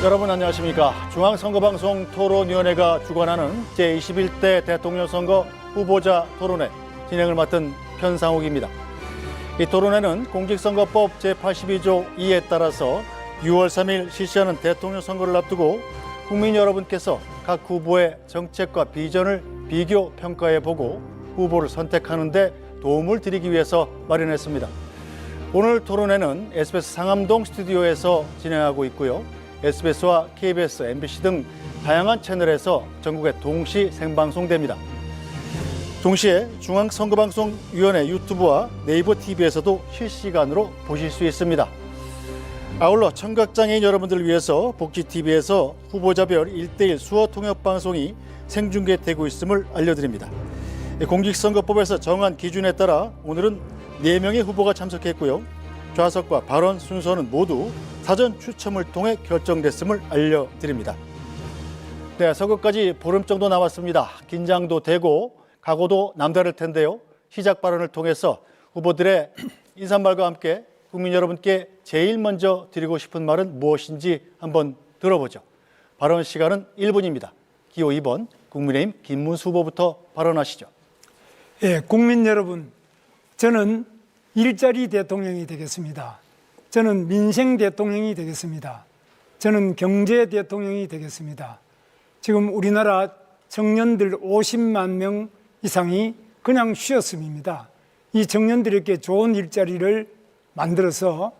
여러분 안녕하십니까. 중앙선거방송 토론위원회가 주관하는 제21대 대통령 선거 후보자 토론회 진행을 맡은 편상욱입니다. 이 토론회는 공직선거법 제82조 2에 따라서 6월 3일 실시하는 대통령 선거를 앞두고 국민 여러분께서 각 후보의 정책과 비전을 비교 평가해보고 후보를 선택하는 데 도움을 드리기 위해서 마련했습니다. 오늘 토론회는 SBS 상암동 스튜디오에서 진행하고 있고요. SBS와 KBS, MBC 등 다양한 채널에서 전국에 동시 생방송됩니다. 동시에 중앙선거방송위원회 유튜브와 네이버 TV에서도 실시간으로 보실 수 있습니다. 아울러 청각장애인 여러분들을 위해서 복지TV에서 후보자별 1:1 수어 통역 방송이 생중계되고 있음을 알려드립니다. 공직선거법에서 정한 기준에 따라 오늘은 4명의 후보가 참석했고요. 좌석과 발언 순서는 모두 사전 추첨을 통해 결정됐음을 알려드립니다. 네, 선거까지 보름 정도 남았습니다. 긴장도 되고 각오도 남다를 텐데요. 시작 발언을 통해서 후보들의 인사말과 함께 국민 여러분께 제일 먼저 드리고 싶은 말은 무엇인지 한번 들어보죠. 발언 시간은 1분입니다. 기호 2번 국민의힘 김문수 후보부터 발언하시죠. 예, 국민 여러분, 저는 일자리 대통령이 되겠습니다. 저는 민생 대통령이 되겠습니다. 저는 경제 대통령이 되겠습니다. 지금 우리나라 청년들 50만 명 이상이 그냥 쉬었음입니다. 이 청년들에게 좋은 일자리를 만들어서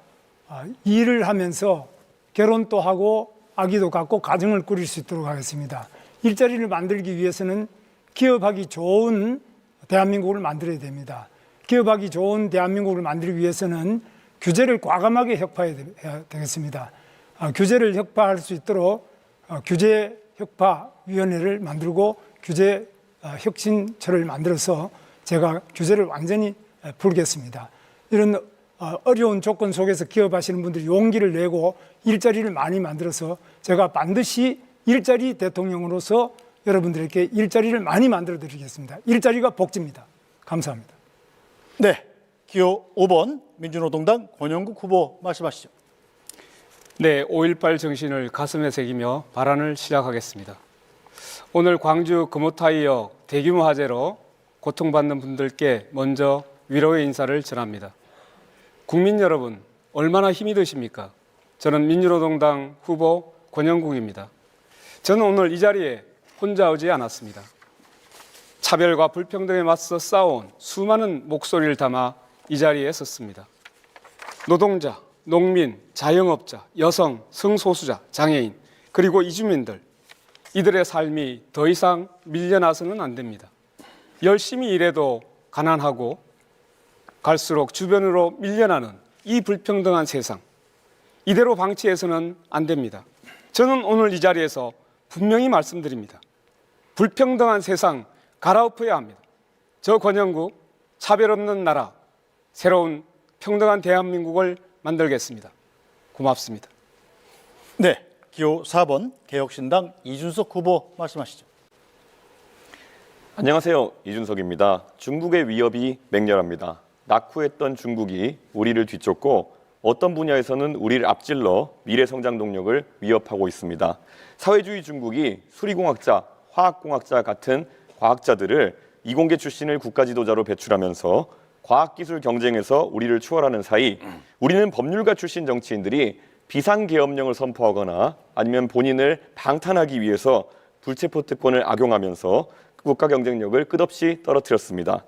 일을 하면서 결혼도 하고 아기도 갖고 가정을 꾸릴 수 있도록 하겠습니다. 일자리를 만들기 위해서는 기업하기 좋은 대한민국을 만들어야 됩니다. 기업하기 좋은 대한민국을 만들기 위해서는 규제를 과감하게 혁파해야 되겠습니다. 규제를 혁파할 수 있도록 규제혁파위원회를 만들고 규제혁신처를 만들어서 제가 규제를 완전히 풀겠습니다. 이런 어려운 조건 속에서 기업하시는 분들이 용기를 내고 일자리를 많이 만들어서 제가 반드시 일자리 대통령으로서 여러분들에게 일자리를 많이 만들어 드리겠습니다. 일자리가 복지입니다. 감사합니다. 네, 기호 5번 민주노동당 권영국 후보 말씀하시죠. 네, 5.18 정신을 가슴에 새기며 발언을 시작하겠습니다. 오늘 광주 금호타이역 대규모 화재로 고통받는 분들께 먼저 위로의 인사를 전합니다. 국민 여러분, 얼마나 힘이 드십니까? 저는 민주노동당 후보 권영국입니다. 저는 오늘 이 자리에 혼자 오지 않았습니다. 차별과 불평등에 맞서 싸워온 수많은 목소리를 담아 이 자리에 섰습니다. 노동자, 농민, 자영업자, 여성, 성소수자, 장애인, 그리고 이주민들, 이들의 삶이 더 이상 밀려나서는 안 됩니다. 열심히 일해도 가난하고 갈수록 주변으로 밀려나는 이 불평등한 세상, 이대로 방치해서는 안 됩니다. 저는 오늘 이 자리에서 분명히 말씀드립니다. 불평등한 세상 갈아엎어야 합니다. 저 권영국, 차별 없는 나라, 새로운 평등한 대한민국을 만들겠습니다. 고맙습니다. 네, 기호 4번 개혁신당 이준석 후보 말씀하시죠. 안녕하세요. 이준석입니다. 중국의 위협이 맹렬합니다. 낙후했던 중국이 우리를 뒤쫓고 어떤 분야에서는 우리를 앞질러 미래 성장 동력을 위협하고 있습니다. 사회주의 중국이 수리공학자, 화학공학자 같은 과학자들을 이공계 출신을 국가 지도자로 배출하면서 과학기술 경쟁에서 우리를 추월하는 사이 우리는 법률가 출신 정치인들이 비상계엄령을 선포하거나 아니면 본인을 방탄하기 위해서 불체포 특권을 악용하면서 국가 경쟁력을 끝없이 떨어뜨렸습니다.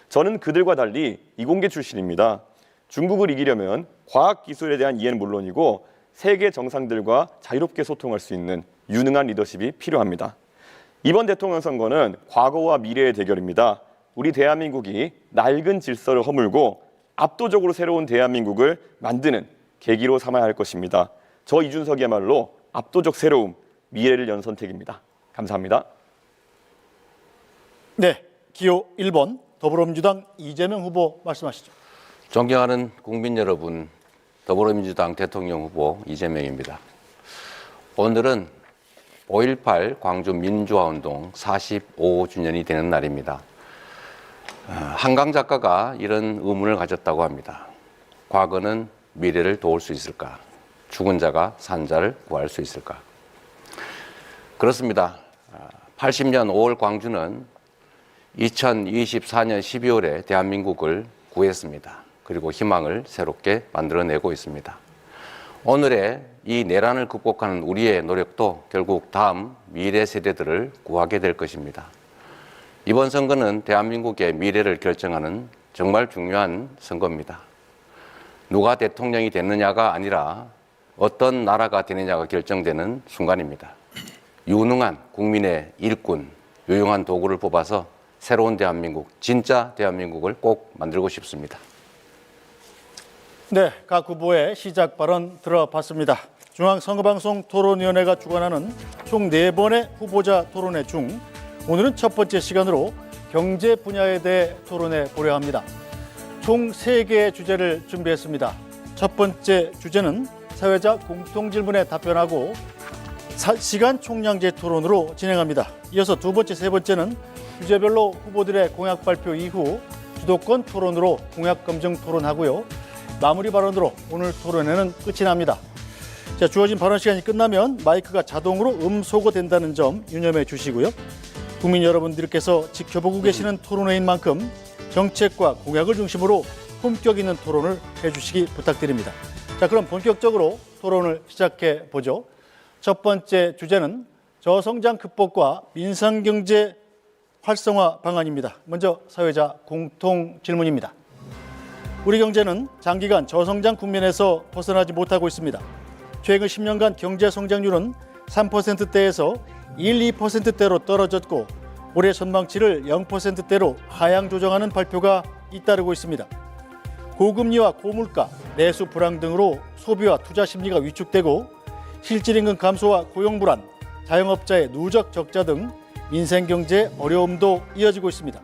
저는 그들과 달리 이공계 출신입니다. 중국을 이기려면 과학기술에 대한 이해는 물론이고 세계 정상들과 자유롭게 소통할 수 있는 유능한 리더십이 필요합니다. 이번 대통령 선거는 과거와 미래의 대결입니다. 우리 대한민국이 낡은 질서를 허물고 압도적으로 새로운 대한민국을 만드는 계기로 삼아야 할 것입니다. 저 이준석이야말로 압도적 새로움, 미래를 연 선택입니다. 감사합니다. 네, 기호 1번 더불어민주당 이재명 후보 말씀하시죠. 존경하는 국민 여러분, 더불어민주당 대통령 후보 이재명입니다. 오늘은 5.18 광주 민주화운동 45주년이 되는 날입니다. 한강 작가가 이런 의문을 가졌다고 합니다. 과거는 미래를 도울 수 있을까? 죽은 자가 산 자를 구할 수 있을까? 그렇습니다. 80년 5월 광주는 2024년 12월에 대한민국을 구했습니다. 그리고 희망을 새롭게 만들어내고 있습니다. 오늘의 이 내란을 극복하는 우리의 노력도 결국 다음 미래 세대들을 구하게 될 것입니다. 이번 선거는 대한민국의 미래를 결정하는 정말 중요한 선거입니다. 누가 대통령이 됐느냐가 아니라 어떤 나라가 되느냐가 결정되는 순간입니다. 유능한 국민의 일꾼, 유용한 도구를 뽑아서 새로운 대한민국, 진짜 대한민국을 꼭 만들고 싶습니다. 네, 각 후보의 시작 발언 들어봤습니다. 중앙선거방송 토론위원회가 주관하는 총 4번의 후보자 토론회 중 오늘은 첫 번째 시간으로 경제 분야에 대해 토론해 보려 합니다. 총 3개의 주제를 준비했습니다. 첫 번째 주제는 사회자 공통질문에 답변하고 시간 총량제 토론으로 진행합니다. 이어서 두 번째, 세 번째는 주제별로 후보들의 공약 발표 이후 주도권 토론으로 공약 검증 토론하고요. 마무리 발언으로 오늘 토론회는 끝이 납니다. 자, 주어진 발언 시간이 끝나면 마이크가 자동으로 음소거된다는 점 유념해 주시고요. 국민 여러분들께서 지켜보고 계시는 토론회인 만큼 정책과 공약을 중심으로 품격 있는 토론을 해주시기 부탁드립니다. 자, 그럼 본격적으로 토론을 시작해 보죠. 첫 번째 주제는 저성장 극복과 민생경제 활성화 방안입니다. 먼저 사회자 공통 질문입니다. 우리 경제는 장기간 저성장 국면에서 벗어나지 못하고 있습니다. 최근 10년간 경제 성장률은 3%대에서 2%대로 떨어졌고 올해 전망치를 0%대로 하향 조정하는 발표가 잇따르고 있습니다. 고금리와 고물가, 내수 불황 등으로 소비와 투자 심리가 위축되고 실질임금 감소와 고용 불안, 자영업자의 누적 적자 등 민생경제 어려움도 이어지고 있습니다.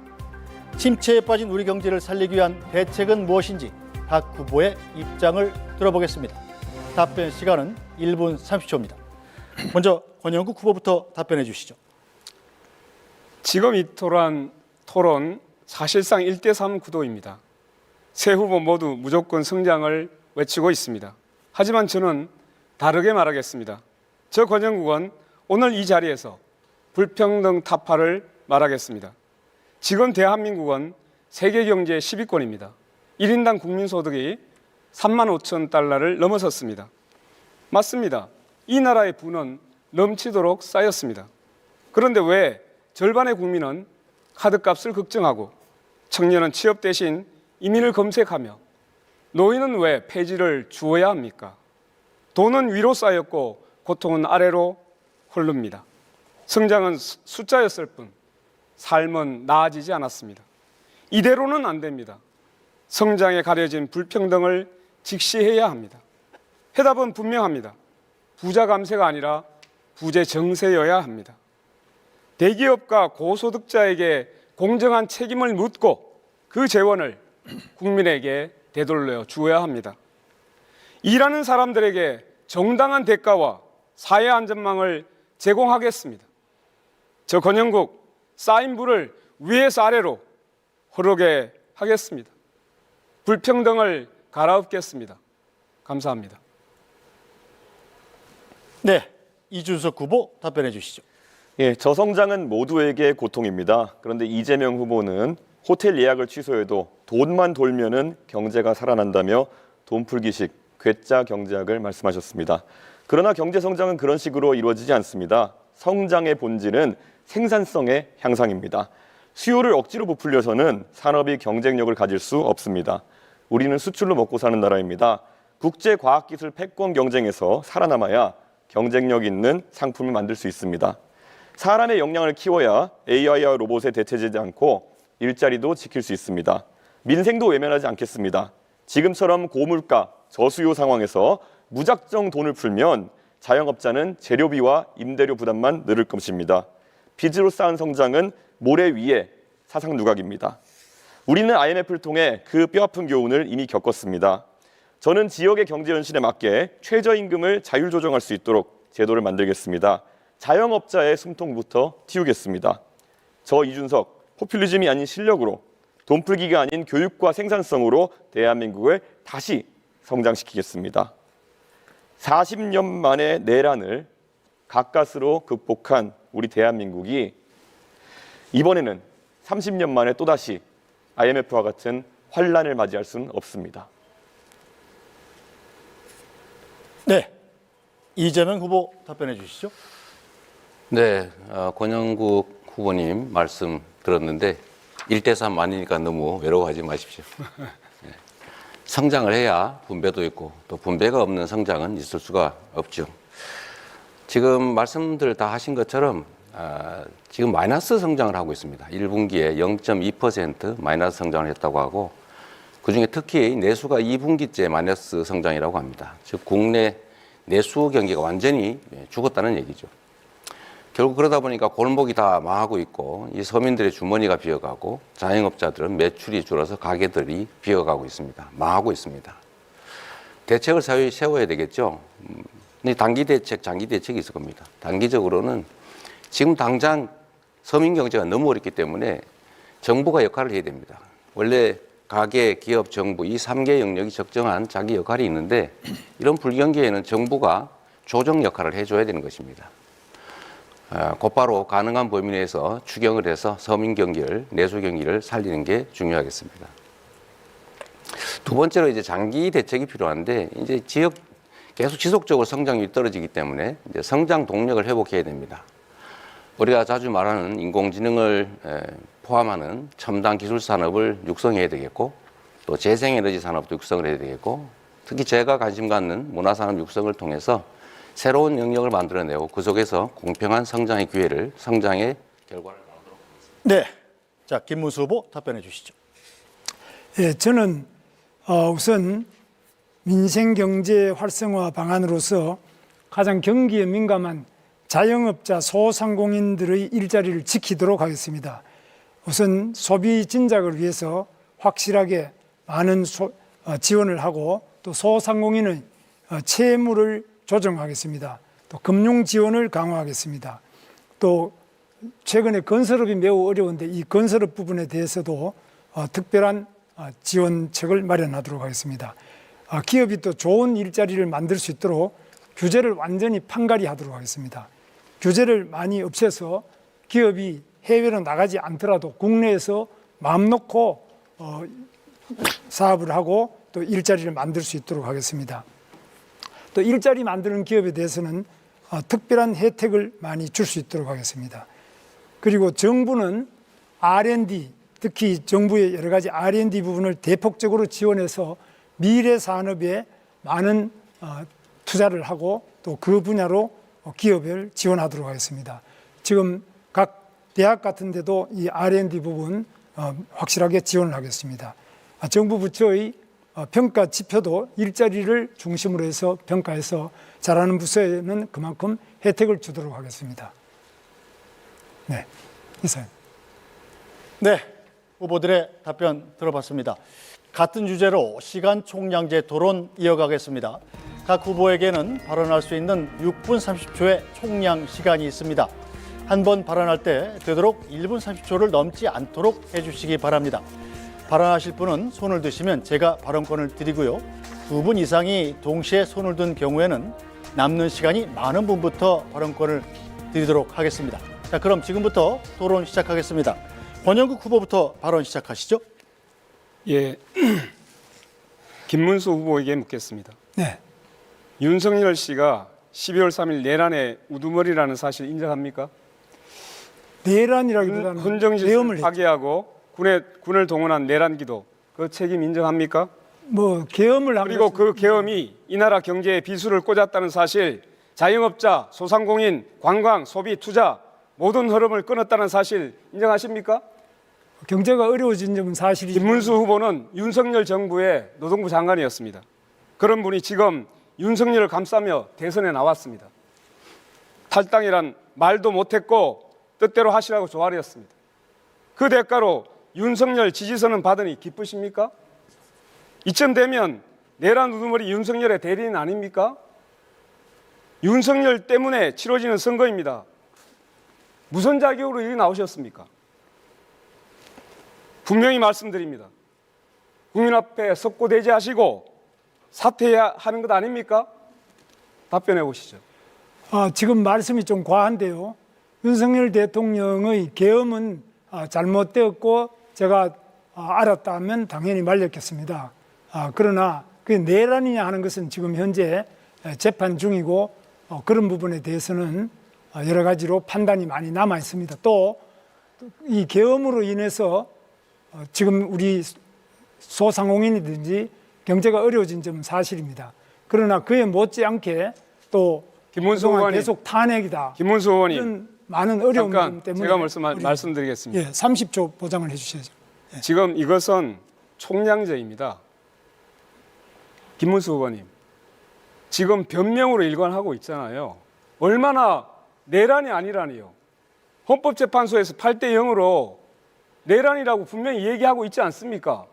침체에 빠진 우리 경제를 살리기 위한 대책은 무엇인지 각 후보의 입장을 들어보겠습니다. 답변 시간은 1분 30초입니다. 먼저 권영국 후보부터 답변해 주시죠. 지금 이토록 토론 사실상 1대3 구도입니다. 세 후보 모두 무조건 성장을 외치고 있습니다. 하지만 저는 다르게 말하겠습니다. 저 권영국은 오늘 이 자리에서 불평등 타파를 말하겠습니다. 지금 대한민국은 세계 경제 10위권입니다. 1인당 국민소득이 3만 5천 달러를 넘어섰습니다. 맞습니다. 이 나라의 부는 넘치도록 쌓였습니다. 그런데 왜 절반의 국민은 카드값을 걱정하고 청년은 취업 대신 이민을 검색하며 노인은 왜 폐지를 주어야 합니까? 돈은 위로 쌓였고 고통은 아래로 흐릅니다. 성장은 숫자였을 뿐 삶은 나아지지 않았습니다. 이대로는 안 됩니다. 성장에 가려진 불평등을 직시해야 합니다. 해답은 분명합니다. 부자 감세가 아니라 부재 정세여야 합니다. 대기업과 고소득자에게 공정한 책임을 묻고 그 재원을 국민에게 되돌려 주어야 합니다. 일하는 사람들에게 정당한 대가와 사회 안전망을 제공하겠습니다. 저 권영국 쌓인 불을 위에서 아래로 흐르게 하겠습니다. 불평등을 갈아엎겠습니다. 감사합니다. 네, 이준석 후보 답변해 주시죠. 예, 저성장은 모두에게 고통입니다. 그런데 이재명 후보는 호텔 예약을 취소해도 돈만 돌면은 경제가 살아난다며 돈풀기식 괴짜 경제학을 말씀하셨습니다. 그러나 경제 성장은 그런 식으로 이루어지지 않습니다. 성장의 본질은 생산성의 향상입니다. 수요를 억지로 부풀려서는 산업이 경쟁력을 가질 수 없습니다. 우리는 수출로 먹고 사는 나라입니다. 국제과학기술 패권 경쟁에서 살아남아야 경쟁력 있는 상품을 만들 수 있습니다. 사람의 역량을 키워야 AI와 로봇에 대체되지 않고 일자리도 지킬 수 있습니다. 민생도 외면하지 않겠습니다. 지금처럼 고물가, 저수요 상황에서 무작정 돈을 풀면 자영업자는 재료비와 임대료 부담만 늘을 것입니다. 빚으로 쌓은 성장은 모래 위에 사상 누각입니다. 우리는 IMF를 통해 그 뼈아픈 교훈을 이미 겪었습니다. 저는 지역의 경제 현실에 맞게 최저임금을 자율 조정할 수 있도록 제도를 만들겠습니다. 자영업자의 숨통부터 틔우겠습니다. 저 이준석, 포퓰리즘이 아닌 실력으로 돈풀기가 아닌 교육과 생산성으로 대한민국을 다시 성장시키겠습니다. 40년 만에 내란을 가까스로 극복한 우리 대한민국이 이번에는 30년 만에 또다시 IMF와 같은 환란을 맞이할 수는 없습니다. 네, 이재명 후보 답변해 주시죠. 네, 권영국 후보님 말씀 들었는데 1대3 아니니까 너무 외로워하지 마십시오. 네. 성장을 해야 분배도 있고 또 분배가 없는 성장은 있을 수가 없죠. 지금 말씀들 다 하신 것처럼 지금 마이너스 성장을 하고 있습니다. 1분기에 0.2% 마이너스 성장을 했다고 하고 그중에 특히 내수가 2분기째 마이너스 성장이라고 합니다. 즉 국내 내수 경기가 완전히 죽었다는 얘기죠. 결국 그러다 보니까 골목이 다 망하고 있고 이 서민들의 주머니가 비어가고 자영업자들은 매출이 줄어서 가게들이 비어가고 있습니다. 망하고 있습니다. 대책을 세워야 되겠죠. 단기 대책, 장기 대책이 있을 겁니다. 단기적으로는 지금 당장 서민 경제가 너무 어렵기 때문에 정부가 역할을 해야 됩니다. 원래 가계, 기업, 정부 이 3개 영역이 적정한 자기 역할이 있는데 이런 불경기에는 정부가 조정 역할을 해줘야 되는 것입니다. 곧바로 가능한 범위 내에서 추경을 해서 서민 경기를, 내수 경기를 살리는 게 중요하겠습니다. 두 번째로 이제 장기 대책이 필요한데 이제 지역 계속 지속적으로 성장률이 떨어지기 때문에 이제 성장 동력을 회복해야 됩니다. 우리가 자주 말하는 인공지능을 포함하는 첨단 기술 산업을 육성해야 되겠고 또 재생에너지 산업도 육성을 해야 되겠고 특히 제가 관심 갖는 문화산업 육성을 통해서 새로운 영역을 만들어내고 그 속에서 공평한 성장의 기회를 성장의 결과를 나오도록 하겠습니다. 네, 자 김문수 후보 답변해 주시죠. 예, 저는 우선 민생경제 활성화 방안으로서 가장 경기에 민감한 자영업자 소상공인들의 일자리를 지키도록 하겠습니다. 우선 소비 진작을 위해서 확실하게 많은 지원을 하고 또 소상공인의 채무를 조정하겠습니다. 또 금융 지원을 강화하겠습니다. 또 최근에 건설업이 매우 어려운데 이 건설업 부분에 대해서도 특별한 지원책을 마련하도록 하겠습니다. 기업이 또 좋은 일자리를 만들 수 있도록 규제를 완전히 판가리 하도록 하겠습니다. 규제를 많이 없애서 기업이 해외로 나가지 않더라도 국내에서 마음 놓고 사업을 하고 또 일자리를 만들 수 있도록 하겠습니다. 또 일자리 만드는 기업에 대해서는 특별한 혜택을 많이 줄 수 있도록 하겠습니다. 그리고 정부는 R&D, 특히 정부의 여러 가지 R&D 부분을 대폭적으로 지원해서 미래 산업에 많은 투자를 하고 또 그 분야로 기업을 지원하도록 하겠습니다. 지금 각 대학 같은 데도 이 R&D 부분 확실하게 지원을 하겠습니다. 정부 부처의 평가 지표도 일자리를 중심으로 해서 평가해서 잘하는 부서에는 그만큼 혜택을 주도록 하겠습니다. 네, 이상입니다. 네, 후보들의 답변 들어봤습니다. 같은 주제로 시간 총량제 토론 이어가겠습니다. 각 후보에게는 발언할 수 있는 6분 30초의 총량 시간이 있습니다. 한 번 발언할 때 되도록 1분 30초를 넘지 않도록 해주시기 바랍니다. 발언하실 분은 손을 드시면 제가 발언권을 드리고요. 2분 이상이 동시에 손을 든 경우에는 남는 시간이 많은 분부터 발언권을 드리도록 하겠습니다. 자, 그럼 지금부터 토론 시작하겠습니다. 권영국 후보부터 발언 시작하시죠. 예, 김문수 후보에게 묻겠습니다. 네, 윤석열 씨가 12월 3일 내란의 우두머리라는 사실 인정합니까? 내란이라기보다는 훈정질서를 계엄을 파괴하고 군을 동원한 내란기도 그 책임 인정합니까? 계엄을 한 그리고 것은 그 계엄이 이 나라 경제에 비수를 꽂았다는 사실, 자영업자, 소상공인, 관광, 소비, 투자 모든 흐름을 끊었다는 사실 인정하십니까? 경제가 어려워진 점은 사실이지만 김문수 후보는 윤석열 정부의 노동부 장관이었습니다. 그런 분이 지금 윤석열을 감싸며 대선에 나왔습니다. 탈당이란 말도 못했고 뜻대로 하시라고 조아렸습니다. 그 대가로 윤석열 지지선은 받으니 기쁘십니까? 이쯤 되면 내란 우두머리 윤석열의 대리인 아닙니까? 윤석열 때문에 치러지는 선거입니다. 무슨 자격으로 여기 나오셨습니까? 분명히 말씀드립니다. 국민 앞에 석고대죄하시고 사퇴해야 하는 것 아닙니까? 답변해 보시죠. 지금 말씀이 좀 과한데요. 윤석열 대통령의 계엄은 잘못되었고 제가 알았다면 당연히 말렸겠습니다. 그러나 그게 내란이냐 하는 것은 지금 현재 재판 중이고 그런 부분에 대해서는 여러 가지로 판단이 많이 남아 있습니다. 또 이 계엄으로 인해서 지금 우리 소상공인이든지 경제가 어려워진 점은 사실입니다. 그러나 그에 못지않게 또 김문수 그동안 의원님. 계속 탄핵이다. 김문수 의원님, 이런 많은 어려움 잠깐 때문에 제가 말씀드리겠습니다. 30초 보장을 해주셔야죠. 지금 이것은 총량제입니다. 김문수 의원님, 지금 변명으로 일관하고 있잖아요. 얼마나 내란이 아니라니요. 헌법재판소에서 8대 0으로 내란이라고 분명히 얘기하고 있지 않습니까?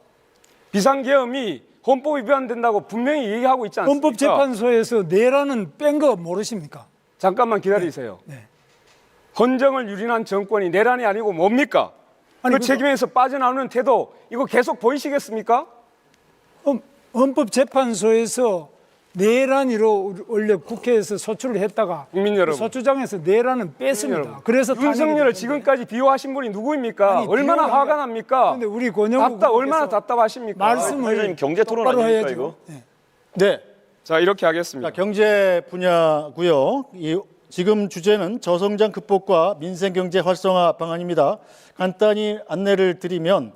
비상계엄이 헌법 위반된다고 분명히 얘기하고 있지 않습니까? 헌법재판소에서 내란은 뺀 거 모르십니까? 잠깐만 기다리세요. 네. 헌정을 유린한 정권이 내란이 아니고 뭡니까? 아니, 그 책임에서 빠져나오는 태도 이거 계속 보이시겠습니까? 헌법재판소에서 내란으로 원래 국회에서 소추를 했다가 국민 여러분. 소추장에서 내란은 뺐습니다. 그래서 윤석열을 지금까지 비호하신 분이 누구입니까? 아니, 얼마나 비호하는 화가 게- 납니까? 근데 우리 권영국 얼마나 의원께서 답답하십니까? 말씀을 경제 토론 똑바로 아닙니까, 해야죠. 이거? 네. 네. 자, 이렇게 하겠습니다. 자, 경제 분야고요. 지금 주제는 저성장 극복과 민생 경제 활성화 방안입니다. 간단히 안내를 드리면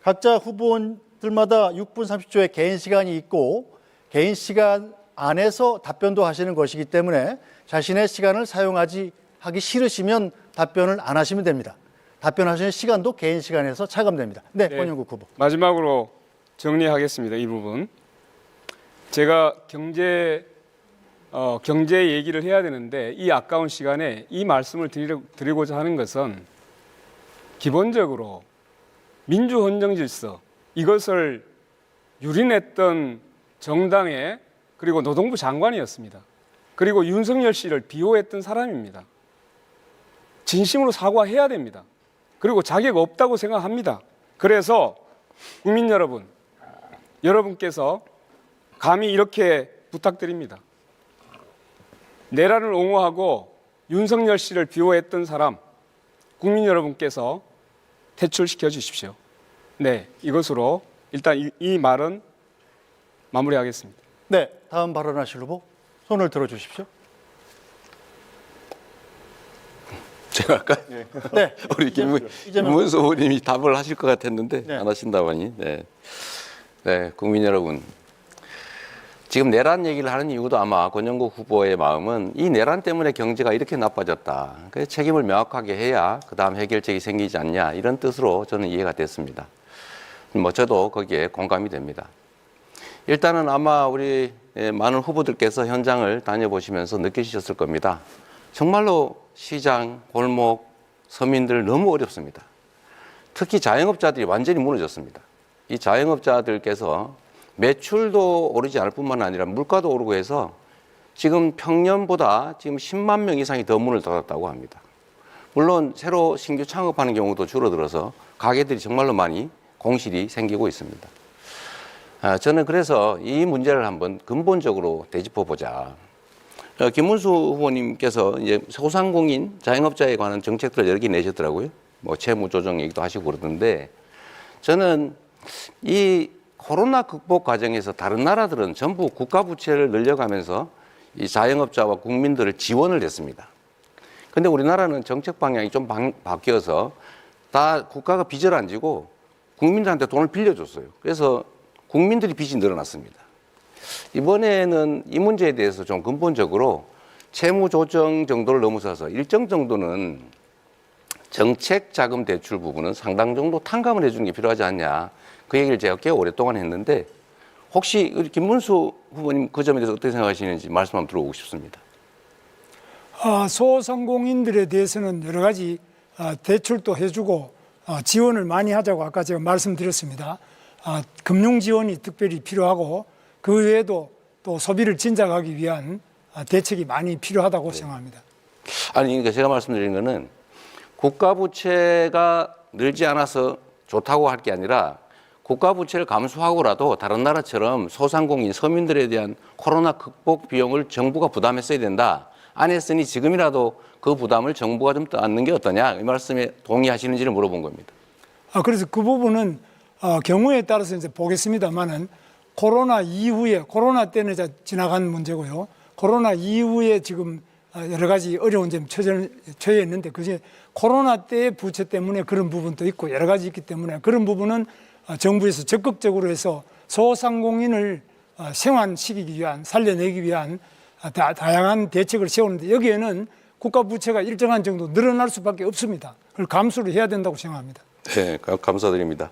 각자 후보들마다 6분 30초의 개인 시간이 있고 개인 시간 안에서 답변도 하시는 것이기 때문에 자신의 시간을 하기 싫으시면 답변을 안 하시면 됩니다. 답변하시는 시간도 개인 시간에서 차감됩니다. 네, 권영국 후보. 마지막으로 정리하겠습니다. 이 부분. 제가 경제 얘기를 해야 되는데 이 아까운 시간에 이 말씀을 드리고자 하는 것은 기본적으로 민주헌정 질서 이것을 유린했던 정당의 그리고 노동부 장관이었습니다. 그리고 윤석열 씨를 비호했던 사람입니다. 진심으로 사과해야 됩니다. 그리고 자격 없다고 생각합니다. 그래서 국민 여러분, 여러분께서 감히 이렇게 부탁드립니다. 내란을 옹호하고 윤석열 씨를 비호했던 사람, 국민 여러분께서 퇴출시켜 주십시오. 네, 이것으로 일단 이 말은 마무리하겠습니다. 네, 다음 발언하실 후보 손을 들어주십시오. 제가 아까 네, 우리 김문수 후보님이 답을 하실 것 같았는데 네. 안 하신다고 하니. 네, 국민 여러분. 지금 내란 얘기를 하는 이유도 아마 권영국 후보의 마음은 이 내란 때문에 경제가 이렇게 나빠졌다. 그래서 책임을 명확하게 해야 그다음 해결책이 생기지 않냐 이런 뜻으로 저는 이해가 됐습니다. 저도 거기에 공감이 됩니다. 일단은 아마 우리 많은 후보들께서 현장을 다녀보시면서 느끼셨을 겁니다. 정말로 시장, 골목, 서민들 너무 어렵습니다. 특히 자영업자들이 완전히 무너졌습니다. 이 자영업자들께서 매출도 오르지 않을 뿐만 아니라 물가도 오르고 해서 지금 평년보다 지금 10만 명 이상이 더 문을 닫았다고 합니다. 물론 새로 신규 창업하는 경우도 줄어들어서 가게들이 정말로 많이 공실이 생기고 있습니다. 저는 그래서 이 문제를 한번 근본적으로 되짚어보자. 김문수 후보님께서 이제 소상공인 자영업자에 관한 정책들을 여러 개 내셨더라고요. 뭐 채무 조정 얘기도 하시고 그러던데 저는 이 코로나 극복 과정에서 다른 나라들은 전부 국가 부채를 늘려가면서 이 자영업자와 국민들을 지원을 했습니다. 근데 우리나라는 정책 방향이 좀 바뀌어서 다 국가가 빚을 안 지고 국민들한테 돈을 빌려줬어요. 그래서 국민들이 빚이 늘어났습니다. 이번에는 이 문제에 대해서 좀 근본적으로 채무 조정 정도를 넘어서서 일정 정도는 정책 자금 대출 부분은 상당 정도 탕감을 해주는 게 필요하지 않냐. 그 얘기를 제가 꽤 오랫동안 했는데 혹시 우리 김문수 후보님 그 점에 대해서 어떻게 생각하시는지 말씀 한번 들어보고 싶습니다. 소상공인들에 대해서는 여러 가지 대출도 해주고 지원을 많이 하자고 아까 제가 말씀드렸습니다. 금융 지원이 특별히 필요하고 그 외에도 또 소비를 진작하기 위한 대책이 많이 필요하다고 생각합니다. 아니, 그러니까 제가 말씀드린 거는 국가 부채가 늘지 않아서 좋다고 할 게 아니라 국가 부채를 감수하고라도 다른 나라처럼 소상공인 서민들에 대한 코로나 극복 비용을 정부가 부담했어야 된다. 안 했으니 지금이라도 그 부담을 정부가 좀 떠안는 게 어떠냐. 이 말씀에 동의하시는지를 물어본 겁니다. 그래서 그 부분은 경우에 따라서 이제 보겠습니다만은 코로나 이후에 코로나 때는 이제 지나간 문제고요. 코로나 이후에 지금 여러 가지 어려운 점이 처해 있는데 그게 코로나 때의 부채 때문에 그런 부분도 있고 여러 가지 있기 때문에 그런 부분은 정부에서 적극적으로 해서 소상공인을 생환시키기 위한 살려내기 위한 다양한 대책을 세우는데 여기에는 국가 부채가 일정한 정도 늘어날 수밖에 없습니다. 그걸 감수를 해야 된다고 생각합니다. 네, 감사드립니다.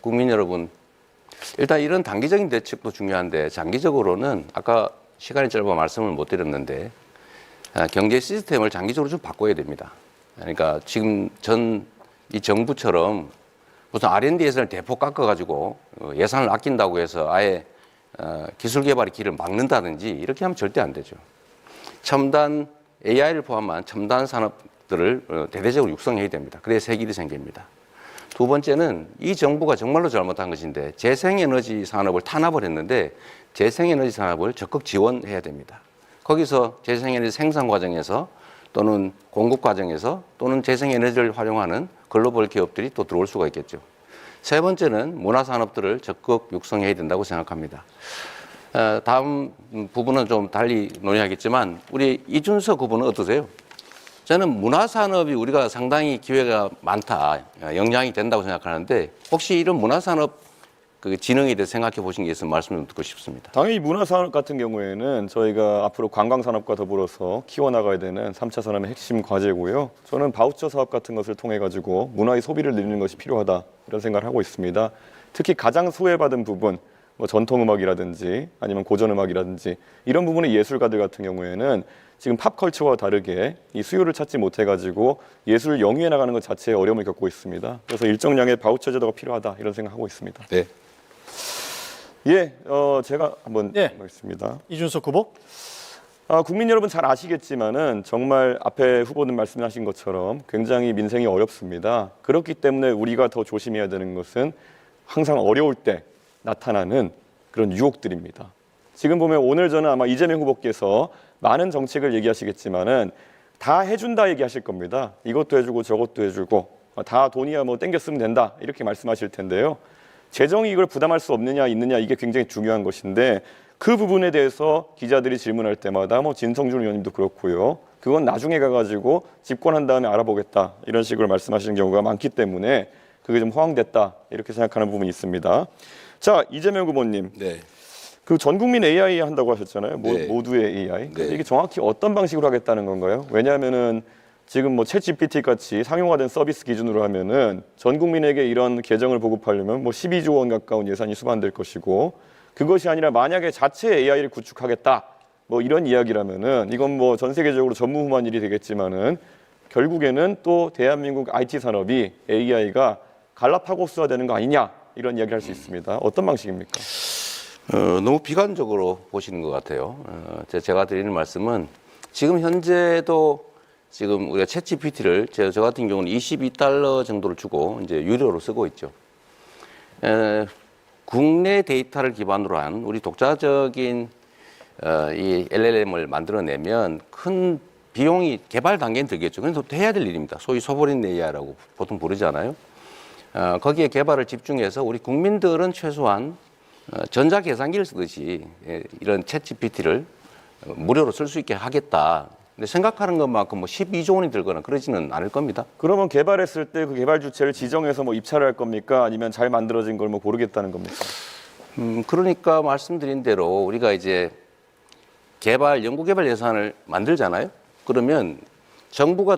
국민 여러분, 일단 이런 단기적인 대책도 중요한데 장기적으로는 아까 시간이 짧아 말씀을 못 드렸는데 경제 시스템을 장기적으로 좀 바꿔야 됩니다. 그러니까 지금 이 정부처럼 무슨 R&D 예산을 대폭 깎아가지고 예산을 아낀다고 해서 아예 기술 개발의 길을 막는다든지 이렇게 하면 절대 안 되죠. 첨단 AI를 포함한 첨단 산업들을 대대적으로 육성해야 됩니다. 그래야 새 길이 생깁니다. 두 번째는 이 정부가 정말로 잘못한 것인데 재생에너지 산업을 탄압을 했는데 재생에너지 산업을 적극 지원해야 됩니다. 거기서 재생에너지 생산 과정에서 또는 공급 과정에서 또는 재생에너지를 활용하는 글로벌 기업들이 또 들어올 수가 있겠죠. 세 번째는 문화산업들을 적극 육성해야 된다고 생각합니다. 다음 부분은 좀 달리 논의하겠지만 우리 이준석 후보는 어떠세요? 저는 문화산업이 우리가 상당히 기회가 많다, 영향이 된다고 생각하는데 혹시 이런 문화산업 그 진흥에 대해서 생각해 보신 게 있으면 말씀 좀 듣고 싶습니다. 당연히 문화산업 같은 경우에는 저희가 앞으로 관광산업과 더불어서 키워나가야 되는 3차 산업의 핵심 과제고요. 저는 바우처 사업 같은 것을 통해 가지고 문화의 소비를 늘리는 것이 필요하다 이런 생각을 하고 있습니다. 특히 가장 소외받은 부분, 뭐 전통음악이라든지 아니면 고전음악이라든지 이런 부분의 예술가들 같은 경우에는 지금 팝컬처와 다르게 이 수요를 찾지 못해가지고 예술을 영위해 나가는 것 자체에 어려움을 겪고 있습니다. 그래서 일정량의 바우처 제도가 필요하다 이런 생각하고 있습니다. 네. 예, 제가 한번 예. 하겠습니다. 이준석 후보. 국민 여러분 잘 아시겠지만은 정말 앞에 후보들 말씀하신 것처럼 굉장히 민생이 어렵습니다. 그렇기 때문에 우리가 더 조심해야 되는 것은 항상 어려울 때 나타나는 그런 유혹들입니다. 지금 보면 오늘 저는 아마 이재명 후보께서 많은 정책을 얘기하시겠지만은 다 해준다 얘기하실 겁니다. 이것도 해주고 저것도 해주고 다 돈이야 뭐 땡겨 쓰면 된다 이렇게 말씀하실 텐데요. 재정 이익을 부담할 수 없느냐 있느냐 이게 굉장히 중요한 것인데 그 부분에 대해서 기자들이 질문할 때마다 뭐 진성준 의원님도 그렇고요. 그건 나중에 가가지고 집권한 다음에 알아보겠다 이런 식으로 말씀하시는 경우가 많기 때문에 그게 좀 허황됐다 이렇게 생각하는 부분이 있습니다. 자, 이재명 후보님. 네. 그 전 국민 AI 한다고 하셨잖아요. 네. 모두의 AI. 네. 이게 정확히 어떤 방식으로 하겠다는 건가요? 왜냐하면은 지금 뭐 챗GPT 같이 상용화된 서비스 기준으로 하면은 전 국민에게 이런 계정을 보급하려면 뭐 12조 원 가까운 예산이 수반될 것이고 그것이 아니라 만약에 자체 AI를 구축하겠다 뭐 이런 이야기라면은 이건 뭐 전 세계적으로 전무후무한 일이 되겠지만은 결국에는 또 대한민국 IT 산업이 AI가 갈라파고스화되는 거 아니냐 이런 이야기를 할 수 있습니다. 어떤 방식입니까? 너무 비관적으로 보시는 것 같아요. 제가 드리는 말씀은 지금 현재도 지금 우리가 챗GPT를 저 같은 경우는 $22 정도를 주고 이제 유료로 쓰고 있죠. 국내 데이터를 기반으로 한 우리 독자적인 이 LLM을 만들어내면 큰 비용이 개발 단계는 들겠죠. 그래서 해야 될 일입니다. 소위 소버린 AI라고 보통 부르잖아요. 거기에 개발을 집중해서 우리 국민들은 최소한 전자계산기를 쓰듯이 이런 챗GPT를 무료로 쓸 수 있게 하겠다. 근데 생각하는 것만큼 뭐 12조 원이 들거나 그러지는 않을 겁니다. 그러면 개발했을 때 그 개발 주체를 지정해서 뭐 입찰을 할 겁니까? 아니면 잘 만들어진 걸 뭐 고르겠다는 겁니까? 그러니까 말씀드린 대로 우리가 이제 연구개발 예산을 만들잖아요. 그러면 정부가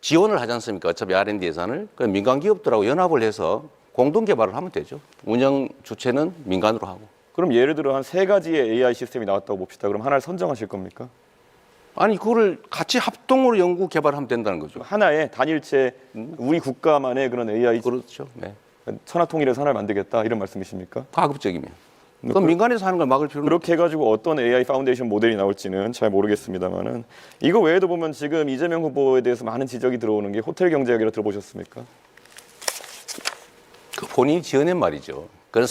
지원을 하지 않습니까? 어차피 R&D 예산을. 그럼 민간 기업들하고 연합을 해서 공동 개발을 하면 되죠. 운영 주체는 민간으로 하고. 그럼 예를 들어 한 3가지의 AI 시스템이 나왔다고 봅시다. 그럼 하나를 선정하실 겁니까? 아니 그거를 같이 합동으로 연구 개발하면 된다는 거죠. 하나의 단일체 우리 국가만의 그런 AI 그렇죠. 네. 천하통일에서 하나를 만들겠다 이런 말씀이십니까? 가급적이면. 그럼 민간에서 하는 걸 막을 필요는 그렇게 해가지고 어떤 AI 파운데이션 모델이 나올지는 잘 모르겠습니다만은 이거 외에도 보면 지금 이재명 후보에 대해서 많은 지적이 들어오는 게 호텔 경제학이라 들어보셨습니까? 본인이 지어낸 말이죠. 그건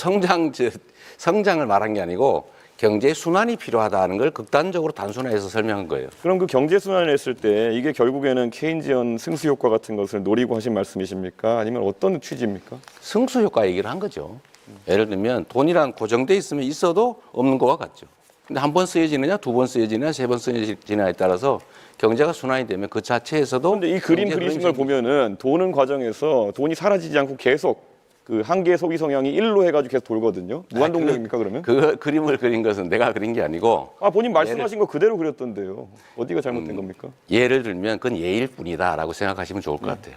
성장을 말한 게 아니고 경제 순환이 필요하다는 걸 극단적으로 단순화해서 설명한 거예요. 그럼 그 경제 순환을 했을 때 이게 결국에는 케인지언 승수 효과 같은 것을 노리고 하신 말씀이십니까? 아니면 어떤 취지입니까? 승수 효과 얘기를 한 거죠. 예를 들면 돈이란 고정돼 있으면 있어도 없는 거와 같죠. 근데 한 번 쓰여지느냐, 두 번 쓰여지느냐, 세 번 쓰여지느냐에 따라서 경제가 순환이 되면 그 자체에서도. 그런데 이 그림 그리신 걸 보면은 도는 과정에서 돈이 사라지지 않고 계속 그 한계 소비 성향이 1로 해가지고 계속 돌거든요. 무한 동력입니까 그러면? 그 그림을 그린 것은 내가 그린 게 아니고. 아 본인 말씀하신 거 그대로 그렸던데요. 어디가 잘못된 겁니까? 예를 들면 그건 예일 뿐이다라고 생각하시면 좋을 것 같아요.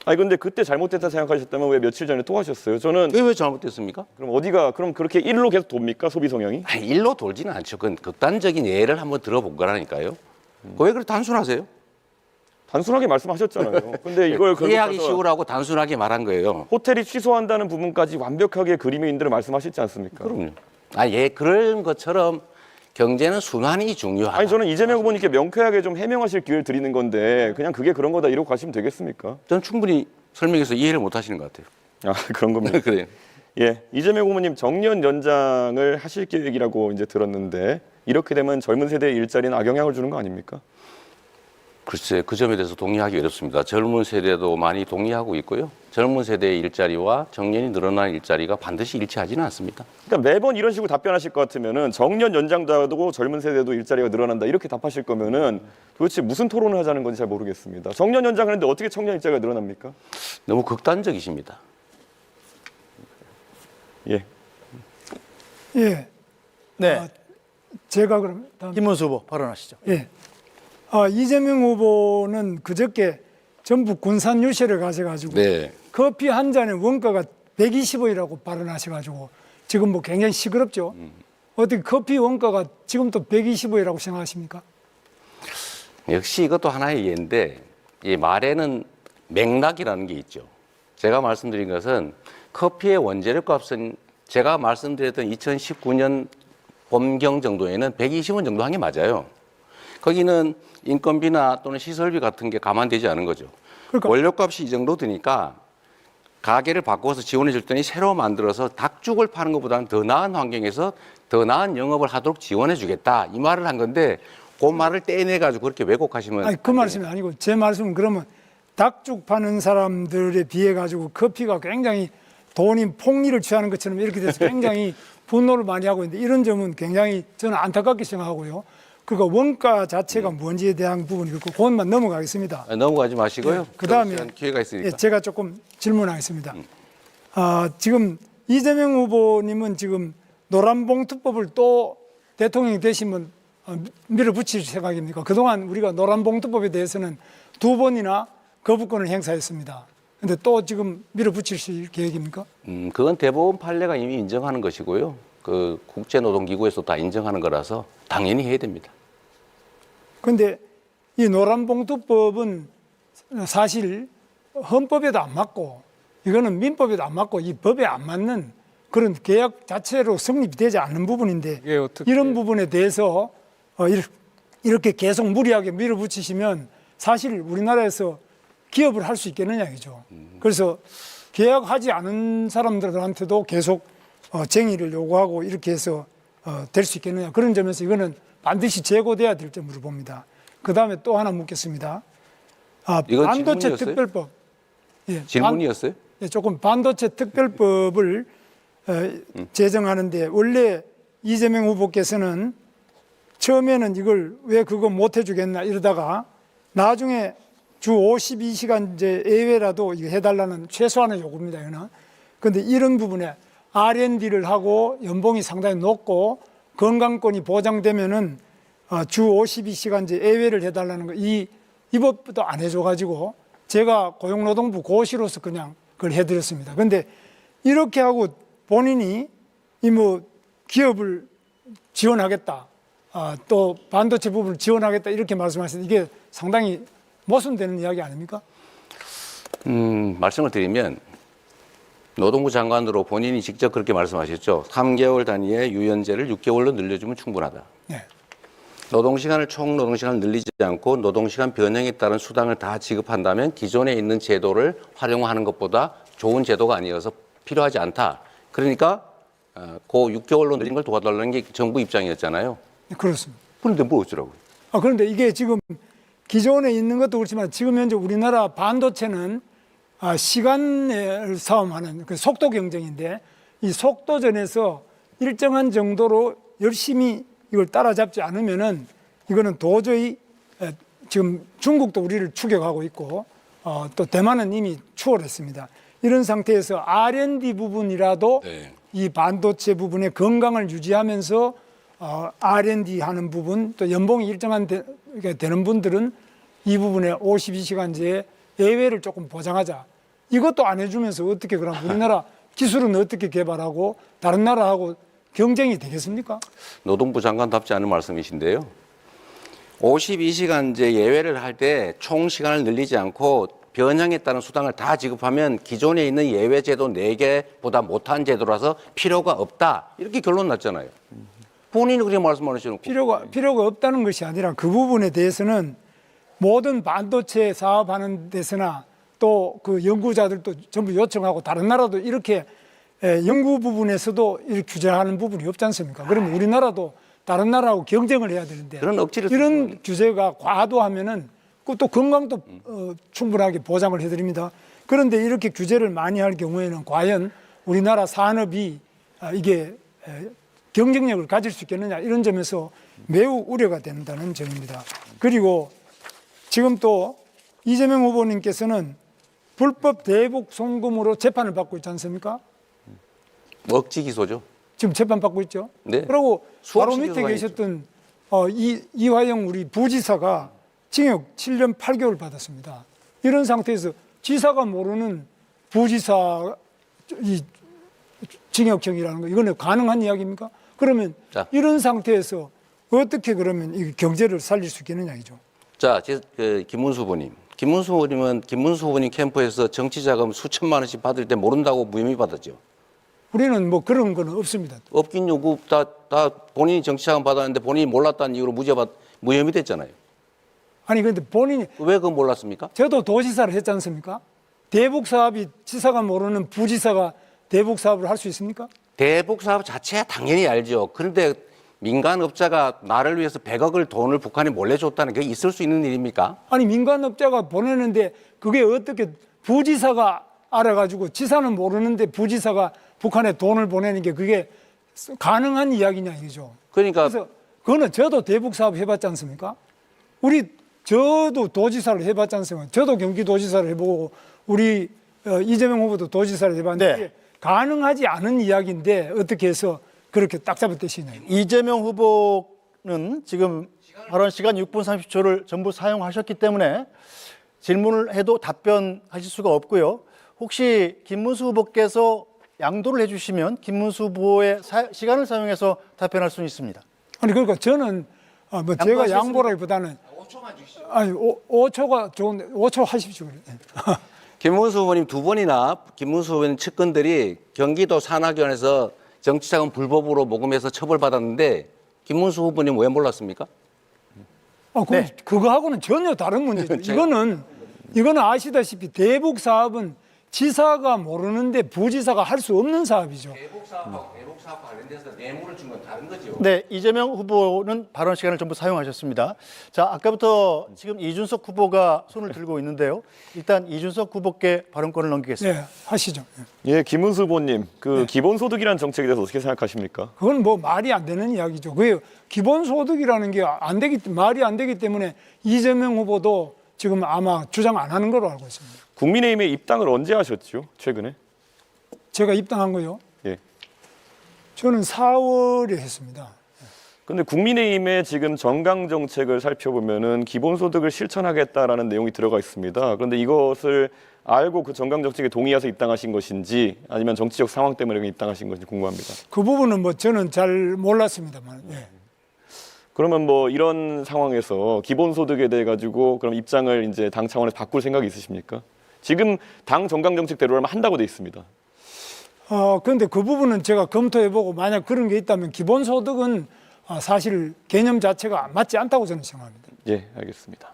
아니 근데 그때 잘못됐다 생각하셨다면 왜 며칠 전에 또 하셨어요? 저는 왜 잘못됐습니까? 그럼 그렇게 1로 계속 돕니까 소비 성향이? 아니, 일로 돌지는 않죠. 그건 극단적인 예를 한번 들어본 거라니까요. 왜 그렇게 단순하세요? 단순하게 말씀하셨잖아요. 근데 이걸 이해하기 가서 쉬우라고 단순하게 말한 거예요. 호텔이 취소한다는 부분까지 완벽하게 그림의 인들을 말씀하셨지 않습니까? 그럼요. 그런 것처럼 경제는 순환이 중요하다. 아니 저는 이재명 후보님께 명쾌하게 좀 해명하실 기회를 드리는 건데 그냥 그게 그런 거다 이러고 가시면 되겠습니까? 저는 충분히 설명해서 이해를 못 하시는 것 같아요. 아 그런 겁니다. 그래요. 예, 이재명 후보님 정년 연장을 하실 계획이라고 이제 들었는데 이렇게 되면 젊은 세대의 일자리는 악영향을 주는 거 아닙니까? 글쎄 그 점에 대해서 동의하기 어렵습니다. 젊은 세대도 많이 동의하고 있고요. 젊은 세대의 일자리와 정년이 늘어나는 일자리가 반드시 일치하지는 않습니다. 그러니까 매번 이런 식으로 답변하실 것 같으면은 정년 연장도 하고 젊은 세대도 일자리가 늘어난다 이렇게 답하실 거면은 도대체 무슨 토론을 하자는 건지 잘 모르겠습니다. 정년 연장을 했는데 어떻게 청년 일자리가 늘어납니까? 너무 극단적이십니다. 예. 예. 네, 제가 그럼 다음. 김문수 후보 발언하시죠. 예. 이재명 후보는 그저께 전북 군산 유세를 가셔가지고 네. 커피 한 잔의 원가가 120원이라고 발언하셔가지고 지금 뭐 굉장히 시끄럽죠. 어떻게 커피 원가가 지금 또 120원이라고 생각하십니까? 역시 이것도 하나의 예인데 이 말에는 맥락이라는 게 있죠. 제가 말씀드린 것은 커피의 원재료 값은 제가 말씀드렸던 2019년 봄경 정도에는 120원 정도 한 게 맞아요. 거기는 인건비나 또는 시설비 같은 게 감안되지 않은 거죠. 그러니까. 원료값이 이 정도 드니까 가게를 바꿔서 지원해 줄 테니 새로 만들어서 닭죽을 파는 것보다는 더 나은 환경에서 더 나은 영업을 하도록 지원해 주겠다. 이 말을 한 건데 그 말을 떼내가지고 그렇게 왜곡하시면. 아니, 그 말씀이 아니고 제 말씀은 그러면 닭죽 파는 사람들에 비해 가지고 커피가 굉장히 돈이 폭리를 취하는 것처럼 이렇게 돼서 굉장히 분노를 많이 하고 있는데 이런 점은 굉장히 저는 안타깝게 생각하고요. 그러니까 원가 자체가 뭔지에 대한 부분이 그렇고 그것만 넘어가겠습니다. 넘어가지 마시고요. 그다음에 기회가 있으니까. 예, 제가 조금 질문하겠습니다. 지금 이재명 후보님은 지금 노란봉투법을 또 대통령이 되시면 밀어붙일 생각입니까? 그동안 우리가 노란봉투법에 대해서는 2번이나 거부권을 행사했습니다. 근데 또 지금 밀어붙일 계획입니까? 그건 대법원 판례가 이미 인정하는 것이고요. 그 국제노동기구에서 다 인정하는 거라서 당연히 해야 됩니다. 그런데 이 노란봉투법은 사실 헌법에도 안 맞고 이거는 민법에도 안 맞고 이 법에 안 맞는 그런 계약 자체로 성립이 되지 않는 부분인데 이게 어떻게 이런 부분에 대해서 이렇게 계속 무리하게 밀어붙이시면 사실 우리나라에서 기업을 할 수 있겠느냐 이죠. 그래서 계약하지 않은 사람들한테도 계속 쟁의를 요구하고 이렇게 해서 될 수 있겠느냐. 그런 점에서 이거는 반드시 제고돼야 될 점으로 봅니다. 그다음에 또 하나 묻겠습니다. 이건 반도체 질문이었어요? 특별법. 예, 질문이었어요? 조금 반도체 특별법을 제정하는데 원래 이재명 후보께서는 처음에는 이걸 왜 그거 못 해주겠나 이러다가 나중에 주 52시간제 예외라도 이거 해달라는 최소한의 요구입니다. 이거는. 그런데 이런 부분에 R&D를 하고 연봉이 상당히 높고 건강권이 보장되면은 주 52시간제 예외를 해달라는 거 이 법도 안 해줘가지고 제가 고용노동부 고시로서 그냥 그걸 해드렸습니다. 그런데 이렇게 하고 본인이 이 뭐 기업을 지원하겠다, 또 반도체 부분을 지원하겠다 이렇게 말씀하시는데 이게 상당히 모순되는 이야기 아닙니까? 말씀을 드리면 노동부 장관으로 본인이 직접 그렇게 말씀하셨죠. 3개월 단위의 유연제를 6개월로 늘려주면 충분하다. 네. 노동시간을 총 노동시간을 늘리지 않고 노동시간 변형에 따른 수당을 다 지급한다면 기존에 있는 제도를 활용하는 것보다 좋은 제도가 아니어서 필요하지 않다. 그러니까 그 6개월로 늘린 걸 도와달라는 게 정부 입장이었잖아요. 그렇습니다. 그런데 뭐 어쩌라고요? 그런데 이게 지금 기존에 있는 것도 그렇지만 지금 현재 우리나라 반도체는 시간을 싸움하는 그 속도 경쟁인데 이 속도전에서 일정한 정도로 열심히 이걸 따라잡지 않으면은 이거는 도저히 지금 중국도 우리를 추격하고 있고 또 대만은 이미 추월했습니다. 이런 상태에서 R&D 부분이라도 네. 이 반도체 부분의 건강을 유지하면서 R&D 하는 부분 또 연봉이 일정한 되는 분들은 이 부분에 52시간제의 예외를 조금 보장하자. 이것도 안 해주면서 어떻게 그럼 우리나라 기술은 어떻게 개발하고 다른 나라하고 경쟁이 되겠습니까? 노동부 장관답지 않은 말씀이신데요. 52시간제 예외를 할 때 총 시간을 늘리지 않고 변형에 따른 수당을 다 지급하면 기존에 있는 예외 제도 4개보다 못한 제도라서 필요가 없다. 이렇게 결론 났잖아요. 본인이 그렇게 말씀하시는 필요가 없다는 것이 아니라 그 부분에 대해서는 모든 반도체 사업하는 데서나 또 그 연구자들도 전부 요청하고 다른 나라도 이렇게 연구 부분에서도 이렇게 규제하는 부분이 없지 않습니까? 그러면 우리나라도 다른 나라하고 경쟁을 해야 되는데 그런 억지를 이런 규제가 과도하면은 또 건강도 충분하게 보장을 해드립니다. 그런데 이렇게 규제를 많이 할 경우에는 과연 우리나라 산업이 이게 경쟁력을 가질 수 있겠느냐 이런 점에서 매우 우려가 된다는 점입니다. 그리고 지금 또 이재명 후보님께서는 불법 대북 송금으로 재판을 받고 있지 않습니까? 억지 기소죠. 지금 재판 받고 있죠. 네. 그리고 바로 수없이 밑에 기소가 계셨던 이화영 우리 부지사가 징역 7년 8개월 받았습니다. 이런 상태에서 지사가 모르는 부지사 이 징역형이라는 거 이거는 가능한 이야기입니까? 그러면 자. 이런 상태에서 어떻게 그러면 이 경제를 살릴 수 있겠느냐 이죠. 자, 김문수 후보님. 김문수 후보님 캠프에서 정치자금 수천만 원씩 받을 때 모른다고 무혐의 받았죠. 우리는 뭐 그런 건 없습니다. 없긴 요구 다 본인이 정치자금 받았는데 본인이 몰랐다는 이유로 무혐의 됐잖아요. 아니 근데 본인이 왜 그건 몰랐습니까? 저도 도지사를 했지 않습니까? 대북 사업이 지사가 모르는 부지사가 대북 사업을 할 수 있습니까? 대북 사업 자체야 당연히 알죠. 그런데 민간업자가 나를 위해서 100억을 돈을 북한에 몰래 줬다는 게 있을 수 있는 일입니까? 아니 민간업자가 보내는데 그게 어떻게 부지사가 알아가지고 지사는 모르는데 부지사가 북한에 돈을 보내는 게 그게 가능한 이야기냐 이거죠. 그러니까 그래서 그거는 저도 대북 사업 해봤지 않습니까? 저도 도지사를 해봤지 않습니까? 저도 경기도지사를 해보고 우리 이재명 후보도 도지사를 해봤는데 네. 가능하지 않은 이야기인데 어떻게 해서 그렇게 딱 잡아떼시나요? 이재명 후보는 지금 발언 시간 6분 30초를 전부 사용하셨기 때문에 질문을 해도 답변하실 수가 없고요. 혹시 김문수 후보께서 양도를 해주시면 김문수 후보의 시간을 사용해서 답변할 수는 있습니다. 아니 그러니까 저는 뭐 제가 양보라기보다는 5초만 주시죠. 아니 5초가 좋은데 5초 하십시오. 김문수 후보님 두 번이나 김문수 후보님 측근들이 경기도 산하견에서 정치자금 불법으로 모금해서 처벌받았는데 김문수 후보님 왜 몰랐습니까? 네. 그거하고는 전혀 다른 문제죠. 이거는 아시다시피 대북 사업은 지사가 모르는데 부지사가 할 수 없는 사업이죠. 대북 사업과 관련돼서 뇌물을 준 건 다른 거죠. 네, 이재명 후보는 발언 시간을 전부 사용하셨습니다. 자, 아까부터 지금 이준석 후보가 손을 들고 있는데요. 일단 이준석 후보께 발언권을 넘기겠습니다. 네, 하시죠. 예, 김문수 후보님, 기본소득이라는 정책에 대해서 어떻게 생각하십니까? 그건 뭐 말이 안 되는 이야기죠. 그 기본소득이라는 게 말이 안 되기 때문에 이재명 후보도 지금 아마 주장 안 하는 걸로 알고 있습니다. 국민의힘에 입당을 언제 하셨죠? 최근에? 제가 입당한 거요. 예. 저는 4월에 했습니다. 근데 국민의힘의 지금 정강 정책을 살펴보면은 기본소득을 실천하겠다라는 내용이 들어가 있습니다. 그런데 이것을 알고 그 정강 정책에 동의해서 입당하신 것인지 아니면 정치적 상황 때문에 입당하신 것인지 궁금합니다. 그 부분은 뭐 저는 잘 몰랐습니다만. 예. 그러면 뭐 이런 상황에서 기본소득에 대해 가지고 그럼 입장을 이제 당 차원에서 바꿀 생각이 있으십니까? 지금 당 정강 정책대로라면 한다고 돼 있습니다. 그런데 그 부분은 제가 검토해보고 만약 그런 게 있다면 기본소득은 사실 개념 자체가 맞지 않다고 저는 생각합니다. 예, 알겠습니다.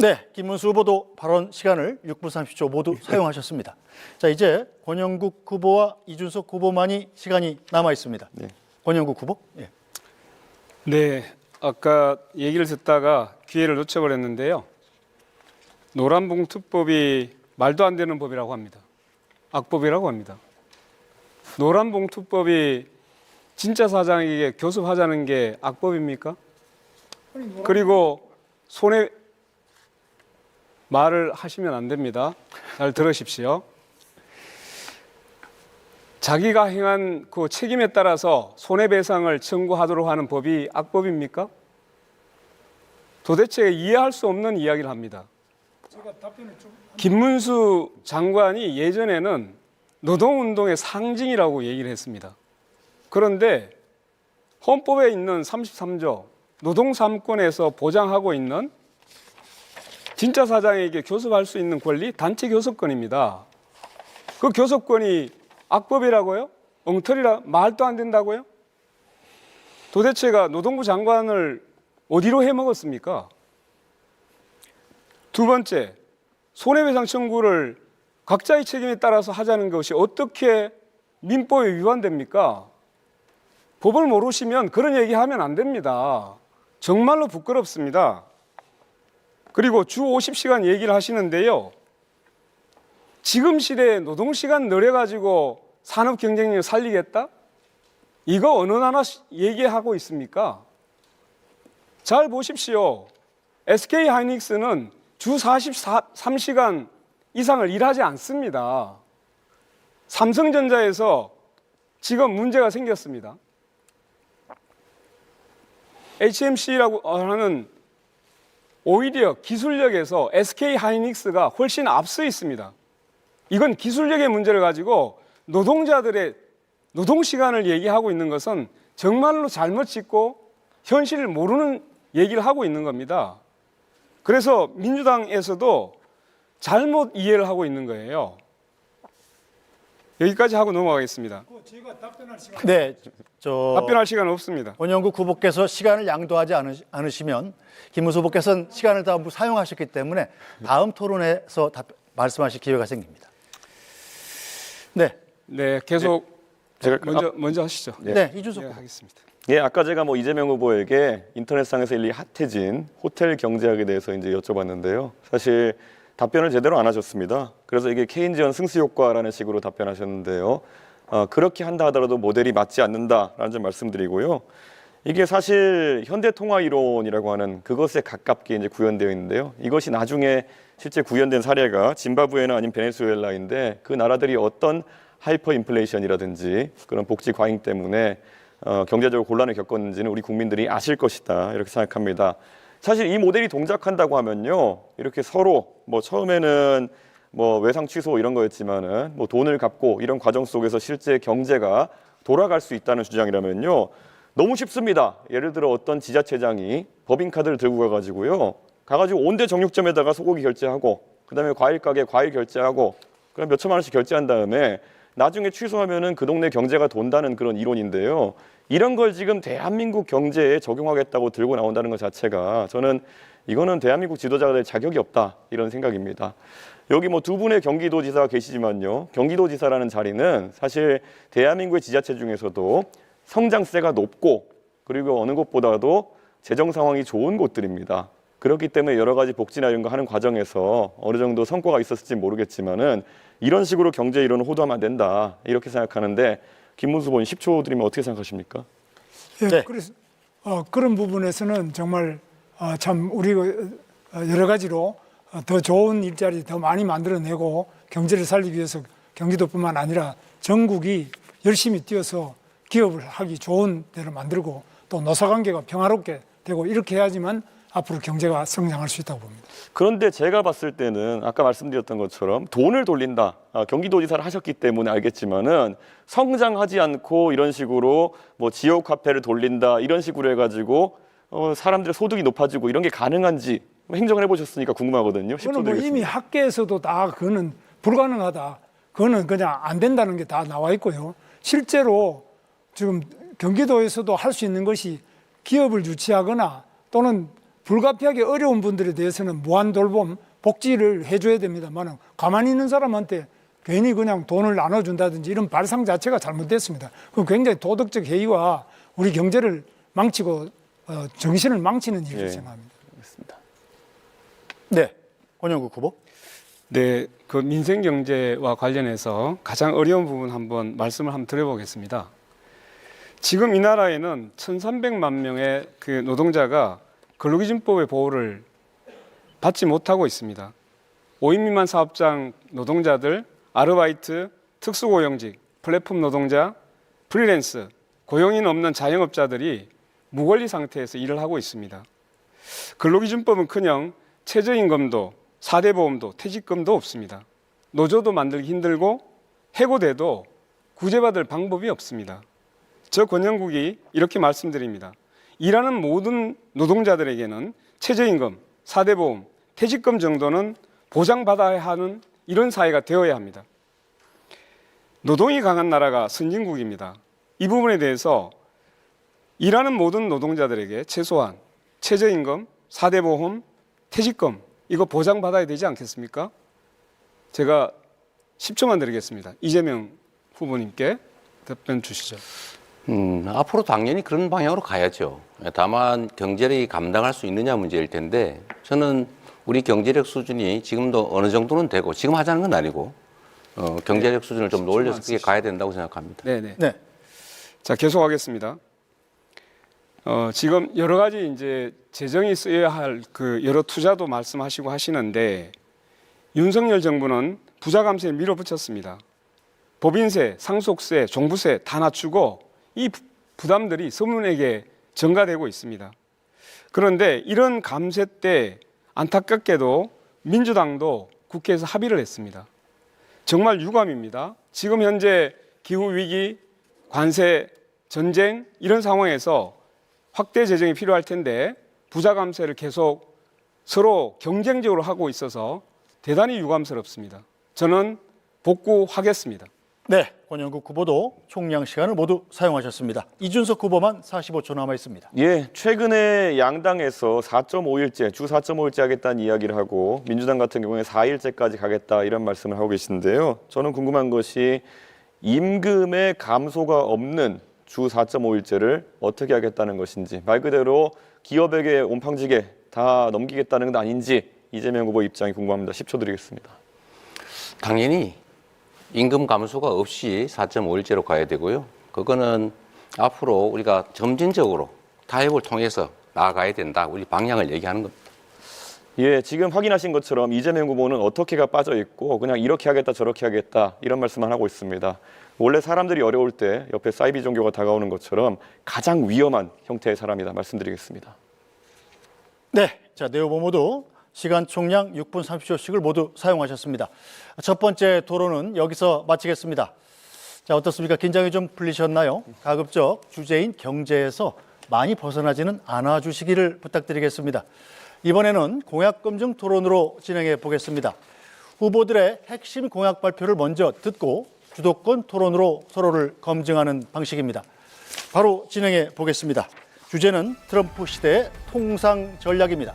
네, 김문수 후보도 발언 시간을 6분 30초 모두 사용하셨습니다. 자, 이제 권영국 후보와 이준석 후보만이 시간이 남아 있습니다. 네. 권영국 후보. 예. 네, 아까 얘기를 듣다가 기회를 놓쳐버렸는데요. 노란봉투법이 말도 안 되는 법이라고 합니다. 악법이라고 합니다. 노란봉투법이 진짜 사장에게 교섭하자는 게 악법입니까? 그리고 손해 말을 하시면 안 됩니다. 잘 들으십시오. 자기가 행한 그 책임에 따라서 손해배상을 청구하도록 하는 법이 악법입니까? 도대체 이해할 수 없는 이야기를 합니다. 김문수 장관이 예전에는 노동운동의 상징이라고 얘기를 했습니다. 그런데 헌법에 있는 33조 노동 3권에서 보장하고 있는 진짜 사장에게 교섭할 수 있는 권리, 단체 교섭권입니다. 그 교섭권이 악법이라고요? 엉터리라 말도 안 된다고요? 도대체가 노동부 장관을 어디로 해먹었습니까? 두 번째, 손해배상 청구를 각자의 책임에 따라서 하자는 것이 어떻게 민법에 위반됩니까? 법을 모르시면 그런 얘기하면 안 됩니다. 정말로 부끄럽습니다. 그리고 주 50시간 얘기를 하시는데요. 지금 시대에 노동시간 늘려가지고 산업 경쟁력을 살리겠다? 이거 어느 나라 얘기하고 있습니까? 잘 보십시오. SK 하이닉스는 주 43시간 이상을 일하지 않습니다. 삼성전자에서 지금 문제가 생겼습니다. HMC라고 하는 오히려 기술력에서 SK 하이닉스가 훨씬 앞서 있습니다. 이건 기술력의 문제를 가지고 노동자들의 노동시간을 얘기하고 있는 것은 정말로 잘못 짚고 현실을 모르는 얘기를 하고 있는 겁니다. 그래서 민주당에서도 잘못 이해를 하고 있는 거예요. 여기까지 하고 넘어가겠습니다. 제가 답변할 시간. 네, 답변할 시간 없습니다. 권영국 후보께서 시간을 양도하지 않으시면 김문수 후보께서는 시간을 다 사용하셨기 때문에 다음 토론에서 말씀하실 기회가 생깁니다. 네, 네, 계속 제가 먼저 하시죠. 네, 이준석 네, 후보. 하겠습니다. 예, 아까 제가 이재명 후보에게 인터넷상에서 일리 핫해진 호텔 경제학에 대해서 이제 여쭤봤는데요. 사실 답변을 제대로 안 하셨습니다. 그래서 이게 케인지언 승수 효과라는 식으로 답변하셨는데요. 그렇게 한다 하더라도 모델이 맞지 않는다라는 점 말씀드리고요. 이게 사실 현대통화 이론이라고 하는 그것에 가깝게 이제 구현되어 있는데요. 이것이 나중에 실제 구현된 사례가 짐바브웨나 아니면 베네수엘라인데 그 나라들이 어떤 하이퍼 인플레이션이라든지 그런 복지 과잉 때문에 경제적으로 곤란을 겪었는지는 우리 국민들이 아실 것이다 이렇게 생각합니다. 사실 이 모델이 동작한다고 하면요, 이렇게 서로 처음에는 외상 취소 이런 거였지만은 돈을 갚고 이런 과정 속에서 실제 경제가 돌아갈 수 있다는 주장이라면요, 너무 쉽습니다. 예를 들어 어떤 지자체장이 법인카드를 들고 가가지고 온대 정육점에다가 소고기 결제하고 그다음에 과일 가게 과일 결제하고 그럼 몇천만 원씩 결제한 다음에 나중에 취소하면은 그 동네 경제가 돈다는 그런 이론인데요. 이런 걸 지금 대한민국 경제에 적용하겠다고 들고 나온다는 것 자체가 저는 이거는 대한민국 지도자가 될 자격이 없다 이런 생각입니다. 여기 두 분의 경기도지사가 계시지만요. 경기도지사라는 자리는 사실 대한민국의 지자체 중에서도 성장세가 높고 그리고 어느 곳보다도 재정 상황이 좋은 곳들입니다. 그렇기 때문에 여러 가지 복지나 이런 거 하는 과정에서 어느 정도 성과가 있었을지 모르겠지만은 이런 식으로 경제 이론을 호도하면 안 된다 이렇게 생각하는데 김문수 후보님 10초 드리면 어떻게 생각하십니까? 예, 네. 그래서 그런 부분에서는 정말 참 우리가 여러 가지로 더 좋은 일자리 더 많이 만들어내고 경제를 살리기 위해서 경기도뿐만 아니라 전국이 열심히 뛰어서 기업을 하기 좋은 데를 만들고 또 노사관계가 평화롭게 되고 이렇게 해야지만 앞으로 경제가 성장할 수 있다고 봅니다. 그런데 제가 봤을 때는 아까 말씀드렸던 것처럼 돈을 돌린다. 경기도지사를 하셨기 때문에 알겠지만은 성장하지 않고 이런 식으로 지역 화폐를 돌린다 이런 식으로 해가지고 사람들의 소득이 높아지고 이런 게 가능한지 행정을 해보셨으니까 궁금하거든요. 그거는 이미 학계에서도 다 그거는 불가능하다. 그거는 그냥 안 된다는 게 다 나와 있고요. 실제로 지금 경기도에서도 할 수 있는 것이 기업을 유치하거나 또는 불가피하게 어려운 분들에 대해서는 무한 돌봄, 복지를 해줘야 됩니다만 가만히 있는 사람한테 괜히 그냥 돈을 나눠준다든지 이런 발상 자체가 잘못됐습니다. 그건 굉장히 도덕적 해이와 우리 경제를 망치고 정신을 망치는 일이라고 생각합니다. 알겠습니다. 네, 권영국 후보. 네, 그 민생 경제와 관련해서 가장 어려운 부분 한번 말씀을 한번 드려보겠습니다. 지금 이 나라에는 1,300만 명의 그 노동자가 근로기준법의 보호를 받지 못하고 있습니다. 5인 미만 사업장 노동자들, 아르바이트, 특수고용직, 플랫폼 노동자, 프리랜서, 고용인 없는 자영업자들이 무권리 상태에서 일을 하고 있습니다. 근로기준법은커녕 최저임금도 4대 보험도 퇴직금도 없습니다. 노조도 만들기 힘들고 해고돼도 구제받을 방법이 없습니다. 저 권영국이 이렇게 말씀드립니다. 일하는 모든 노동자들에게는 최저임금, 4대 보험, 퇴직금 정도는 보장받아야 하는 이런 사회가 되어야 합니다. 노동이 강한 나라가 선진국입니다. 이 부분에 대해서 일하는 모든 노동자들에게 최소한 최저임금, 4대 보험, 퇴직금 이거 보장받아야 되지 않겠습니까? 제가 10초만 드리겠습니다. 이재명 후보님께 답변 주시죠. 앞으로 당연히 그런 방향으로 가야죠. 다만 경제력이 감당할 수 있느냐 문제일 텐데 저는 우리 경제력 수준이 지금도 어느 정도는 되고 지금 하자는 건 아니고 경제력 수준을 좀 올려서 그게 가야 된다고 생각합니다. 네네. 네. 자, 계속하겠습니다. 지금 여러 가지 이제 재정이 쓰여야 할 그 여러 투자도 말씀하시고 하시는데 윤석열 정부는 부자 감세에 밀어붙였습니다. 법인세, 상속세, 종부세 다 낮추고 이 부담들이 서민에게 전가되고 있습니다. 그런데 이런 감세 때 안타깝게도 민주당도 국회에서 합의를 했습니다. 정말 유감입니다. 지금 현재 기후위기, 관세, 전쟁 이런 상황에서 확대 재정이 필요할 텐데 부자 감세를 계속 서로 경쟁적으로 하고 있어서 대단히 유감스럽습니다. 저는 복구하겠습니다. 네, 권영국 후보도 총량 시간을 모두 사용하셨습니다. 이준석 후보만 45초 남아 있습니다. 예, 최근에 양당에서 4.5일제, 주 4.5일제 하겠다는 이야기를 하고 민주당 같은 경우에 4일제까지 가겠다 이런 말씀을 하고 계시는데요. 저는 궁금한 것이 임금의 감소가 없는 주 4.5일제를 어떻게 하겠다는 것인지 말 그대로 기업에게 온팡지게 다 넘기겠다는 건 아닌지 이재명 후보 입장이 궁금합니다. 10초 드리겠습니다. 당연히 임금 감소가 없이 4.5일제로 가야 되고요. 그거는 앞으로 우리가 점진적으로 타협을 통해서 나아가야 된다. 우리 방향을 얘기하는 겁니다. 예, 지금 확인하신 것처럼 이재명 후보는 어떻게가 빠져 있고 그냥 이렇게 하겠다 저렇게 하겠다 이런 말씀만 하고 있습니다. 원래 사람들이 어려울 때 옆에 사이비 종교가 다가오는 것처럼 가장 위험한 형태의 사람이다 말씀드리겠습니다. 네, 자, 네 후보 모두 시간 총량 6분 30초씩을 모두 사용하셨습니다. 첫 번째 토론은 여기서 마치겠습니다. 자, 어떻습니까? 긴장이 좀 풀리셨나요? 가급적 주제인 경제에서 많이 벗어나지는 않아 주시기를 부탁드리겠습니다. 이번에는 공약 검증 토론으로 진행해 보겠습니다. 후보들의 핵심 공약 발표를 먼저 듣고 주도권 토론으로 서로를 검증하는 방식입니다. 바로 진행해 보겠습니다. 주제는 트럼프 시대의 통상 전략입니다.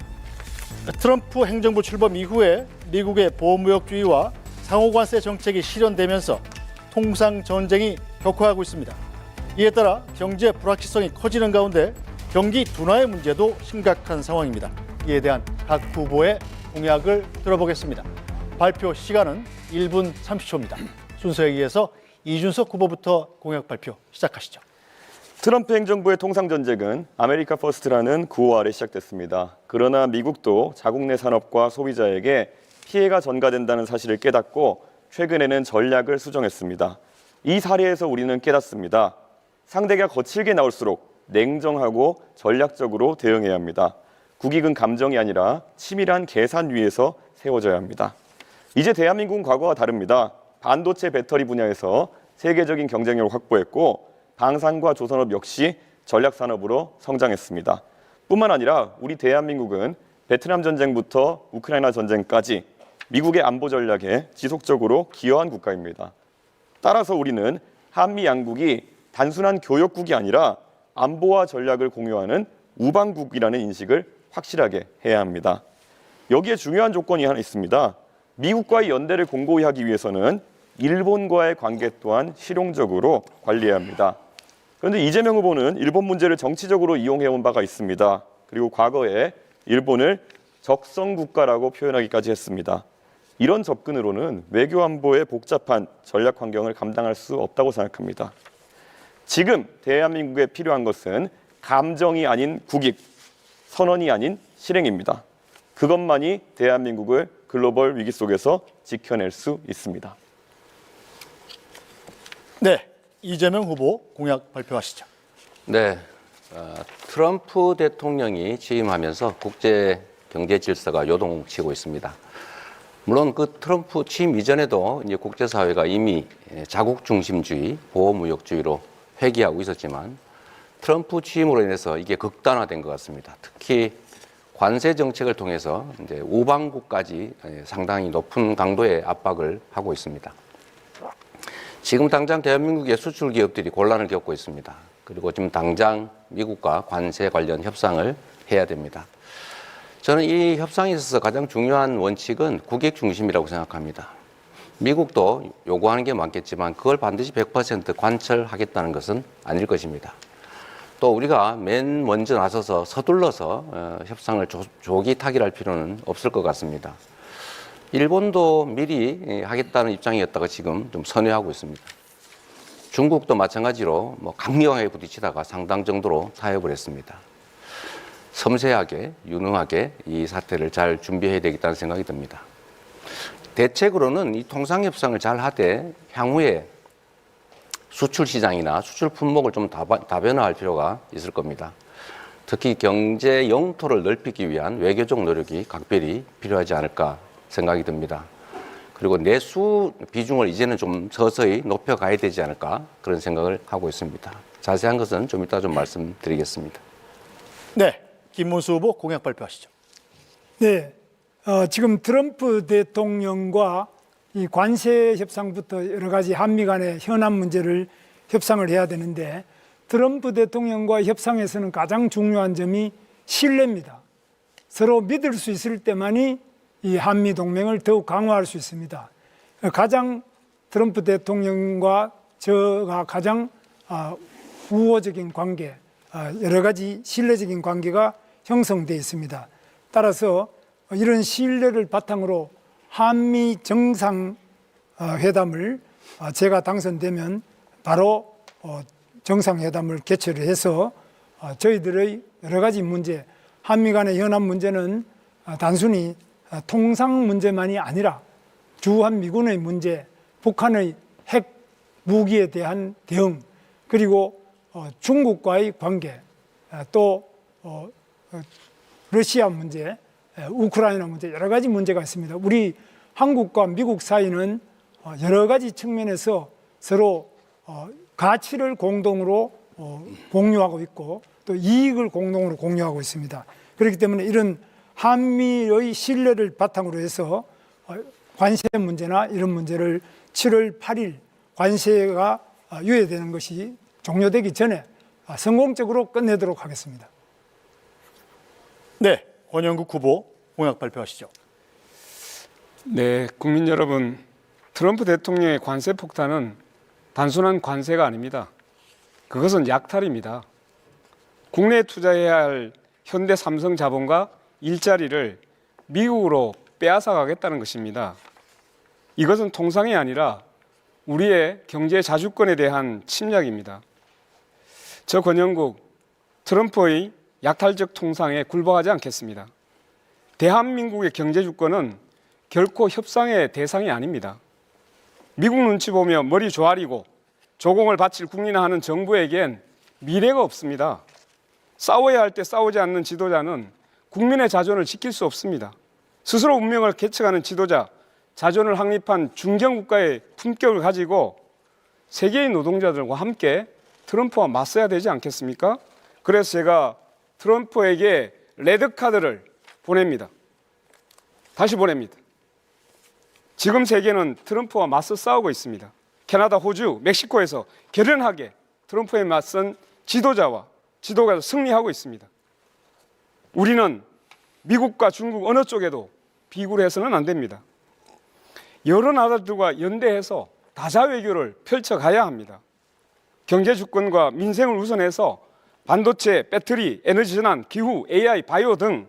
트럼프 행정부 출범 이후에 미국의 보호무역주의와 상호관세 정책이 실현되면서 통상 전쟁이 격화하고 있습니다. 이에 따라 경제 불확실성이 커지는 가운데 경기 둔화의 문제도 심각한 상황입니다. 이에 대한 각 후보의 공약을 들어보겠습니다. 발표 시간은 1분 30초입니다. 순서에 의해서 이준석 후보부터 공약 발표 시작하시죠. 트럼프 행정부의 통상전쟁은 아메리카 퍼스트라는 구호 아래 시작됐습니다. 그러나 미국도 자국 내 산업과 소비자에게 피해가 전가된다는 사실을 깨닫고 최근에는 전략을 수정했습니다. 이 사례에서 우리는 깨닫습니다. 상대가 거칠게 나올수록 냉정하고 전략적으로 대응해야 합니다. 국익은 감정이 아니라 치밀한 계산 위에서 세워져야 합니다. 이제 대한민국은 과거와 다릅니다. 반도체 배터리 분야에서 세계적인 경쟁력을 확보했고 방산과 조선업 역시 전략산업으로 성장했습니다. 뿐만 아니라 우리 대한민국은 베트남 전쟁부터 우크라이나 전쟁까지 미국의 안보 전략에 지속적으로 기여한 국가입니다. 따라서 우리는 한미 양국이 단순한 교역국이 아니라 안보와 전략을 공유하는 우방국이라는 인식을 확실하게 해야 합니다. 여기에 중요한 조건이 하나 있습니다. 미국과의 연대를 공고히 하기 위해서는 일본과의 관계 또한 실용적으로 관리해야 합니다. 그런데 이재명 후보는 일본 문제를 정치적으로 이용해온 바가 있습니다. 그리고 과거에 일본을 적성 국가라고 표현하기까지 했습니다. 이런 접근으로는 외교 안보의 복잡한 전략 환경을 감당할 수 없다고 생각합니다. 지금 대한민국에 필요한 것은 감정이 아닌 국익, 선언이 아닌 실행입니다. 그것만이 대한민국을 글로벌 위기 속에서 지켜낼 수 있습니다. 네, 이재명 후보 공약 발표하시죠. 네, 트럼프 대통령이 취임하면서 국제 경제 질서가 요동치고 있습니다. 물론 그 트럼프 취임 이전에도 이제 국제사회가 이미 자국 중심주의, 보호무역주의로 회귀하고 있었지만 트럼프 취임으로 인해서 이게 극단화된 것 같습니다. 특히 관세 정책을 통해서 이제 우방국까지 상당히 높은 강도의 압박을 하고 있습니다. 지금 당장 대한민국의 수출 기업들이 곤란을 겪고 있습니다. 그리고 지금 당장 미국과 관세 관련 협상을 해야 됩니다. 저는 이 협상에 있어서 가장 중요한 원칙은 국익 중심이라고 생각합니다. 미국도 요구하는 게 많겠지만 그걸 반드시 100% 관철하겠다는 것은 아닐 것입니다. 또 우리가 맨 먼저 나서서 서둘러서 협상을 조기 타결할 필요는 없을 것 같습니다. 일본도 미리 하겠다는 입장이었다가 지금 좀 선회하고 있습니다. 중국도 마찬가지로 강력하게 부딪히다가 상당 정도로 타협을 했습니다. 섬세하게, 유능하게 이 사태를 잘 준비해야 되겠다는 생각이 듭니다. 대책으로는 이 통상협상을 잘 하되 향후에 수출 시장이나 수출 품목을 좀 다변화할 필요가 있을 겁니다. 특히 경제 영토를 넓히기 위한 외교적 노력이 각별히 필요하지 않을까 생각이 듭니다. 그리고 내수 비중을 이제는 좀 서서히 높여가야 되지 않을까 그런 생각을 하고 있습니다. 자세한 것은 좀 이따 좀 말씀드리겠습니다. 네, 김문수 후보 공약 발표하시죠. 네, 지금 트럼프 대통령과 이 관세 협상부터 여러 가지 한미 간의 현안 문제를 협상을 해야 되는데 트럼프 대통령과 협상에서는 가장 중요한 점이 신뢰입니다. 서로 믿을 수 있을 때만이 이 한미 동맹을 더욱 강화할 수 있습니다. 가장 트럼프 대통령과 저가 가장 우호적인 관계, 여러 가지 신뢰적인 관계가 형성되어 있습니다. 따라서 이런 신뢰를 바탕으로 한미 정상회담을 제가 당선되면 바로 정상회담을 개최를 해서 저희들의 여러 가지 문제, 한미 간의 현안 문제는 단순히 통상 문제만이 아니라 주한미군의 문제, 북한의 핵 무기에 대한 대응, 그리고 중국과의 관계, 또 러시아 문제, 우크라이나 문제, 여러 가지 문제가 있습니다. 우리 한국과 미국 사이는 여러 가지 측면에서 서로 가치를 공동으로 공유하고 있고 또 이익을 공동으로 공유하고 있습니다. 그렇기 때문에 이런 한미의 신뢰를 바탕으로 해서 관세 문제나 이런 문제를 7월 8일 관세가 유예되는 것이 종료되기 전에 성공적으로 끝내도록 하겠습니다. 네, 권영국 후보 공약 발표하시죠. 네, 국민 여러분, 트럼프 대통령의 관세 폭탄은 단순한 관세가 아닙니다. 그것은 약탈입니다. 국내에 투자해야 할 현대 삼성 자본과 일자리를 미국으로 빼앗아 가겠다는 것입니다. 이것은 통상이 아니라 우리의 경제 자주권에 대한 침략입니다. 저 권영국, 트럼프의 약탈적 통상에 굴복하지 않겠습니다. 대한민국의 경제 주권은 결코 협상의 대상이 아닙니다. 미국 눈치 보며 머리 조아리고 조공을 바칠 국민화하는 정부에겐 미래가 없습니다. 싸워야 할 때 싸우지 않는 지도자는 국민의 자존을 지킬 수 없습니다. 스스로 운명을 개척하는 지도자, 자존을 확립한 중견국가의 품격을 가지고 세계의 노동자들과 함께 트럼프와 맞서야 되지 않겠습니까? 그래서 제가 트럼프에게 레드카드를 보냅니다. 다시 보냅니다. 지금 세계는 트럼프와 맞서 싸우고 있습니다. 캐나다, 호주, 멕시코에서 결연하게 트럼프에 맞선 지도자가 승리하고 있습니다. 우리는 미국과 중국 어느 쪽에도 비굴 해서는 안 됩니다. 여러 나라들과 연대해서 다자 외교를 펼쳐가야 합니다. 경제 주권과 민생을 우선해서 반도체, 배터리, 에너지 전환, 기후, AI, 바이오 등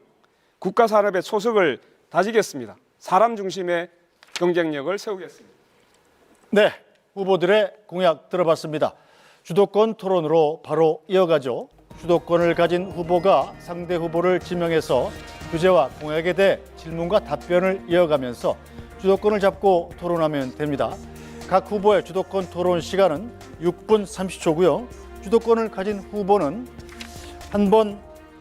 국가 산업의 초석을 다지겠습니다. 사람 중심의 경쟁력을 세우겠습니다. 네, 후보들의 공약 들어봤습니다. 주도권 토론으로 바로 이어가죠. 주도권을 가진 후보가 상대 후보를 지명해서 주제와 공약에 대해 질문과 답변을 이어가면서 주도권을 잡고 토론하면 됩니다. 각 후보의 주도권 토론 시간은 6분 30초고요. 주도권을 가진 후보는 한 번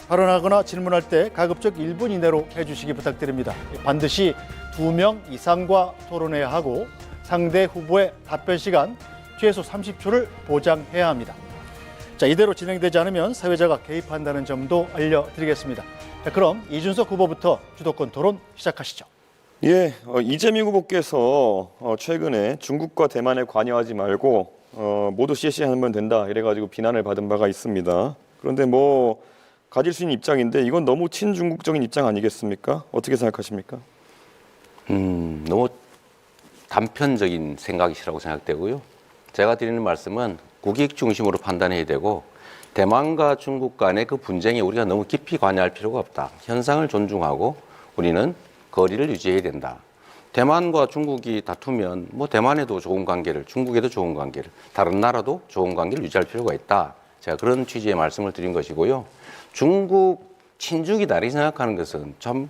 발언하거나 질문할 때 가급적 1분 이내로 해주시기 부탁드립니다. 반드시 2명 이상과 토론해야 하고 상대 후보의 답변 시간 최소 30초를 보장해야 합니다. 자, 이대로 진행되지 않으면 사회자가 개입한다는 점도 알려드리겠습니다. 자, 그럼 이준석 후보부터 주도권 토론 시작하시죠. 예, 이재명 후보께서 최근에 중국과 대만에 관여하지 말고 모두 CS하면 된다 이래가지고 비난을 받은 바가 있습니다. 그런데 뭐 가질 수 있는 입장인데 이건 너무 친중국적인 입장 아니겠습니까? 어떻게 생각하십니까? 너무 단편적인 생각이시라고 생각되고요. 제가 드리는 말씀은 국익 중심으로 판단해야 되고 대만과 중국 간의 그 분쟁에 우리가 너무 깊이 관여할 필요가 없다. 현상을 존중하고 우리는 거리를 유지해야 된다. 대만과 중국이 다투면 뭐 대만에도 좋은 관계를, 중국에도 좋은 관계를, 다른 나라도 좋은 관계를 유지할 필요가 있다. 제가 그런 취지의 말씀을 드린 것이고요. 중국 친중이다 이렇게 생각하는 것은 참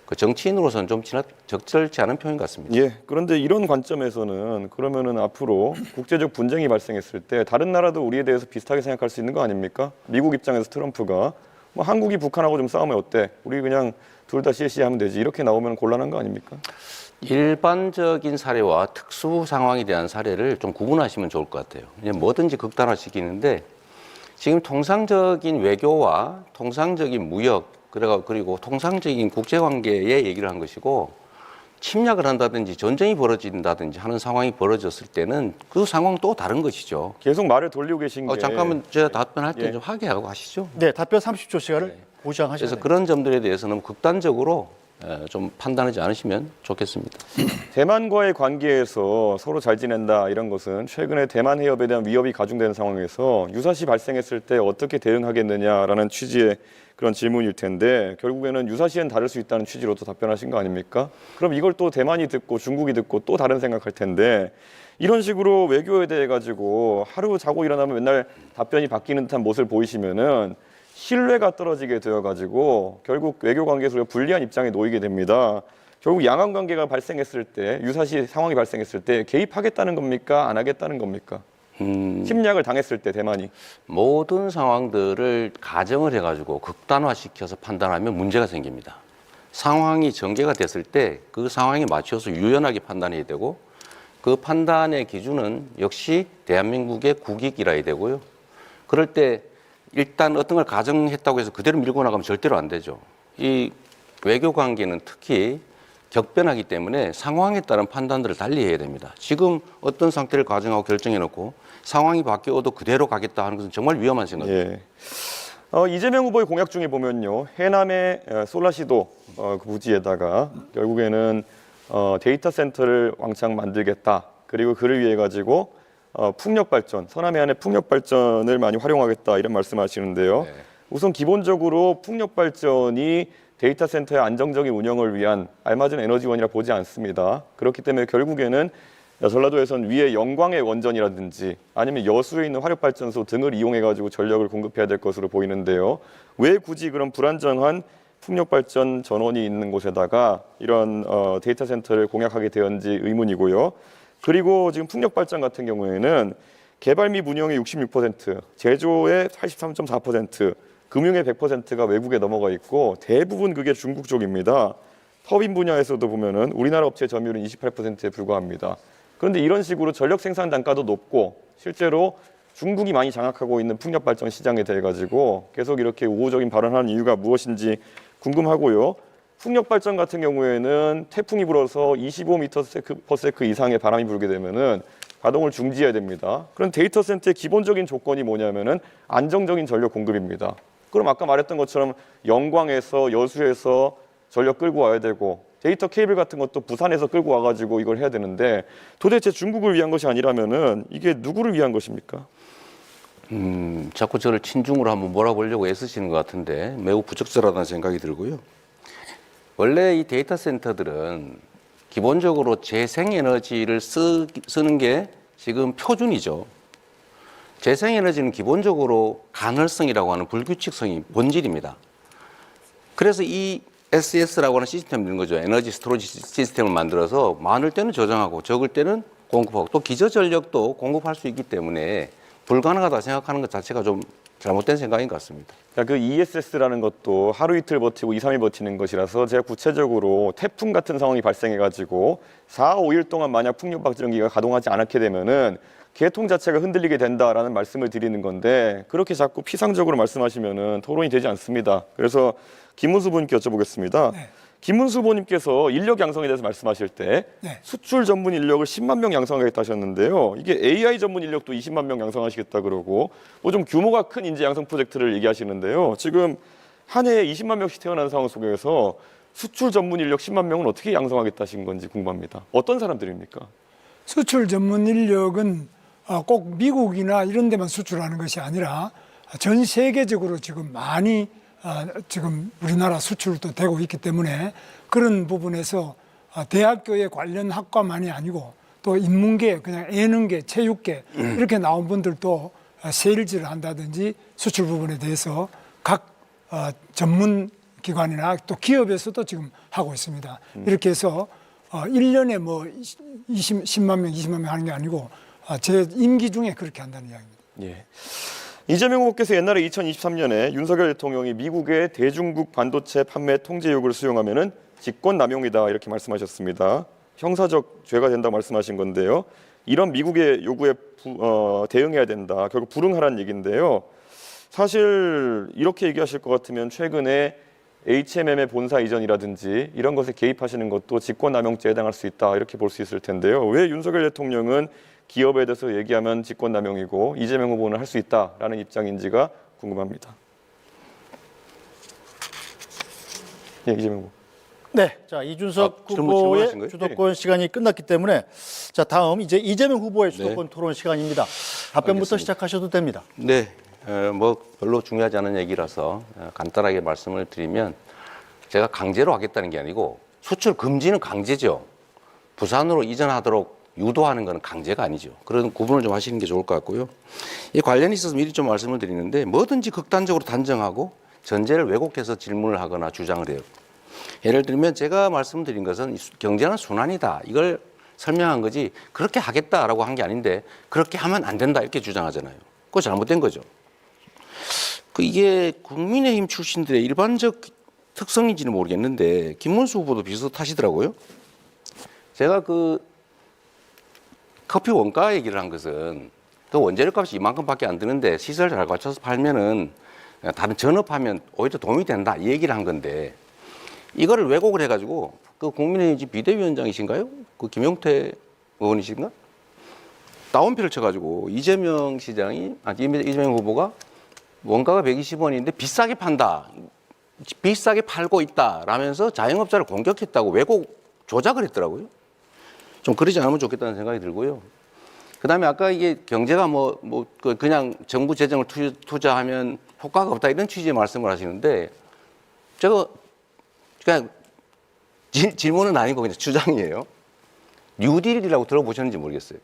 그 정치인으로서는 좀 적절치 않은 표현 같습니다. 예, 그런데 이런 관점에서는 그러면은 앞으로 국제적 분쟁이 발생했을 때 다른 나라도 우리에 대해서 비슷하게 생각할 수 있는 거 아닙니까? 미국 입장에서 트럼프가 뭐 한국이 북한하고 좀 싸우면 어때? 우리 그냥 둘 다 CS하면 되지 이렇게 나오면 곤란한 거 아닙니까? 일반적인 사례와 특수 상황에 대한 사례를 좀 구분하시면 좋을 것 같아요. 그냥 뭐든지 극단화시키는데 지금 통상적인 외교와 통상적인 무역 그리고 통상적인 국제관계의 얘기를 한 것이고 침략을 한다든지 전쟁이 벌어진다든지 하는 상황이 벌어졌을 때는 그 상황 또 다른 것이죠. 계속 말을 돌리고 계신 게 잠깐만 제가 답변할 때 좀 하게 하고 하시죠. 네, 답변 30초 시간을 보장하셔야 그래서 됩니다. 그런 점들에 대해서는 극단적으로 좀 판단하지 않으시면 좋겠습니다. 대만과의 관계에서 서로 잘 지낸다 이런 것은 최근에 대만 해협에 대한 위협이 가중되는 상황에서 유사시 발생했을 때 어떻게 대응하겠느냐라는 취지의 그런 질문일 텐데 결국에는 유사시엔 다를 수 있다는 취지로 또 답변하신 거 아닙니까? 그럼 이걸 또 대만이 듣고 중국이 듣고 또 다른 생각할 텐데 이런 식으로 외교에 대해 가지고 하루 자고 일어나면 맨날 답변이 바뀌는 듯한 모습을 보이시면은 신뢰가 떨어지게 되어가지고 결국 외교 관계에서 불리한 입장에 놓이게 됩니다. 결국 양안 관계가 발생했을 때 유사시 상황이 발생했을 때 개입하겠다는 겁니까? 안 하겠다는 겁니까? 침략을 당했을 때 대만이 모든 상황들을 가정을 해가지고 극단화시켜서 판단하면 문제가 생깁니다. 상황이 전개가 됐을 때 그 상황에 맞춰서 유연하게 판단해야 되고 그 판단의 기준은 역시 대한민국의 국익이라야 되고요. 그럴 때 일단 어떤 걸 가정했다고 해서 그대로 밀고 나가면 절대로 안 되죠. 이 외교 관계는 특히 격변하기 때문에 상황에 따른 판단들을 달리 해야 됩니다. 지금 어떤 상태를 가정하고 결정해놓고 상황이 바뀌어도 그대로 가겠다 하는 것은 정말 위험한 생각입니다. 예. 이재명 후보의 공약 중에 보면요. 해남의 솔라시도 그 부지에다가 결국에는 데이터 센터를 왕창 만들겠다. 그리고 그를 위해 가지고 풍력 발전, 서남 해안의 풍력 발전을 많이 활용하겠다 이런 말씀하시는데요. 네. 우선 기본적으로 풍력 발전이 데이터 센터의 안정적인 운영을 위한 알맞은 에너지원이라 보지 않습니다. 그렇기 때문에 결국에는 전라도에선 위에 영광의 원전이라든지 아니면 여수에 있는 화력발전소 등을 이용해가지고 전력을 공급해야 될 것으로 보이는데요. 왜 굳이 그런 불안정한 풍력발전 전원이 있는 곳에다가 이런 데이터 센터를 공약하게 되었는지 의문이고요. 그리고 지금 풍력발전 같은 경우에는 개발 및 운영의 66%, 제조의 83.4%, 금융의 100%가 외국에 넘어가 있고 대부분 그게 중국 쪽입니다. 터빈 분야에서도 보면은 우리나라 업체 점유율은 28%에 불과합니다. 그런데 이런 식으로 전력 생산 단가도 높고 실제로 중국이 많이 장악하고 있는 풍력 발전 시장에 대해 가지고 계속 이렇게 우호적인 발언하는 이유가 무엇인지 궁금하고요. 풍력 발전 같은 경우에는 태풍이 불어서 25m/s 이상의 바람이 불게 되면은 가동을 중지해야 됩니다. 그런 데이터 센터의 기본적인 조건이 뭐냐면은 안정적인 전력 공급입니다. 그럼 아까 말했던 것처럼 영광에서 여수에서 전력 끌고 와야 되고 데이터 케이블 같은 것도 부산에서 끌고 와가지고 이걸 해야 되는데 도대체 중국을 위한 것이 아니라면은 이게 누구를 위한 것입니까? 자꾸 저를 친중으로 한번 몰아보려고 애쓰시는 것 같은데 매우 부적절하다는 생각이 들고요. 원래 이 데이터 센터들은 기본적으로 재생에너지를 쓰는 게 지금 표준이죠. 재생에너지는 기본적으로 간헐성이라고 하는 불규칙성이 본질입니다. 그래서 이 SS라고 하는 시스템을 넣는 거죠. 에너지 스토리지 시스템을 만들어서 많을 때는 저장하고 적을 때는 공급하고 또 기저전력도 공급할 수 있기 때문에 불가능하다 생각하는 것 자체가 좀 잘못된 생각인 것 같습니다. 그 ESS라는 것도 하루 이틀 버티고 2, 3일 버티는 것이라서 제가 구체적으로 태풍 같은 상황이 발생해가지고 4, 5일 동안 만약 풍력발전기가 가동하지 않게 되면은 계통 자체가 흔들리게 된다라는 말씀을 드리는 건데 그렇게 자꾸 피상적으로 말씀하시면은 토론이 되지 않습니다. 그래서 김문수 부님께 여쭤보겠습니다. 네. 김문수 후보님께서 인력 양성에 대해서 말씀하실 때 네. 수출 전문 인력을 10만 명 양성하겠다 하셨는데요. 이게 AI 전문 인력도 20만 명 양성하시겠다 그러고 뭐 좀 규모가 큰 인재 양성 프로젝트를 얘기하시는데요. 지금 한 해에 20만 명씩 태어나는 상황 속에서 수출 전문 인력 10만 명은 어떻게 양성하겠다 하신 건지 궁금합니다. 어떤 사람들입니까? 수출 전문 인력은 꼭 미국이나 이런 데만 수출하는 것이 아니라 전 세계적으로 지금 많이 지금 우리나라 수출도 되고 있기 때문에 그런 부분에서 대학교에 관련 학과만이 아니고 또 인문계, 그냥 예능계, 체육계 이렇게 나온 분들도 세일즈를 한다든지 수출 부분에 대해서 각 전문 기관이나 또 기업에서도 지금 하고 있습니다. 이렇게 해서 1년에 뭐 10만 명, 20만 명 하는 게 아니고 제 임기 중에 그렇게 한다는 이야기입니다. 예. 이재명 후보께서 옛날에 2023년에 윤석열 대통령이 미국의 대중국 반도체 판매 통제 요구를 수용하면은 직권남용이다 이렇게 말씀하셨습니다. 형사적 죄가 된다고 말씀하신 건데요. 이런 미국의 요구에 대응해야 된다. 결국 불응하라는 얘기인데요. 사실 이렇게 얘기하실 것 같으면 최근에 HMM의 본사 이전이라든지 이런 것에 개입하시는 것도 직권남용죄에 해당할 수 있다 이렇게 볼 수 있을 텐데요. 왜 윤석열 대통령은 기업에 대해서 얘기하면 직권남용이고 이재명 후보는 할 수 있다라는 입장인지가 궁금합니다. 예, 이재명 후보. 네, 자 이준석 질문하신 후보의 거예요? 주도권 시간이 끝났기 때문에 자 다음 이제 이재명 후보의 주도권 토론 시간입니다. 답변부터 알겠습니다. 시작하셔도 됩니다. 네, 뭐 별로 중요하지 않은 얘기라서 간단하게 말씀을 드리면 제가 강제로 하겠다는 게 아니고 수출 금지는 강제죠. 부산으로 이전하도록 유도하는 것은 강제가 아니죠. 그런 구분을 좀 하시는 게 좋을 것 같고요. 이 관련이 있어서 미리 좀 말씀을 드리는데 뭐든지 극단적으로 단정하고 전제를 왜곡해서 질문을 하거나 주장을 해요. 예를 들면 제가 말씀드린 것은 경제는 순환이다. 이걸 설명한 거지 그렇게 하겠다라고 한 게 아닌데 그렇게 하면 안 된다 이렇게 주장하잖아요. 그거 잘못된 거죠. 이게 국민의힘 출신들의 일반적 특성인지는 모르겠는데 김문수 후보도 비슷하시더라고요. 제가 커피 원가 얘기를 한 것은 그 원재료 값이 이만큼밖에 안 드는데 시설 잘 갖춰서 팔면은 다른 전업하면 오히려 도움이 된다 이 얘기를 한 건데 이거를 왜곡을 해가지고 그 국민의힘 비대위원장이신가요? 그 김용태 의원이신가? 다운표를 쳐가지고 이재명 후보가 원가가 120원인데 비싸게 판다. 비싸게 팔고 있다. 라면서 자영업자를 공격했다고 왜곡 조작을 했더라고요. 좀 그러지 않으면 좋겠다는 생각이 들고요. 그 다음에 아까 이게 경제가 그냥 정부 재정을 투자하면 효과가 없다 이런 취지의 말씀을 하시는데 제가 그냥 질문은 아니고 그냥 주장이에요. 뉴딜이라고 들어보셨는지 모르겠어요.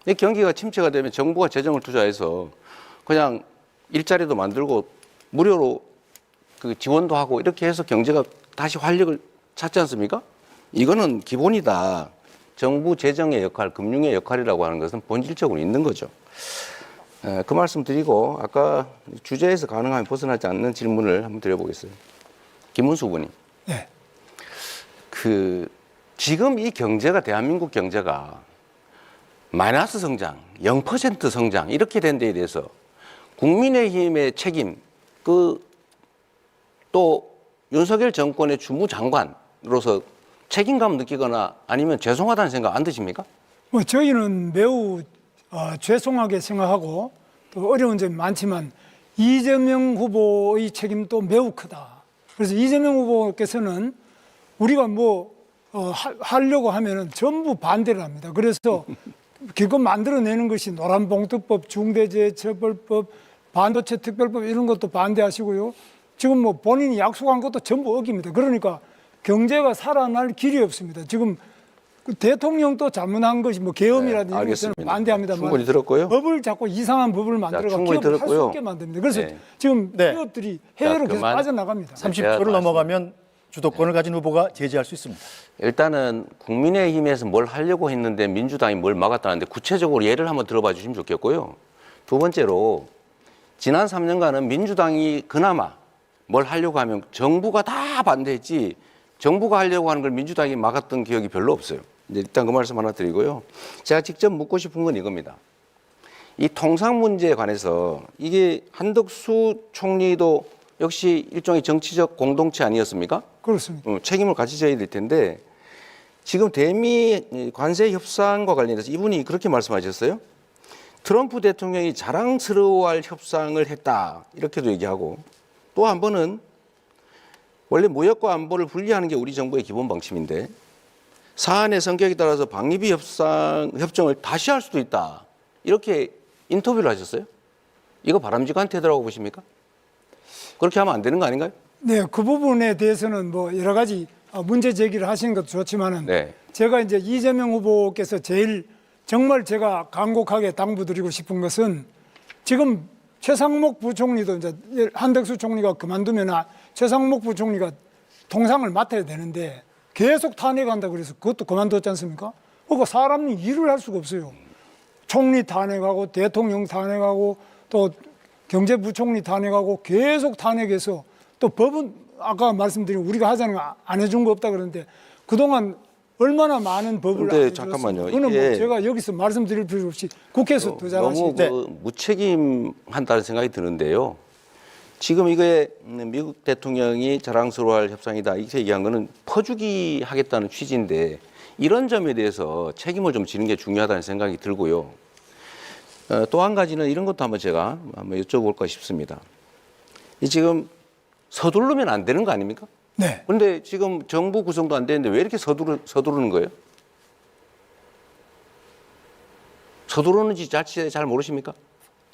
이 경기가 침체가 되면 정부가 재정을 투자해서 그냥 일자리도 만들고 무료로 그 지원도 하고 이렇게 해서 경제가 다시 활력을 찾지 않습니까? 이거는 기본이다. 정부 재정의 역할, 금융의 역할이라고 하는 것은 본질적으로 있는 거죠. 그 말씀 드리고 아까 주제에서 가능하면 벗어나지 않는 질문을 한번 드려보겠어요. 김문수 후보님. 네. 지금 이 경제가 대한민국 경제가 마이너스 성장, 0% 성장 이렇게 된 데에 대해서 국민의힘의 책임, 또 윤석열 정권의 주무장관으로서 책임감 느끼거나 아니면 죄송하다는 생각 안 드십니까? 저희는 매우 죄송하게 생각하고 또 어려운 점이 많지만 이재명 후보의 책임도 매우 크다. 그래서 이재명 후보께서는 우리가 하려고 하면은 전부 반대를 합니다. 그래서 기껏 만들어내는 것이 노란봉투법, 중대재해처벌법, 반도체 특별법 이런 것도 반대하시고요. 지금 본인이 약속한 것도 전부 어깁니다. 그러니까 경제가 살아날 길이 없습니다. 지금 그 대통령도 잘못한 것이 계엄이라든지 이런 것은 반대합니다만 충분히 들었고요. 법을 자꾸 이상한 법을 만들어가 충분히 기업을 할 수 들었고요. 없게 만듭니다. 그래서 네. 지금 네. 기업들이 해외로 계속 그만. 빠져나갑니다. 30초를 넘어가면 주도권을 가진 후보가 제지할 수 있습니다. 일단은 국민의힘에서 뭘 하려고 했는데 민주당이 뭘 막았다는데 구체적으로 예를 한번 들어봐 주시면 좋겠고요. 두 번째로 지난 3년간은 민주당이 그나마 뭘 하려고 하면 정부가 다 반대했지 정부가 하려고 하는 걸 민주당이 막았던 기억이 별로 없어요. 이제 일단 그 말씀 하나 드리고요. 제가 직접 묻고 싶은 건 이겁니다. 이 통상 문제에 관해서 이게 한덕수 총리도 역시 일종의 정치적 공동체 아니었습니까? 그렇습니다. 책임을 같이 져야 될 텐데 지금 대미 관세 협상과 관련해서 이분이 그렇게 말씀하셨어요. 트럼프 대통령이 자랑스러워할 협상을 했다 이렇게도 얘기하고 또 한 번은 원래 무역과 안보를 분리하는 게 우리 정부의 기본 방침인데 사안의 성격에 따라서 방위비 협정을 다시 할 수도 있다 이렇게 인터뷰를 하셨어요. 이거 바람직한 태도라고 보십니까? 그렇게 하면 안 되는 거 아닌가요? 네, 그 부분에 대해서는 여러 가지 문제 제기를 하시는 것도 좋지만은 네. 제가 이제 이재명 후보께서 제일 정말 제가 간곡하게 당부드리고 싶은 것은 지금 최상목 부총리도 이제 한덕수 총리가 그만두면 최상목 부총리가 통상을 맡아야 되는데 계속 탄핵한다 그래서 그것도 그만뒀지 않습니까? 그러니까 사람이 일을 할 수가 없어요. 총리 탄핵하고 대통령 탄핵하고 또 경제부총리 탄핵하고 계속 탄핵해서 또 법은 아까 말씀드린 우리가 하자는 거 안 해준 거 없다 그러는데 그동안 얼마나 많은 법을 근데 안 해줬습니까? 잠깐만요. 그거는 이게 제가 여기서 말씀드릴 필요 없이 국회에서 더 너무 잘하시죠. 무책임한다는 생각이 드는데요. 지금 이게 미국 대통령이 자랑스러워할 협상이다 이렇게 얘기한 거는 퍼주기 하겠다는 취지인데 이런 점에 대해서 책임을 좀 지는 게 중요하다는 생각이 들고요. 또 한 가지는 이런 것도 한번 제가 한번 여쭤볼까 싶습니다. 이 지금 서두르면 안 되는 거 아닙니까? 네. 그런데 지금 정부 구성도 안 되는데 왜 이렇게 서두르는 거예요? 서두르는지 자칫 잘 모르십니까?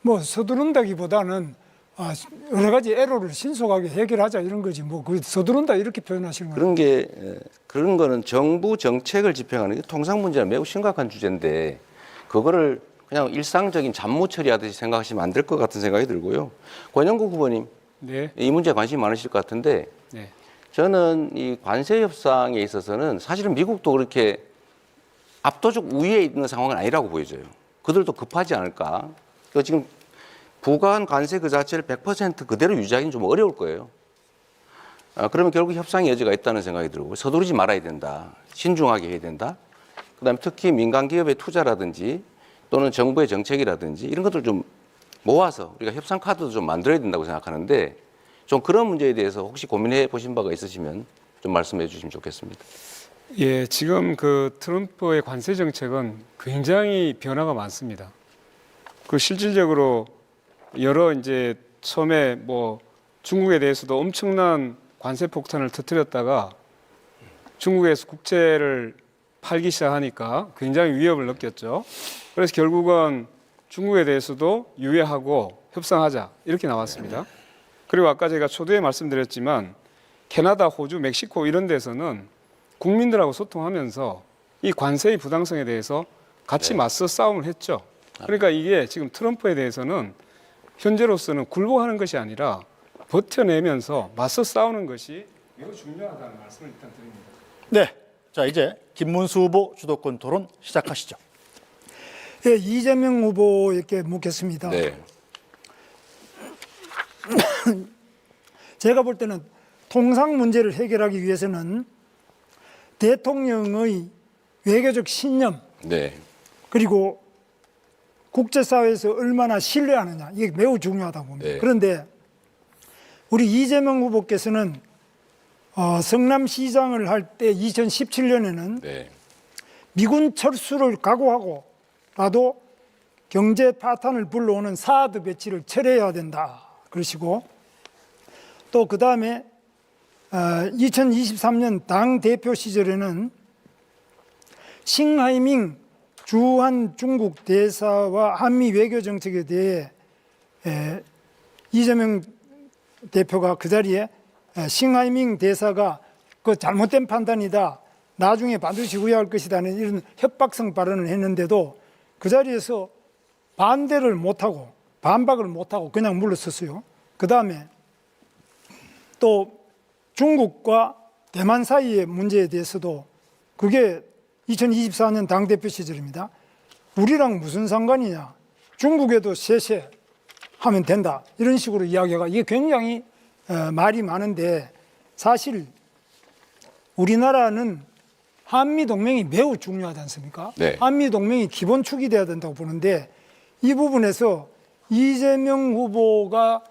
서두른다기보다는 여러 가지 애로를 신속하게 해결하자 이런 거지 그 서두른다 이렇게 표현하시는 거예요. 그런 거는 정부 정책을 집행하는 게 통상 문제는 매우 심각한 주제인데 그거를 그냥 일상적인 잡무 처리하듯이 생각하시면 안 될 것 같은 생각이 들고요. 권영국 후보님, 네. 이 문제에 관심이 많으실 것 같은데 네. 저는 이 관세 협상에 있어서는 사실은 미국도 그렇게 압도적 우위에 있는 상황은 아니라고 보여져요. 그들도 급하지 않을까. 지금 부과한 관세 그 자체를 100% 그대로 유지하기는 좀 어려울 거예요. 그러면 결국 협상의 여지가 있다는 생각이 들고 서두르지 말아야 된다. 신중하게 해야 된다. 그다음에 특히 민간 기업의 투자라든지 또는 정부의 정책이라든지 이런 것들 좀 모아서 우리가 협상 카드도 좀 만들어야 된다고 생각하는데 좀 그런 문제에 대해서 혹시 고민해 보신 바가 있으시면 좀 말씀해 주시면 좋겠습니다. 예, 지금 그 트럼프의 관세 정책은 굉장히 변화가 많습니다. 그 실질적으로 여러 이제 처음에 중국에 대해서도 엄청난 관세 폭탄을 터뜨렸다가 중국에서 국채를 팔기 시작하니까 굉장히 위협을 느꼈죠. 그래서 결국은 중국에 대해서도 유예하고 협상하자 이렇게 나왔습니다. 그리고 아까 제가 초두에 말씀드렸지만 캐나다, 호주, 멕시코 이런 데서는 국민들하고 소통하면서 이 관세의 부당성에 대해서 같이 맞서 싸움을 했죠. 그러니까 이게 지금 트럼프에 대해서는 현재로서는 굴복하는 것이 아니라 버텨내면서 맞서 싸우는 것이 매우 중요하다는 말씀을 일단 드립니다. 네, 자 이제 김문수 후보 주도권 토론 시작하시죠. 네, 이재명 후보에게 묻겠습니다. 네. 제가 볼 때는 통상 문제를 해결하기 위해서는 대통령의 외교적 신념 네. 그리고 국제사회에서 얼마나 신뢰하느냐 이게 매우 중요하다고 봅니다. 네. 그런데 우리 이재명 후보께서는 성남시장을 할 때 2017년에는 네. 미군 철수를 각오하고라도 경제 파탄을 불러오는 사드 배치를 철회해야 된다. 그러시고 또 그 다음에 2023년 당 대표 시절에는 싱하이밍 주한 중국 대사와 한미 외교 정책에 대해 이재명 대표가 그 자리에 싱하이밍 대사가 그 잘못된 판단이다, 나중에 반드시 후회할 것이다는 이런 협박성 발언을 했는데도 그 자리에서 반대를 못하고 반박을 못하고 그냥 물러섰어요. 그 다음에 또 중국과 대만 사이의 문제에 대해서도 그게 2024년 당대표 시절입니다. 우리랑 무슨 상관이냐, 중국에도 쎄쎄 하면 된다, 이런 식으로 이야기가, 이게 굉장히 말이 많은데 사실 우리나라는 한미동맹이 매우 중요하지 않습니까? 네. 한미동맹이 기본축이 돼야 된다고 보는데 이 부분에서 이재명 후보가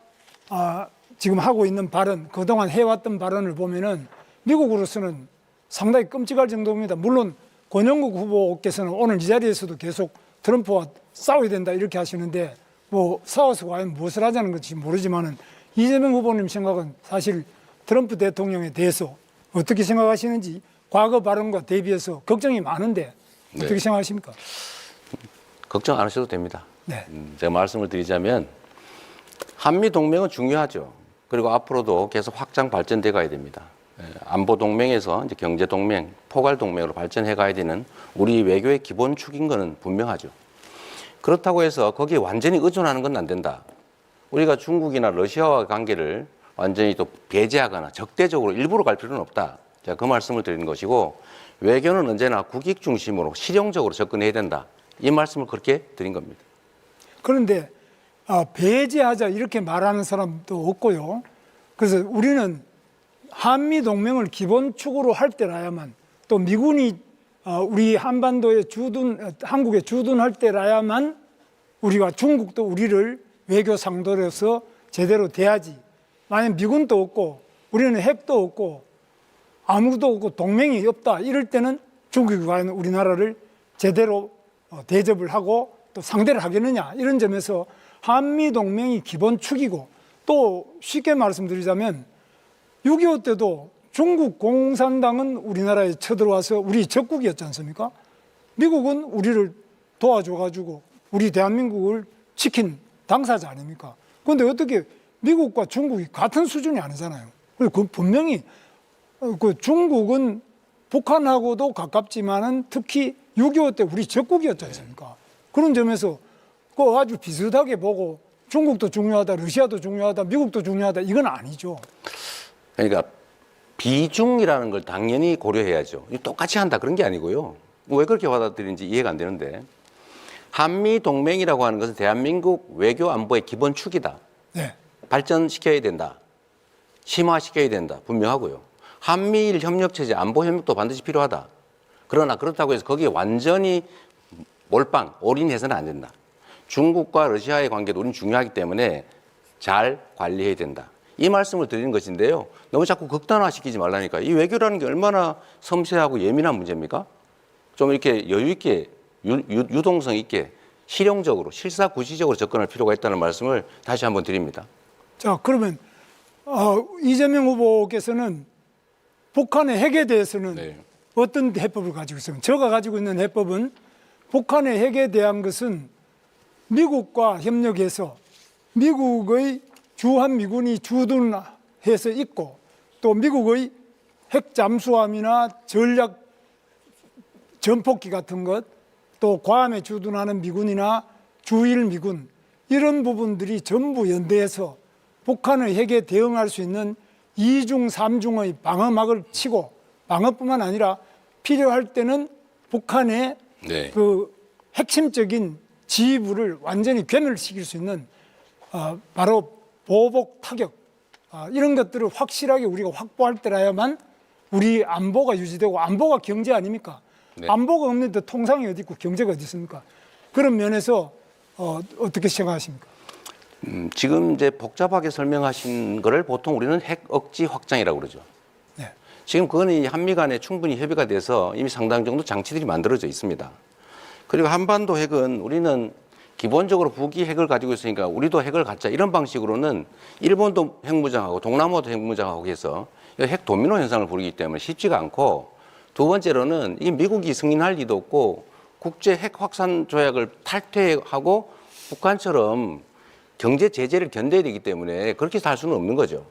지금 하고 있는 발언, 그동안 해왔던 발언을 보면은 미국으로서는 상당히 끔찍할 정도입니다. 물론 권영국 후보께서는 오늘 이 자리에서도 계속 트럼프와 싸워야 된다 이렇게 하시는데 뭐 싸워서 과연 무엇을 하자는 건지 모르지만은 이재명 후보님 생각은 사실 트럼프 대통령에 대해서 어떻게 생각하시는지 과거 발언과 대비해서 걱정이 많은데 어떻게 네. 생각하십니까? 걱정 안 하셔도 됩니다. 네. 제가 말씀을 드리자면 한미 동맹은 중요하죠. 그리고 앞으로도 계속 확장 발전돼 가야 됩니다. 안보 동맹에서 이제 경제 동맹, 포괄 동맹으로 발전해 가야 되는 우리 외교의 기본축인 것은 분명하죠. 그렇다고 해서 거기에 완전히 의존하는 건 안 된다. 우리가 중국이나 러시아와 관계를 완전히 또 배제하거나 적대적으로 일부러 갈 필요는 없다. 제가 그 말씀을 드리는 것이고, 외교는 언제나 국익 중심으로 실용적으로 접근해야 된다. 이 말씀을 그렇게 드린 겁니다. 그런데 배제하자 이렇게 말하는 사람도 없고요. 그래서 우리는 한미 동맹을 기본축으로 할 때라야만, 또 미군이 우리 한반도에 한국에 주둔할 때라야만 우리가, 중국도 우리를 외교 상도로서 제대로 대하지. 만약 미군도 없고 우리는 핵도 없고 아무도 없고 동맹이 없다 이럴 때는 중국이 과연 우리나라를 제대로 대접을 하고 또 상대를 하겠느냐, 이런 점에서 한미 동맹이 기본축이고, 또 쉽게 말씀드리자면 6.25 때도 중국 공산당은 우리나라에 쳐들어와서 우리 적국이었지 않습니까? 미국은 우리를 도와줘가지고 우리 대한민국을 지킨 당사자 아닙니까? 그런데 어떻게 미국과 중국이 같은 수준이 아니잖아요. 그리고 분명히 그 중국은 북한하고도 가깝지만은 특히 6.25 때 우리 적국이었지 않습니까? 그런 점에서 그 아주 비슷하게 보고 중국도 중요하다, 러시아도 중요하다, 미국도 중요하다, 이건 아니죠. 그러니까 비중이라는 걸 당연히 고려해야죠. 똑같이 한다 그런 게 아니고요. 왜 그렇게 받아들이는지 이해가 안 되는데, 한미 동맹이라고 하는 것은 대한민국 외교 안보의 기본축이다. 네. 발전시켜야 된다. 심화시켜야 된다. 분명하고요. 한미일 협력체제, 안보 협력도 반드시 필요하다. 그러나 그렇다고 해서 거기에 완전히 몰빵, 올인해서는 안 된다. 중국과 러시아의 관계도 우리는 중요하기 때문에 잘 관리해야 된다. 이 말씀을 드리는 것인데요. 너무 자꾸 극단화시키지 말라니까. 이 외교라는 게 얼마나 섬세하고 예민한 문제입니까? 좀 이렇게 여유 있게, 유동성 있게, 실용적으로, 실사구시적으로 접근할 필요가 있다는 말씀을 다시 한번 드립니다. 자, 그러면 이재명 후보께서는 북한의 핵에 대해서는 네. 어떤 해법을 가지고 있습니까? 제가 가지고 있는 해법은, 북한의 핵에 대한 것은 미국과 협력해서 미국의 주한미군이 주둔해서 있고, 또 미국의 핵 잠수함이나 전략 전폭기 같은 것, 또 괌에 주둔하는 미군이나 주일 미군, 이런 부분들이 전부 연대해서 북한의 핵에 대응할 수 있는 2중, 3중의 방어막을 치고, 방어뿐만 아니라 필요할 때는 북한의 네. 그 핵심적인 지휘부를 완전히 괴멸시킬 수 있는 바로 보복 타격, 이런 것들을 확실하게 우리가 확보할 때라야만 우리 안보가 유지되고, 안보가 경제 아닙니까? 네. 안보가 없는데 통상이 어디 있고 경제가 어디 있습니까? 그런 면에서 어떻게 생각하십니까? 지금 이제 복잡하게 설명하신 거를 보통 우리는 핵 억지 확장이라고 그러죠. 네. 지금 그거는 이 한미 간에 충분히 협의가 돼서 이미 상당 정도 장치들이 만들어져 있습니다. 그리고 한반도 핵은 우리는 기본적으로 북이 핵을 가지고 있으니까 우리도 핵을 갖자 이런 방식으로는 일본도 핵무장하고 동남아도 핵무장하고 해서 핵 도미노 현상을 부르기 때문에 쉽지가 않고, 두 번째로는 이 미국이 승인할 리도 없고 국제 핵 확산 조약을 탈퇴하고 북한처럼 경제 제재를 견뎌야 되기 때문에 그렇게 살 수는 없는 거죠.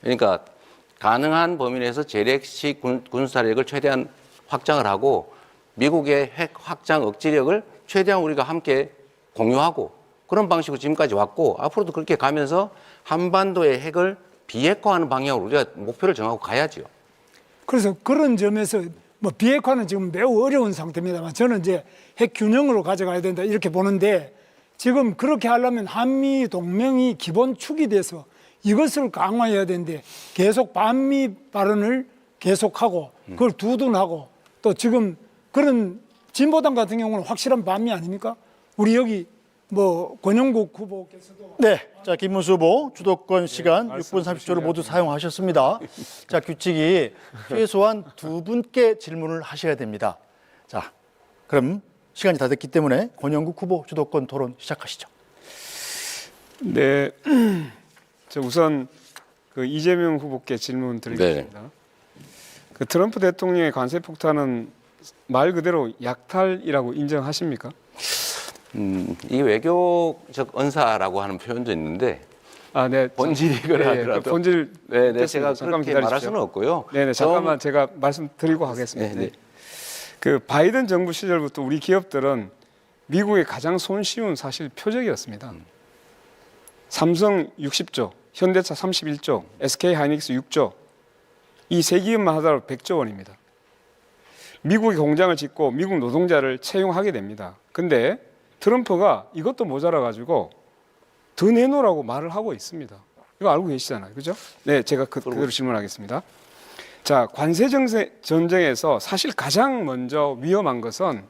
그러니까 가능한 범위 내에서 재래식 군사력을 최대한 확장을 하고 미국의 핵 확장 억지력을 최대한 우리가 함께 공유하고, 그런 방식으로 지금까지 왔고 앞으로도 그렇게 가면서 한반도의 핵을 비핵화하는 방향으로 우리가 목표를 정하고 가야죠. 그래서 그런 점에서 뭐 비핵화는 지금 매우 어려운 상태입니다만 저는 이제 핵 균형으로 가져가야 된다 이렇게 보는데, 지금 그렇게 하려면 한미 동맹이 기본 축이 돼서 이것을 강화해야 되는데 계속 반미 발언을 계속하고 그걸 두둔하고, 또 지금 그런 진보당 같은 경우는 확실한 반미 아닙니까? 우리 여기 뭐 권영국 후보께서도 네, 자 김문수 후보 주도권 시간 6분 30초를 모두 사용하셨습니다. 자, 규칙이 최소한 두 분께 질문을 하셔야 됩니다. 자, 그럼 시간이 다 됐기 때문에 권영국 후보 주도권 토론 시작하시죠. 네, 저 우선 그 이재명 후보께 질문 드리겠습니다. 그 트럼프 대통령의 관세 폭탄은 말 그대로 약탈이라고 인정하십니까? 이 외교적 언사라고 하는 표현도 있는데 아, 네. 본질이 그러더라도 본질. 네, 제가 잠깐 그렇게 말할 기다리십시오. 수는 없고요. 네, 잠깐만 제가 말씀드리고 하겠습니다. 네. 그 바이든 정부 시절부터 우리 기업들은 미국의 가장 손쉬운 사실 표적이었습니다. 삼성 60조, 현대차 31조, SK 하이닉스 6조, 이 세 기업만 하더라도 100조 원입니다. 미국이 공장을 짓고 미국 노동자를 채용하게 됩니다. 근데 트럼프가 이것도 모자라 가지고 더 내놓으라고 말을 하고 있습니다. 이거 알고 계시잖아요, 그죠? 네, 제가 그대로 질문하겠습니다. 자, 관세 전쟁에서 사실 가장 먼저 위험한 것은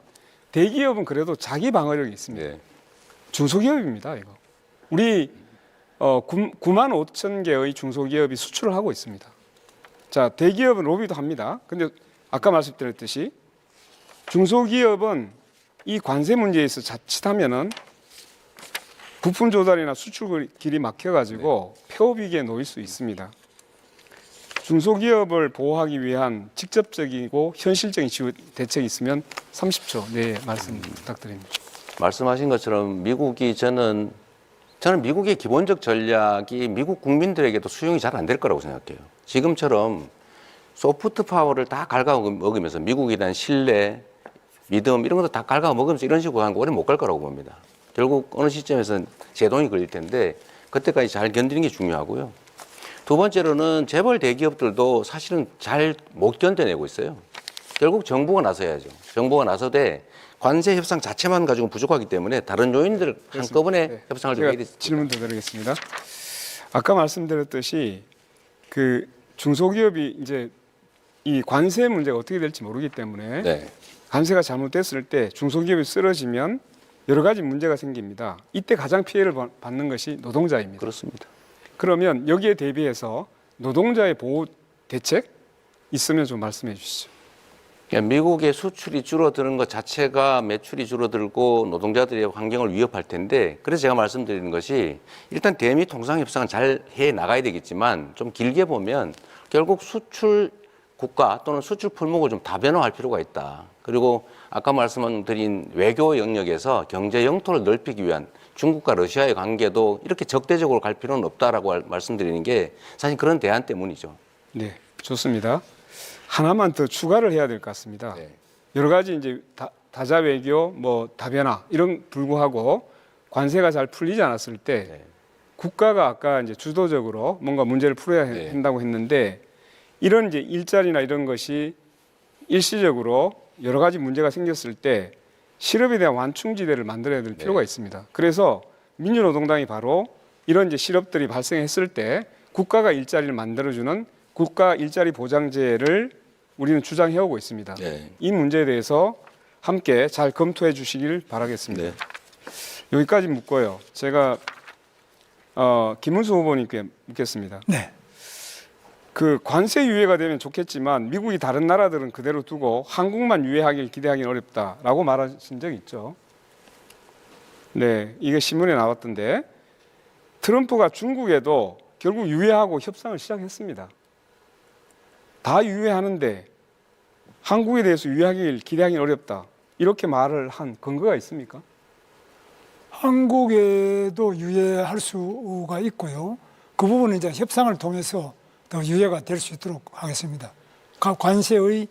대기업은 그래도 자기 방어력이 있습니다. 네. 중소기업입니다, 이거. 우리 9만 5천 개의 중소기업이 수출을 하고 있습니다. 자, 대기업은 로비도 합니다. 근데 아까 말씀드렸듯이 중소기업은 이 관세 문제에서 자칫하면은 부품 조달이나 수출 길이 막혀가지고 폐업 위기에 놓일 수 있습니다. 중소기업을 보호하기 위한 직접적이고 현실적인 지원 대책이 있으면 30초 내에 말씀 부탁드립니다. 말씀하신 것처럼 미국이 저는 미국의 기본적 전략이 미국 국민들에게도 수용이 잘 안 될 거라고 생각해요. 지금처럼 소프트 파워를 다 갉아먹으면서 미국에 대한 신뢰, 믿음 이런 것도 다 갉아먹으면서 이런 식으로 하는 거 오래 못 갈 거라고 봅니다. 결국 어느 시점에서는 제동이 걸릴 텐데 그때까지 잘 견디는 게 중요하고요. 두 번째로는 재벌 대기업들도 사실은 잘 못 견뎌내고 있어요. 결국 정부가 나서야죠. 정부가 나서되 관세 협상 자체만 가지고 부족하기 때문에 다른 요인들 한꺼번에 네. 협상을 좀 제가 해야 되죠. 질문 더 드리겠습니다. 아까 말씀드렸듯이 그 중소기업이 이제 이 관세 문제가 어떻게 될지 모르기 때문에 네. 관세가 잘못됐을 때 중소기업이 쓰러지면 여러 가지 문제가 생깁니다. 이때 가장 피해를 받는 것이 노동자입니다. 그렇습니다. 그러면 여기에 대비해서 노동자의 보호 대책 있으면 좀 말씀해 주시죠. 그러니까 미국의 수출이 줄어드는 것 자체가 매출이 줄어들고 노동자들의 환경을 위협할 텐데, 그래서 제가 말씀드리는 것이 일단 대미 통상 협상은 잘 해 나가야 되겠지만 좀 길게 보면 결국 수출 국가 또는 수출 품목을 좀 다변화할 필요가 있다. 그리고 아까 말씀드린 외교 영역에서 경제 영토를 넓히기 위한 중국과 러시아의 관계도 이렇게 적대적으로 갈 필요는 없다라고 말씀드리는 게 사실 그런 대안 때문이죠. 네, 좋습니다. 하나만 더 추가를 해야 될 것 같습니다. 네. 여러 가지 이제 다자 외교, 뭐 다변화 이런 불구하고 관세가 잘 풀리지 않았을 때 네. 국가가 아까 이제 주도적으로 뭔가 문제를 풀어야 네. 한다고 했는데, 이런 이제 일자리나 이런 것이 일시적으로 여러 가지 문제가 생겼을 때 실업에 대한 완충지대를 만들어야 될 필요가 있습니다. 그래서 민주노동당이 바로 이런 이제 실업들이 발생했을 때 국가가 일자리를 만들어주는 국가 일자리 보장제를 우리는 주장해 오고 있습니다. 네. 이 문제에 대해서 함께 잘 검토해 주시길 바라겠습니다. 네. 여기까지 묻고요. 제가 김문수 후보님께 묻겠습니다. 네. 그 관세 유예가 되면 좋겠지만 미국이 다른 나라들은 그대로 두고 한국만 유예하길 기대하기는 어렵다라고 말하신 적 있죠. 네, 이게 신문에 나왔던데 트럼프가 중국에도 결국 유해하고 협상을 시작했습니다. 다 유해하는데 한국에 대해서 유해하길 기대하기는 어렵다. 이렇게 말을 한 근거가 있습니까? 한국에도 유예할 수가 있고요. 그 부분은 이제 협상을 통해서 더 유예가 될 수 있도록 하겠습니다. 관세의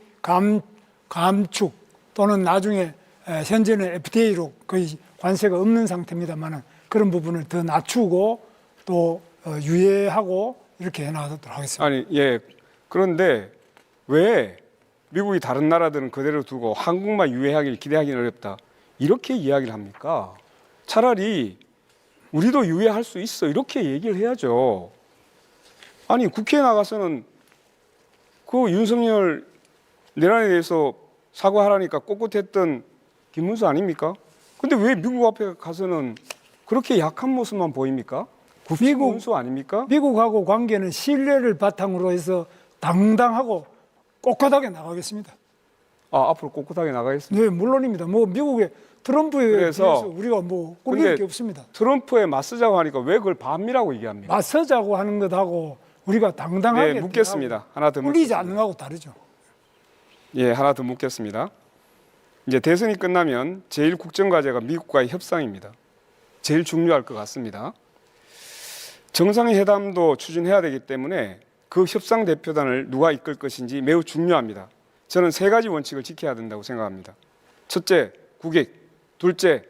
감축 또는 나중에 현재는 FTA로 거의 관세가 없는 상태입니다만 그런 부분을 더 낮추고 또 유예하고 이렇게 해나가도록 하겠습니다. 아니, 예. 그런데 왜 미국이 다른 나라들은 그대로 두고 한국만 유해하길 기대하기는 어렵다. 이렇게 이야기를 합니까? 차라리 우리도 유예할 수 있어. 이렇게 얘기를 해야죠. 아니, 국회에 나가서는 그 윤석열 내란에 대해서 사과하라니까 꼿꼿했던 김문수 아닙니까? 근데 왜 미국 앞에 가서는 그렇게 약한 모습만 보입니까? 김문수 아닙니까? 미국하고 관계는 신뢰를 바탕으로 해서 당당하고 꼿꼿하게 나가겠습니다. 아, 앞으로 꼿꼿하게 나가겠습니다. 네, 물론입니다. 뭐 미국의 트럼프에 그래서 대해서 우리가 뭐 꾸밀 근데 게 없습니다. 트럼프에 맞서자고 하니까 왜 그걸 반미라고 얘기합니까? 맞서자고 하는 것하고 우리가 당당하게 네, 묻겠습니다. 하나 더 꿀리지 묻겠습니다. 않는 거하고 다르죠. 예, 하나 더 묻겠습니다. 이제 대선이 끝나면 제일 국정과제가 미국과의 협상입니다. 제일 중요할 것 같습니다. 정상회담도 추진해야 되기 때문에 그 협상 대표단을 누가 이끌 것인지 매우 중요합니다. 저는 세 가지 원칙을 지켜야 된다고 생각합니다. 첫째, 국익. 둘째,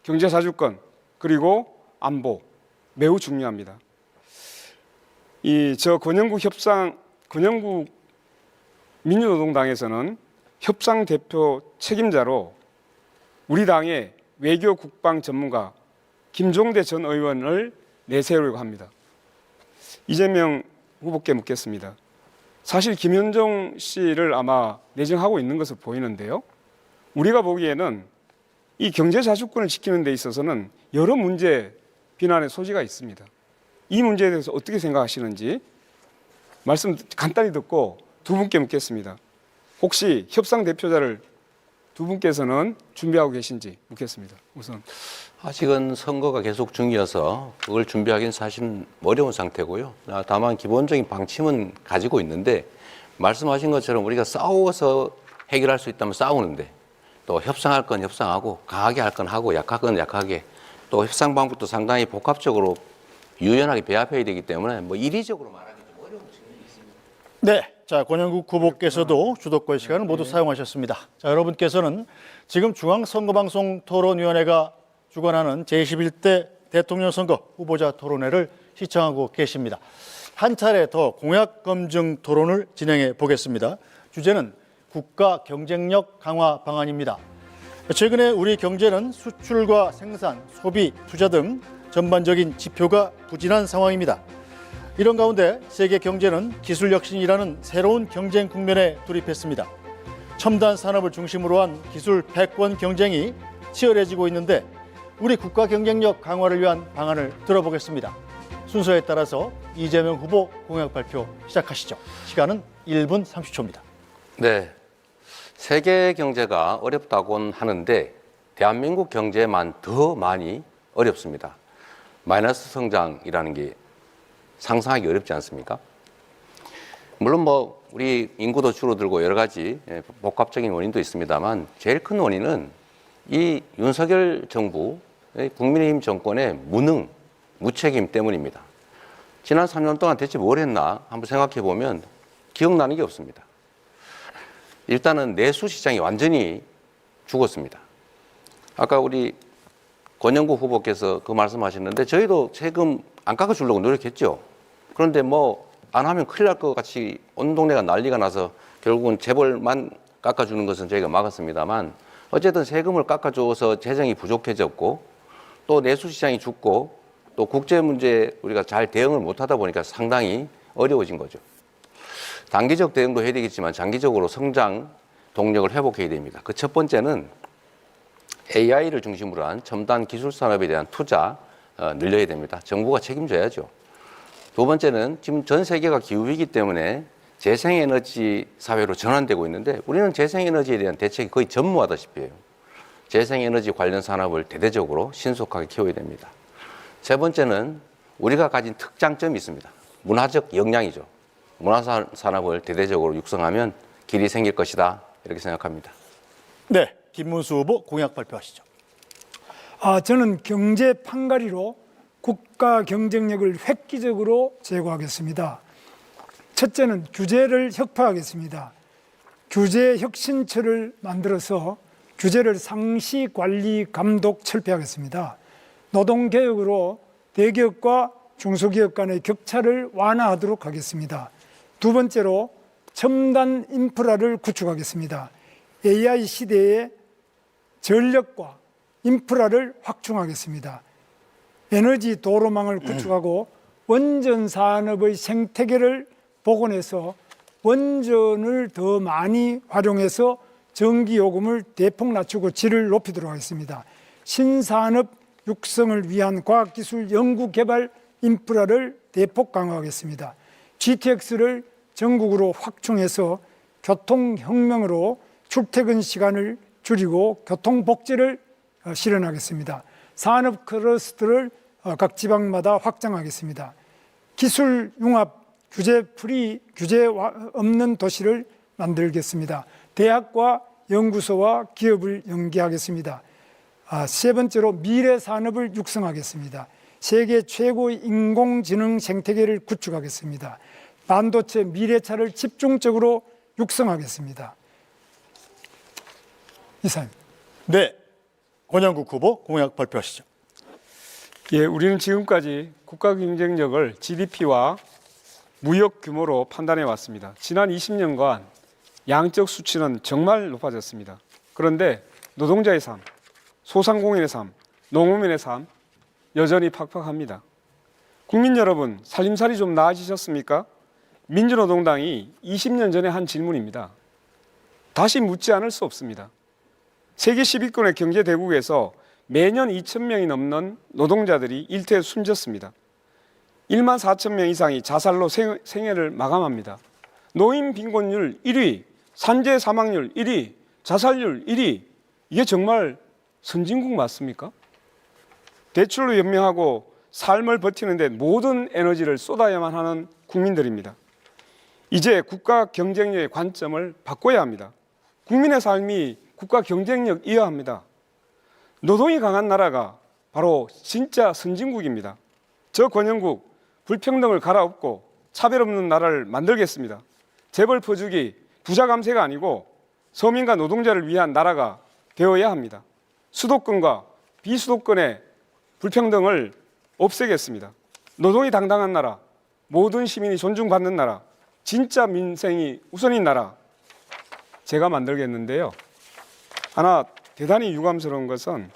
경제사주권. 그리고 안보. 매우 중요합니다. 권영국 민주노동당에서는 협상 대표 책임자로 우리 당의 외교 국방 전문가 김종대 전 의원을 내세우려고 합니다. 이재명 후보께 묻겠습니다. 사실 김현종 씨를 아마 내정하고 있는 것으로 보이는데요. 우리가 보기에는 이 경제자주권을 지키는 데 있어서는 여러 문제 비난의 소지가 있습니다. 이 문제에 대해서 어떻게 생각하시는지 말씀 간단히 듣고 두 분께 묻겠습니다. 혹시 협상 대표자를 두 분께서는 준비하고 계신지 묻겠습니다. 우선. 아직은 선거가 계속 중이어서 그걸 준비하기는 사실 어려운 상태고요. 다만 기본적인 방침은 가지고 있는데 말씀하신 것처럼 우리가 싸워서 해결할 수 있다면 싸우는데 또 협상할 건 협상하고 강하게 할 건 하고 약할 건 약하게 또 협상 방법도 상당히 복합적으로 유연하게 배합해야 되기 때문에 뭐 이리적으로 말하기 좀 어려운 측면이 있습니다. 네, 자 권영국 후보께서도 주도권 시간을 모두 사용하셨습니다. 자, 여러분께서는 지금 중앙선거방송 토론위원회가 주관하는 제21대 대통령 선거 후보자 토론회를 시청하고 계십니다. 한 차례 더 공약 검증 토론을 진행해 보겠습니다. 주제는 국가 경쟁력 강화 방안입니다. 최근에 우리 경제는 수출과 생산, 소비, 투자 등 전반적인 지표가 부진한 상황입니다. 이런 가운데 세계 경제는 기술 혁신이라는 새로운 경쟁 국면에 돌입했습니다. 첨단 산업을 중심으로 한 기술 패권 경쟁이 치열해지고 있는데 우리 국가 경쟁력 강화를 위한 방안을 들어보겠습니다. 순서에 따라서 이재명 후보 공약 발표 시작하시죠. 시간은 1분 30초입니다. 네, 세계 경제가 어렵다고는 하는데 대한민국 경제만 더 많이 어렵습니다. 마이너스 성장이라는 게 상상하기 어렵지 않습니까? 물론 뭐 우리 인구도 줄어들고 여러 가지 복합적인 원인도 있습니다만 제일 큰 원인은 이 윤석열 정부 국민의힘 정권의 무능, 무책임 때문입니다. 지난 3년 동안 대체 뭘 했나 한번 생각해 보면 기억나는 게 없습니다. 일단은 내수 시장이 완전히 죽었습니다. 아까 우리 권영국 후보께서 그 말씀하셨는데 저희도 세금 안 깎아주려고 노력했죠. 그런데 뭐 안 하면 큰일 날 것 같이 온 동네가 난리가 나서 결국은 재벌만 깎아주는 것은 저희가 막았습니다만 어쨌든 세금을 깎아줘서 재정이 부족해졌고 또 내수시장이 죽고 또 국제 문제에 우리가 잘 대응을 못하다 보니까 상당히 어려워진 거죠. 단기적 대응도 해야 되겠지만 장기적으로 성장 동력을 회복해야 됩니다. 그 첫 번째는 AI를 중심으로 한 첨단 기술 산업에 대한 투자 늘려야 됩니다. 정부가 책임져야죠. 두 번째는 지금 전 세계가 기후위기 때문에 재생에너지 사회로 전환되고 있는데 우리는 재생에너지에 대한 대책이 거의 전무하다시피 해요. 재생에너지 관련 산업을 대대적으로 신속하게 키워야 됩니다. 세 번째는 우리가 가진 특장점이 있습니다. 문화적 역량이죠. 문화산업을 대대적으로 육성하면 길이 생길 것이다 이렇게 생각합니다. 네, 김문수 후보 공약 발표하시죠. 저는 경제 판가리로 국가 경쟁력을 획기적으로 제고하겠습니다. 첫째는 규제를 혁파하겠습니다. 규제 혁신처를 만들어서 규제를 상시 관리 감독 철폐하겠습니다. 노동개혁으로 대기업과 중소기업 간의 격차를 완화하도록 하겠습니다. 두 번째로 첨단 인프라를 구축하겠습니다. AI 시대에 전력과 인프라를 확충하겠습니다. 에너지 도로망을 구축하고 원전 산업의 생태계를 복원해서 원전을 더 많이 활용해서 전기 요금을 대폭 낮추고 질을 높이도록 하겠습니다. 신산업 육성을 위한 과학기술 연구개발 인프라를 대폭 강화하겠습니다. GTX를 전국으로 확충해서 교통혁명으로 출퇴근 시간을 줄이고 교통복지를 실현하겠습니다. 산업 클러스터를 각 지방마다 확장하겠습니다. 기술 융합 규제 없는 도시를 만들겠습니다. 대학과 연구소와 기업을 연계하겠습니다. 세 번째로 미래 산업을 육성하겠습니다. 세계 최고의 인공지능 생태계를 구축하겠습니다. 반도체 미래차를 집중적으로 육성하겠습니다. 이상입니다. 네, 권영국 후보 공약 발표하시죠. 예, 우리는 지금까지 국가 경쟁력을 GDP와 무역 규모로 판단해 왔습니다. 지난 20년간 양적 수치는 정말 높아졌습니다. 그런데 노동자의 삶, 소상공인의 삶, 농어민의 삶 여전히 팍팍합니다. 국민 여러분, 살림살이 좀 나아지셨습니까? 민주노동당이 20년 전에 한 질문입니다. 다시 묻지 않을 수 없습니다. 세계 10위권의 경제 대국에서 매년 2,000명이 넘는 노동자들이 일터에 숨졌습니다. 1만 4천 명 이상이 자살로 생애를 마감합니다. 노인 빈곤율 1위, 산재 사망률 1위, 자살률 1위. 이게 정말 선진국 맞습니까? 대출로 연명하고 삶을 버티는 데 모든 에너지를 쏟아야만 하는 국민들입니다. 이제 국가 경쟁력의 관점을 바꿔야 합니다. 국민의 삶이 국가 경쟁력이어야 합니다. 노동이 강한 나라가 바로 진짜 선진국입니다. 저 권영국 불평등을 갈아엎고 차별 없는 나라를 만들겠습니다. 재벌 퍼주기, 부자 감세가 아니고 서민과 노동자를 위한 나라가 되어야 합니다. 수도권과 비수도권의 불평등을 없애겠습니다. 노동이 당당한 나라, 모든 시민이 존중받는 나라, 진짜 민생이 우선인 나라 제가 만들겠는데요. 하나 대단히 유감스러운 것은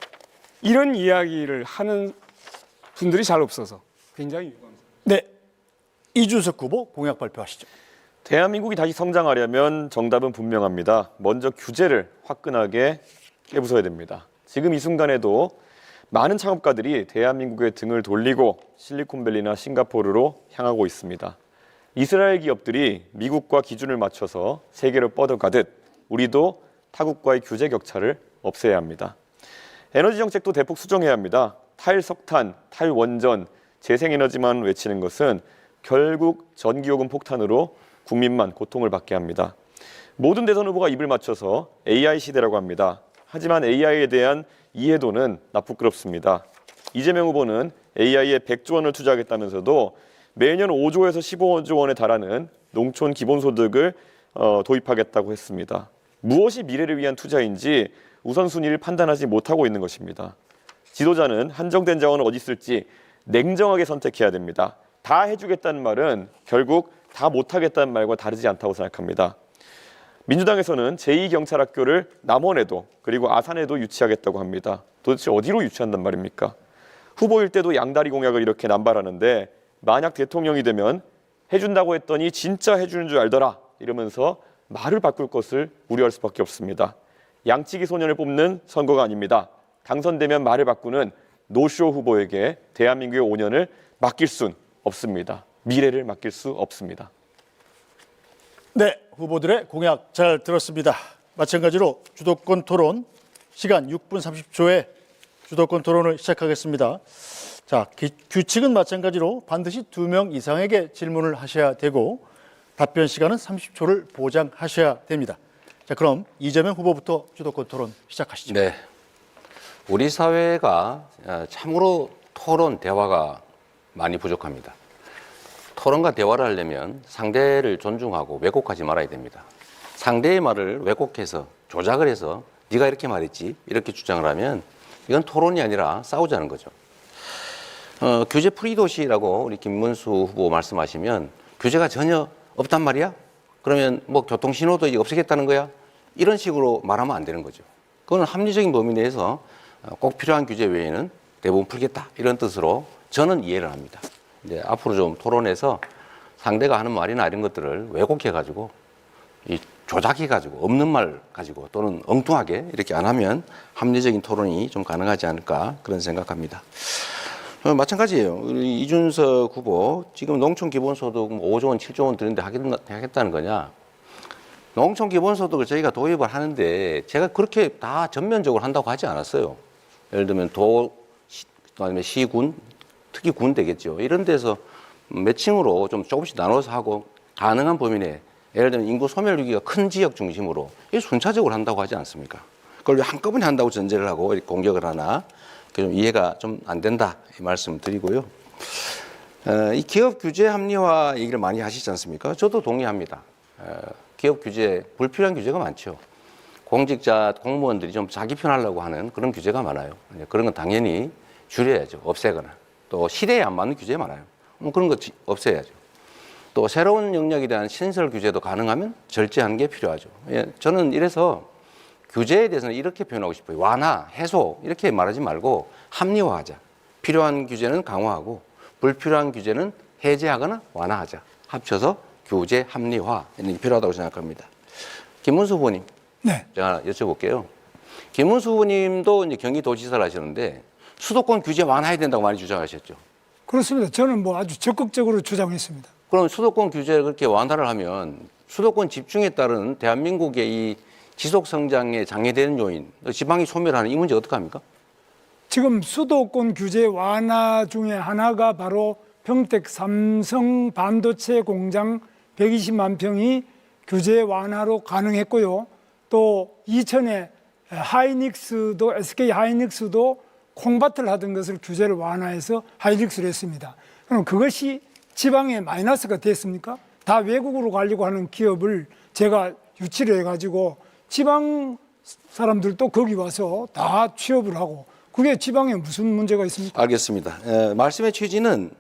이런 이야기를 하는 분들이 잘 없어서 굉장히 유감스럽습니다. 네, 이준석 후보 공약 발표하시죠. 대한민국이 다시 성장하려면 정답은 분명합니다. 먼저 규제를 화끈하게 깨부숴야 됩니다. 지금 이 순간에도 많은 창업가들이 대한민국의 등을 돌리고 실리콘밸리나 싱가포르로 향하고 있습니다. 이스라엘 기업들이 미국과 기준을 맞춰서 세계로 뻗어가듯 우리도 타국과의 규제 격차를 없애야 합니다. 에너지 정책도 대폭 수정해야 합니다. 탈석탄, 탈원전, 재생에너지만 외치는 것은 결국 전기요금 폭탄으로 국민만 고통을 받게 합니다. 모든 대선 후보가 입을 맞춰서 AI 시대라고 합니다. 하지만 AI에 대한 이해도는 나쁘끄럽습니다. 이재명 후보는 AI에 100조 원을 투자하겠다면서도 매년 5조에서 15조 원에 달하는 농촌 기본소득을 도입하겠다고 했습니다. 무엇이 미래를 위한 투자인지 우선순위를 판단하지 못하고 있는 것입니다. 지도자는 한정된 자원을 어디 쓸지 냉정하게 선택해야 됩니다. 다 해주겠다는 말은 결국 다 못하겠다는 말과 다르지 않다고 생각합니다. 민주당에서는 제2경찰학교를 남원에도 그리고 아산에도 유치하겠다고 합니다. 도대체 어디로 유치한단 말입니까? 후보일 때도 양다리 공약을 이렇게 남발하는데 만약 대통령이 되면 해준다고 했더니 진짜 해주는 줄 알더라 이러면서 말을 바꿀 것을 우려할 수밖에 없습니다. 양치기 소년을 뽑는 선거가 아닙니다. 당선되면 말을 바꾸는 노쇼 후보에게 대한민국의 5년을 맡길 순 없습니다. 미래를 맡길 수 없습니다. 네, 후보들의 공약 잘 들었습니다. 마찬가지로 주도권 토론 시간 6분 30초에 주도권 토론을 시작하겠습니다. 자, 규칙은 마찬가지로 반드시 2명 이상에게 질문을 하셔야 되고 답변 시간은 30초를 보장하셔야 됩니다. 자, 그럼 이재명 후보부터 주도권 토론 시작하시죠. 네. 우리 사회가 참으로 토론, 대화가 많이 부족합니다. 토론과 대화를 하려면 상대를 존중하고 왜곡하지 말아야 됩니다. 상대의 말을 왜곡해서 조작을 해서 네가 이렇게 말했지 이렇게 주장을 하면 이건 토론이 아니라 싸우자는 거죠. 규제 프리 도시라고 우리 김문수 후보 말씀하시면 규제가 전혀 없단 말이야? 그러면 뭐 교통신호도 이제 없애겠다는 거야? 이런 식으로 말하면 안 되는 거죠. 그건 합리적인 범위 내에서 꼭 필요한 규제 외에는 대부분 풀겠다 이런 뜻으로 저는 이해를 합니다. 이제 앞으로 좀 토론해서 상대가 하는 말이나 이런 것들을 왜곡해가지고 이 조작해가지고 없는 말 가지고 또는 엉뚱하게 이렇게 안 하면 합리적인 토론이 좀 가능하지 않을까 그런 생각합니다. 마찬가지예요. 우리 이준석 후보 지금 농촌 기본소득 5조 원, 7조 원 드는데 하겠다는 거냐? 농촌 기본소득을 저희가 도입을 하는데 제가 그렇게 다 전면적으로 한다고 하지 않았어요. 예를 들면 그다음에 시군, 특히 군 되겠죠. 이런 데서 매칭으로 좀 조금씩 나눠서 하고 가능한 범위 내에 예를 들면 인구 소멸 위기가 큰 지역 중심으로 이 순차적으로 한다고 하지 않습니까? 그걸 왜 한꺼번에 한다고 전제를 하고 이렇게 공격을 하나 좀 이해가 좀 안 된다 이 말씀 드리고요. 이 기업 규제 합리화 얘기를 많이 하시지 않습니까? 저도 동의합니다. 기업 규제 불필요한 규제가 많죠. 공직자 공무원들이 좀 자기 편하려고 하는 그런 규제가 많아요. 그런 건 당연히 줄여야죠. 없애거나 또 시대에 안 맞는 규제 많아요. 그런 거 없애야죠. 또 새로운 영역에 대한 신설 규제도 가능하면 절제하는 게 필요하죠. 저는 이래서 규제에 대해서는 이렇게 표현하고 싶어요. 완화, 해소 이렇게 말하지 말고 합리화하자. 필요한 규제는 강화하고 불필요한 규제는 해제하거나 완화하자. 합쳐서 규제 합리화 이런 게 필요하다고 생각합니다. 김문수 후보님, 네. 제가 여쭤볼게요. 김문수 후보님도 이제 경기도지사를 하시는데 수도권 규제 완화해야 된다고 많이 주장하셨죠. 그렇습니다. 저는 뭐 아주 적극적으로 주장했습니다. 그럼 수도권 규제를 그렇게 완화를 하면 수도권 집중에 따른 대한민국의 이 지속 성장에 장애되는 요인, 지방이 소멸하는 이 문제 어떡합니까? 지금 수도권 규제 완화 중에 하나가 바로 평택 삼성 반도체 공장 120만 평이 규제 완화로 가능했고요. 또 이천에 하이닉스도 SK 하이닉스도 콩밭을 하던 것을 규제를 완화해서 하이닉스를 했습니다. 그럼 그것이 지방에 마이너스가 됐습니까? 다 외국으로 가려고 하는 기업을 제가 유치를 해가지고 지방 사람들도 거기 와서 다 취업을 하고 그게 지방에 무슨 문제가 있습니까? 알겠습니다. 말씀의 취지는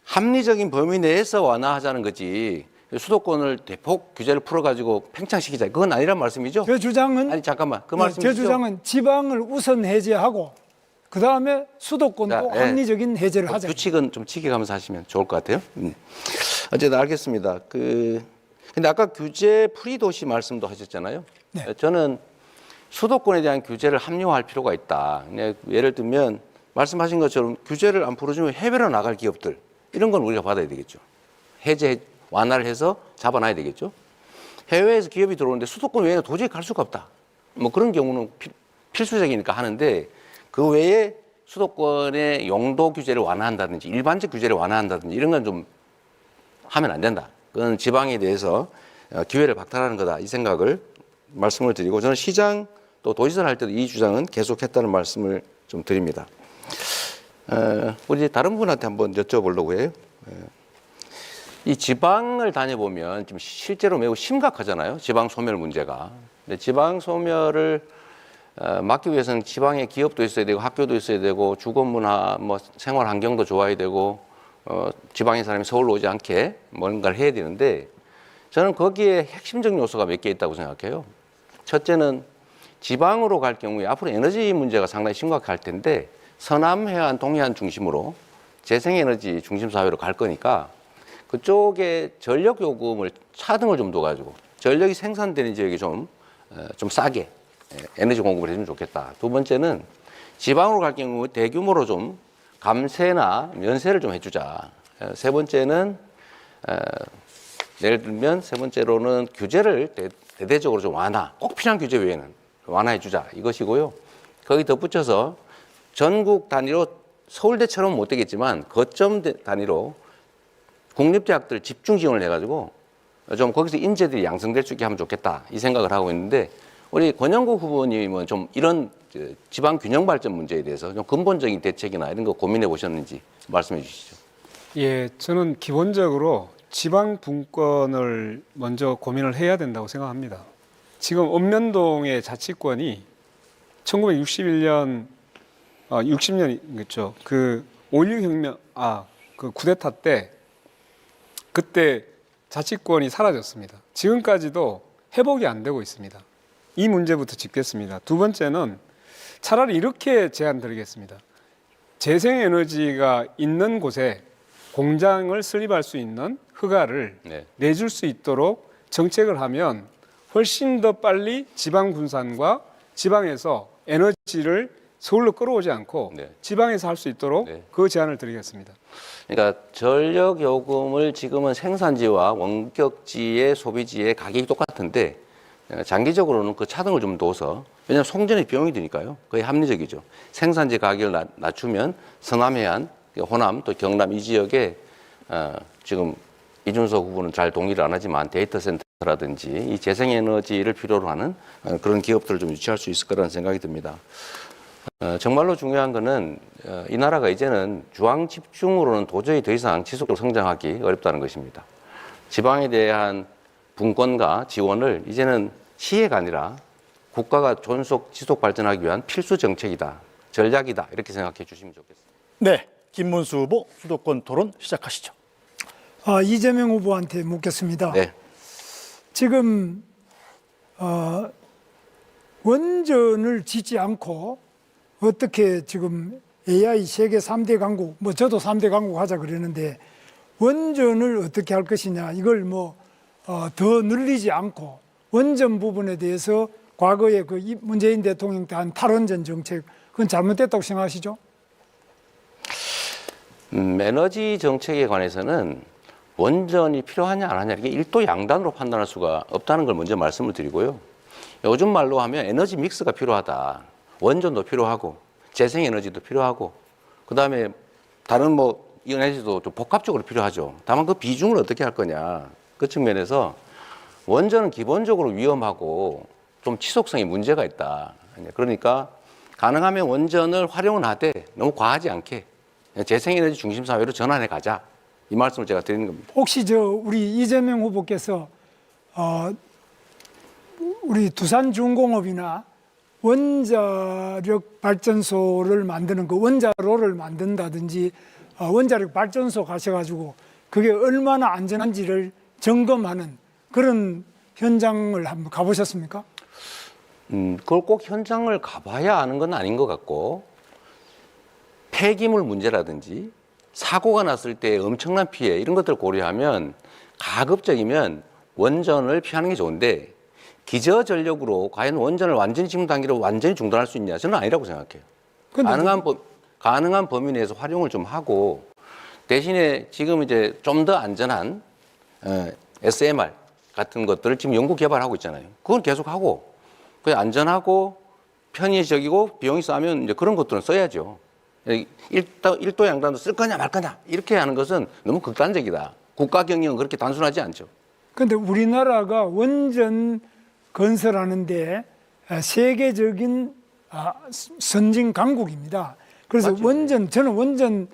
합리적인 범위 내에서 완화하자는 거지 수도권을 대폭 규제를 풀어가지고 팽창시키자 그건 아니란 말씀이죠? 제 주장은 아니 잠깐만 그 제 말씀이시죠? 주장은 지방을 우선 해제하고 그 다음에 수도권도 자, 합리적인 해제를 하자. 규칙은 좀 지켜가면서 하시면 좋을 것 같아요. 어쨌든 알겠습니다. 근데 아까 규제 프리 도시 말씀도 하셨잖아요. 네. 저는 수도권에 대한 규제를 합리화할 필요가 있다. 예를 들면 말씀하신 것처럼 규제를 안 풀어주면 해외로 나갈 기업들 이런 건 우리가 받아야 되겠죠. 해제 완화를 해서 잡아놔야 되겠죠. 해외에서 기업이 들어오는데 수도권 외에는 도저히 갈 수가 없다. 뭐 그런 경우는 필수적이니까 하는데 그 외에 수도권의 용도 규제를 완화한다든지 일반적 규제를 완화한다든지 이런 건 좀 하면 안 된다. 그건 지방에 대해서 기회를 박탈하는 거다. 이 생각을 말씀을 드리고 저는 시장 또 도지사를 할 때도 이 주장은 계속했다는 말씀을 좀 드립니다. 우리 다른 분한테 한번 여쭤보려고 해요. 이 지방을 다녀보면 지금 실제로 매우 심각하잖아요. 지방 소멸 문제가. 근데 지방 소멸을 막기 위해서는 지방에 기업도 있어야 되고 학교도 있어야 되고 주거 문화, 뭐 생활 환경도 좋아야 되고 지방의 사람이 서울로 오지 않게 뭔가를 해야 되는데 저는 거기에 핵심적 요소가 몇 개 있다고 생각해요. 첫째는 지방으로 갈 경우에 앞으로 에너지 문제가 상당히 심각할 텐데 서남 해안, 동해안 중심으로 재생에너지 중심 사회로 갈 거니까 그쪽에 전력 요금을 차등을 좀 둬가지고 전력이 생산되는 지역이 좀 싸게 에너지 공급을 해주면 좋겠다. 두 번째는 지방으로 갈 경우 대규모로 좀 감세나 면세를 좀 해주자. 세 번째는 예를 들면 세 번째로는 규제를 대대적으로 좀 완화, 꼭 필요한 규제 외에는 완화해주자 이것이고요. 거기 덧붙여서 전국 단위로 서울대처럼 못 되겠지만 거점 단위로 국립대학들 집중 지원을 해가지고 좀 거기서 인재들이 양성될 수 있게 하면 좋겠다 이 생각을 하고 있는데 우리 권영국 후보님은 좀 이런 지방 균형 발전 문제에 대해서 좀 근본적인 대책이나 이런 거 고민해 보셨는지 말씀해 주시죠. 예, 저는 기본적으로 지방 분권을 먼저 고민을 해야 된다고 생각합니다. 지금 읍면동의 자치권이 1961년, 60년이겠죠. 그 5.16 혁명, 그 쿠데타 때 그때 자치권이 사라졌습니다. 지금까지도 회복이 안 되고 있습니다. 이 문제부터 짚겠습니다. 두 번째는 차라리 이렇게 제안 드리겠습니다. 재생에너지가 있는 곳에 공장을 설립할 수 있는 허가를 네. 내줄 수 있도록 정책을 하면 훨씬 더 빨리 지방 분산과 지방에서 에너지를 서울로 끌어오지 않고 네. 지방에서 할 수 있도록 네. 그 제안을 드리겠습니다. 그러니까 전력 요금을 지금은 생산지와 원격지의 소비지의 가격이 똑같은데 장기적으로는 그 차등을 좀 둬서 왜냐하면 송전의 비용이 드니까요. 거의 합리적이죠. 생산지 가격을 낮추면 서남 해안, 호남 또 경남 이 지역에 지금 이준석 후보는 잘 동의를 안 하지만 데이터 센터라든지 이 재생에너지를 필요로 하는 그런 기업들을 좀 유치할 수 있을 거라는 생각이 듭니다. 정말로 중요한 거는 이 나라가 이제는 중앙 집중으로는 도저히 더 이상 지속적으로 성장하기 어렵다는 것입니다. 지방에 대한 분권과 지원을 이제는 시혜가 아니라 국가가 존속 지속 발전하기 위한 필수 정책이다, 전략이다 이렇게 생각해 주시면 좋겠습니다. 네, 김문수 후보 수도권 토론 시작하시죠. 이재명 후보한테 묻겠습니다. 네. 지금 원전을 짓지 않고 어떻게 지금 AI 세계 3대 강국, 뭐 저도 3대 강국 하자 그러는데 원전을 어떻게 할 것이냐 이걸 더 늘리지 않고 원전 부분에 대해서 과거에 그 문재인 대통령 때 한 탈원전 정책 그건 잘못됐다고 생각하시죠? 에너지 정책에 관해서는 원전이 필요하냐 안 하냐 이게 일도 양단으로 판단할 수가 없다는 걸 먼저 말씀을 드리고요. 요즘 말로 하면 에너지 믹스가 필요하다. 원전도 필요하고 재생에너지도 필요하고 그다음에 다른 에너지도 좀 복합적으로 필요하죠. 다만 그 비중을 어떻게 할 거냐 그 측면에서 원전은 기본적으로 위험하고 좀 지속성에 문제가 있다. 그러니까 가능하면 원전을 활용은 하되 너무 과하지 않게 재생에너지 중심 사회로 전환해 가자. 이 말씀을 제가 드리는 겁니다. 혹시 우리 이재명 후보께서 우리 두산중공업이나 원자력 발전소를 만드는 그 원자로를 만든다든지 원자력 발전소 가셔가지고 그게 얼마나 안전한지를 점검하는 그런 현장을 한번 가보셨습니까? 그걸 꼭 현장을 가봐야 아는 건 아닌 것 같고 폐기물 문제라든지 사고가 났을 때 엄청난 피해 이런 것들을 고려하면 가급적이면 원전을 피하는 게 좋은데 기저전력으로 과연 원전을 완전히 지금 단계로 완전히 중단할 수 있냐 저는 아니라고 생각해요. 가능한 범위 내에서 활용을 좀 하고 대신에 지금 이제 좀 더 안전한 SMR 같은 것들을 지금 연구 개발하고 있잖아요. 그건 계속 하고 그 안전하고 편의적이고 비용이 싸면 이제 그런 것들은 써야죠. 일도 양단도 쓸 거냐 말 거냐 이렇게 하는 것은 너무 극단적이다. 국가 경영은 그렇게 단순하지 않죠. 그런데 우리나라가 원전 건설하는데 세계적인 선진 강국입니다. 그래서 맞죠. 저는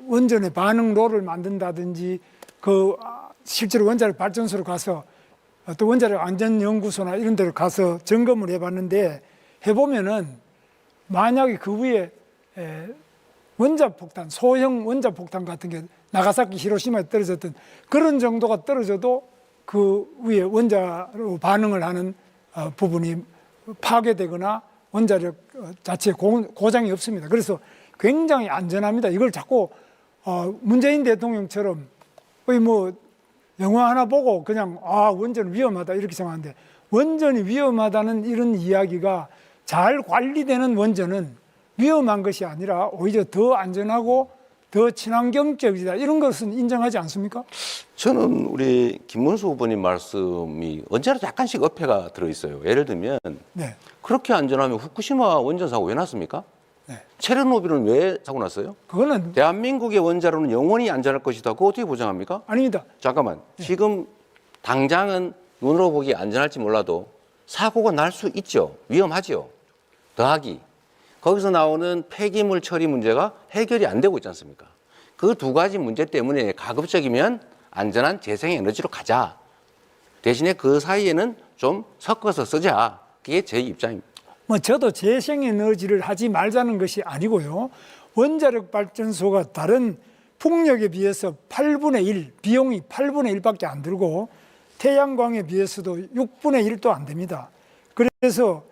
원전의 반응로를 만든다든지 실제로 원자력 발전소로 가서 또 원자력 안전연구소나 이런 데로 가서 점검을 해봤는데 해보면은 만약에 그 위에 원자폭탄, 소형 원자폭탄 같은 게 나가사키, 히로시마에 떨어졌던 그런 정도가 떨어져도 그 위에 원자로 반응을 하는 부분이 파괴되거나 원자력 자체에 고장이 없습니다. 그래서 굉장히 안전합니다. 이걸 자꾸 문재인 대통령처럼 거의 영화 하나 보고 그냥 원전 위험하다 이렇게 생각하는데 원전이 위험하다는 이런 이야기가 잘 관리되는 원전은 위험한 것이 아니라 오히려 더 안전하고 더 친환경적이다 이런 것은 인정하지 않습니까? 저는 우리 김문수 후보님 말씀이 언제나 약간씩 어폐가 들어있어요. 예를 들면 네. 그렇게 안전하면 후쿠시마 원전 사고 왜 났습니까? 네. 체르노빌은 왜 사고 났어요? 그거는 대한민국의 원자로는 영원히 안전할 것이다. 그거 어떻게 보장합니까? 아닙니다. 잠깐만. 지금 당장은 눈으로 보기 안전할지 몰라도 사고가 날 수 있죠. 위험하죠. 더하기 거기서 나오는 폐기물 처리 문제가 해결이 안 되고 있지 않습니까? 그 두 가지 문제 때문에 가급적이면 안전한 재생에너지로 가자. 대신에 그 사이에는 좀 섞어서 쓰자. 그게 제 입장입니다. 뭐 저도 재생에너지를 하지 말자는 것이 아니고요. 원자력 발전소가 다른 풍력에 비해서 8분의 1, 비용이 8분의 1밖에 안 들고 태양광에 비해서도 6분의 1도 안 됩니다. 그래서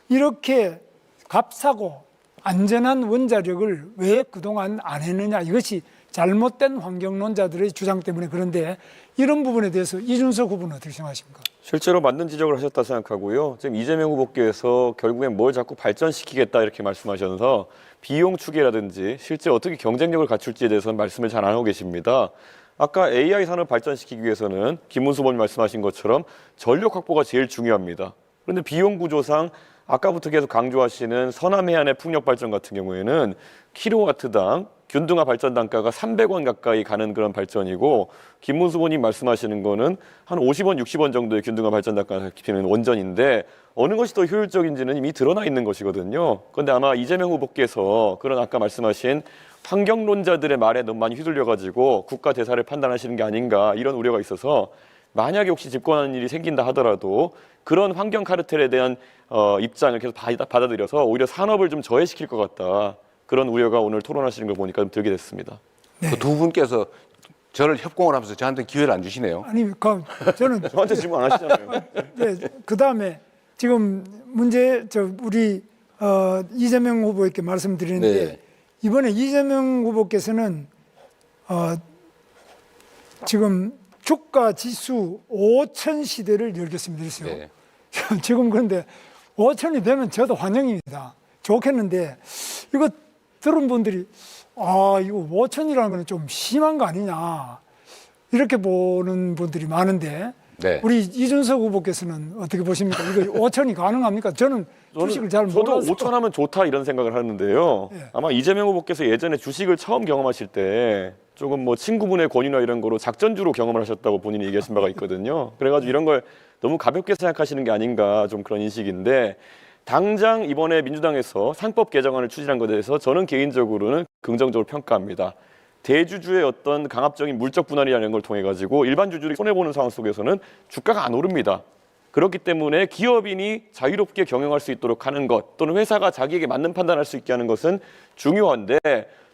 이렇게 값싸고 안전한 원자력을 왜 그동안 안 했느냐, 이것이 잘못된 환경론자들의 주장 때문에. 그런데 이런 부분에 대해서 이준석 후보는 어떻게 생각하십니까? 실제로 맞는 지적을 하셨다 생각하고요. 지금 이재명 후보께서 결국엔 뭘 자꾸 발전시키겠다 이렇게 말씀하셔서 비용 추계라든지 실제 어떻게 경쟁력을 갖출지에 대해서는 말씀을 잘 안 하고 계십니다. 아까 AI 산업 발전시키기 위해서는 김문수 의원님 말씀하신 것처럼 전력 확보가 제일 중요합니다. 그런데 비용 구조상 아까부터 계속 강조하시는 서남해안의 풍력 발전 같은 경우에는 킬로와트당 균등화 발전 단가가 300원 가까이 가는 그런 발전이고, 김문수 의원님 말씀하시는 거는 한 50원, 60원 정도의 균등화 발전 단가가 피는 원전인데 어느 것이 더 효율적인지는 이미 드러나 있는 것이거든요. 그런데 아마 이재명 후보께서 그런 아까 말씀하신 환경론자들의 말에 너무 많이 휘둘려가지고 국가 대사를 판단하시는 게 아닌가 이런 우려가 있어서, 만약에 혹시 집권하는 일이 생긴다 하더라도 그런 환경 카르텔에 대한 입장을 계속 받아들여서 오히려 산업을 좀 저해시킬 것 같다. 그런 우려가 오늘 토론하시는 걸 보니까 좀 들게 됐습니다. 네. 그 두 분께서 저를 협공을 하면서 저한테 기회를 안 주시네요. 아니, 저는 저한테 질문 안 하시잖아요. 네, 그 다음에 지금 우리 이재명 후보에게 말씀드리는데, 네. 이번에 이재명 후보께서는 지금 주가 지수 5천 시대를 열겠습니다. 그랬어요. 네. 지금 그런데 5천이 되면 저도 환영입니다. 좋겠는데 이거 들은 분들이 이거 5천이라는 건 좀 심한 거 아니냐 이렇게 보는 분들이 많은데, 네. 우리 이준석 후보께서는 어떻게 보십니까? 이거 5천이 가능합니까? 저는 주식을 잘 저도 몰라서. 5천 하면 좋다 이런 생각을 하는데요. 네. 아마 이재명 후보께서 예전에 주식을 처음 경험하실 때 조금 뭐 친구분의 권유나 이런 거로 작전주로 경험을 하셨다고 본인이 얘기하신 바가 있거든요. 그래가지고 이런 걸 너무 가볍게 생각하시는 게 아닌가 좀 그런 인식인데, 당장 이번에 민주당에서 상법 개정안을 추진한 것에 대해서 저는 개인적으로는 긍정적으로 평가합니다. 대주주의 어떤 강압적인 물적 분할이라는 걸 통해 가지고 일반 주주들이 손해보는 상황 속에서는 주가가 안 오릅니다. 그렇기 때문에 기업인이 자유롭게 경영할 수 있도록 하는 것, 또는 회사가 자기에게 맞는 판단할 수 있게 하는 것은 중요한데,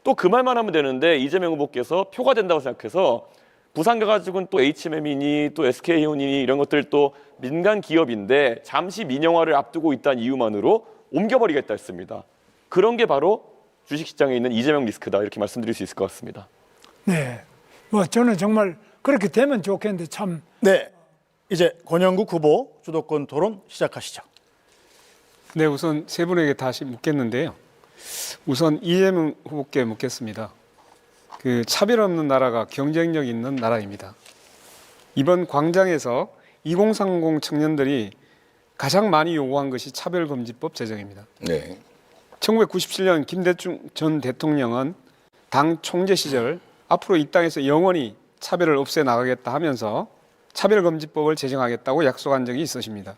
또 그 말만 하면 되는데 이재명 후보께서 표가 된다고 생각해서 부산 가가지고는 또 HMM이니 또 SK해운이니 이런 것들 또 민간 기업인데 잠시 민영화를 앞두고 있다는 이유만으로 옮겨버리겠다 했습니다. 그런 게 바로 주식시장에 있는 이재명 리스크다, 이렇게 말씀드릴 수 있을 것 같습니다. 네, 뭐 저는 정말 그렇게 되면 좋겠는데 참. 네, 이제 권영국 후보 주도권 토론 시작하시죠. 네, 우선 세 분에게 다시 묻겠는데요. 우선 이재명 후보께 묻겠습니다. 그 차별 없는 나라가 경쟁력 있는 나라입니다. 이번 광장에서 2030 청년들이 가장 많이 요구한 것이 차별금지법 제정입니다. 네. 1997년 김대중 전 대통령은 당 총재 시절 앞으로 이 땅에서 영원히 차별을 없애 나가겠다 하면서 차별금지법을 제정하겠다고 약속한 적이 있으십니다.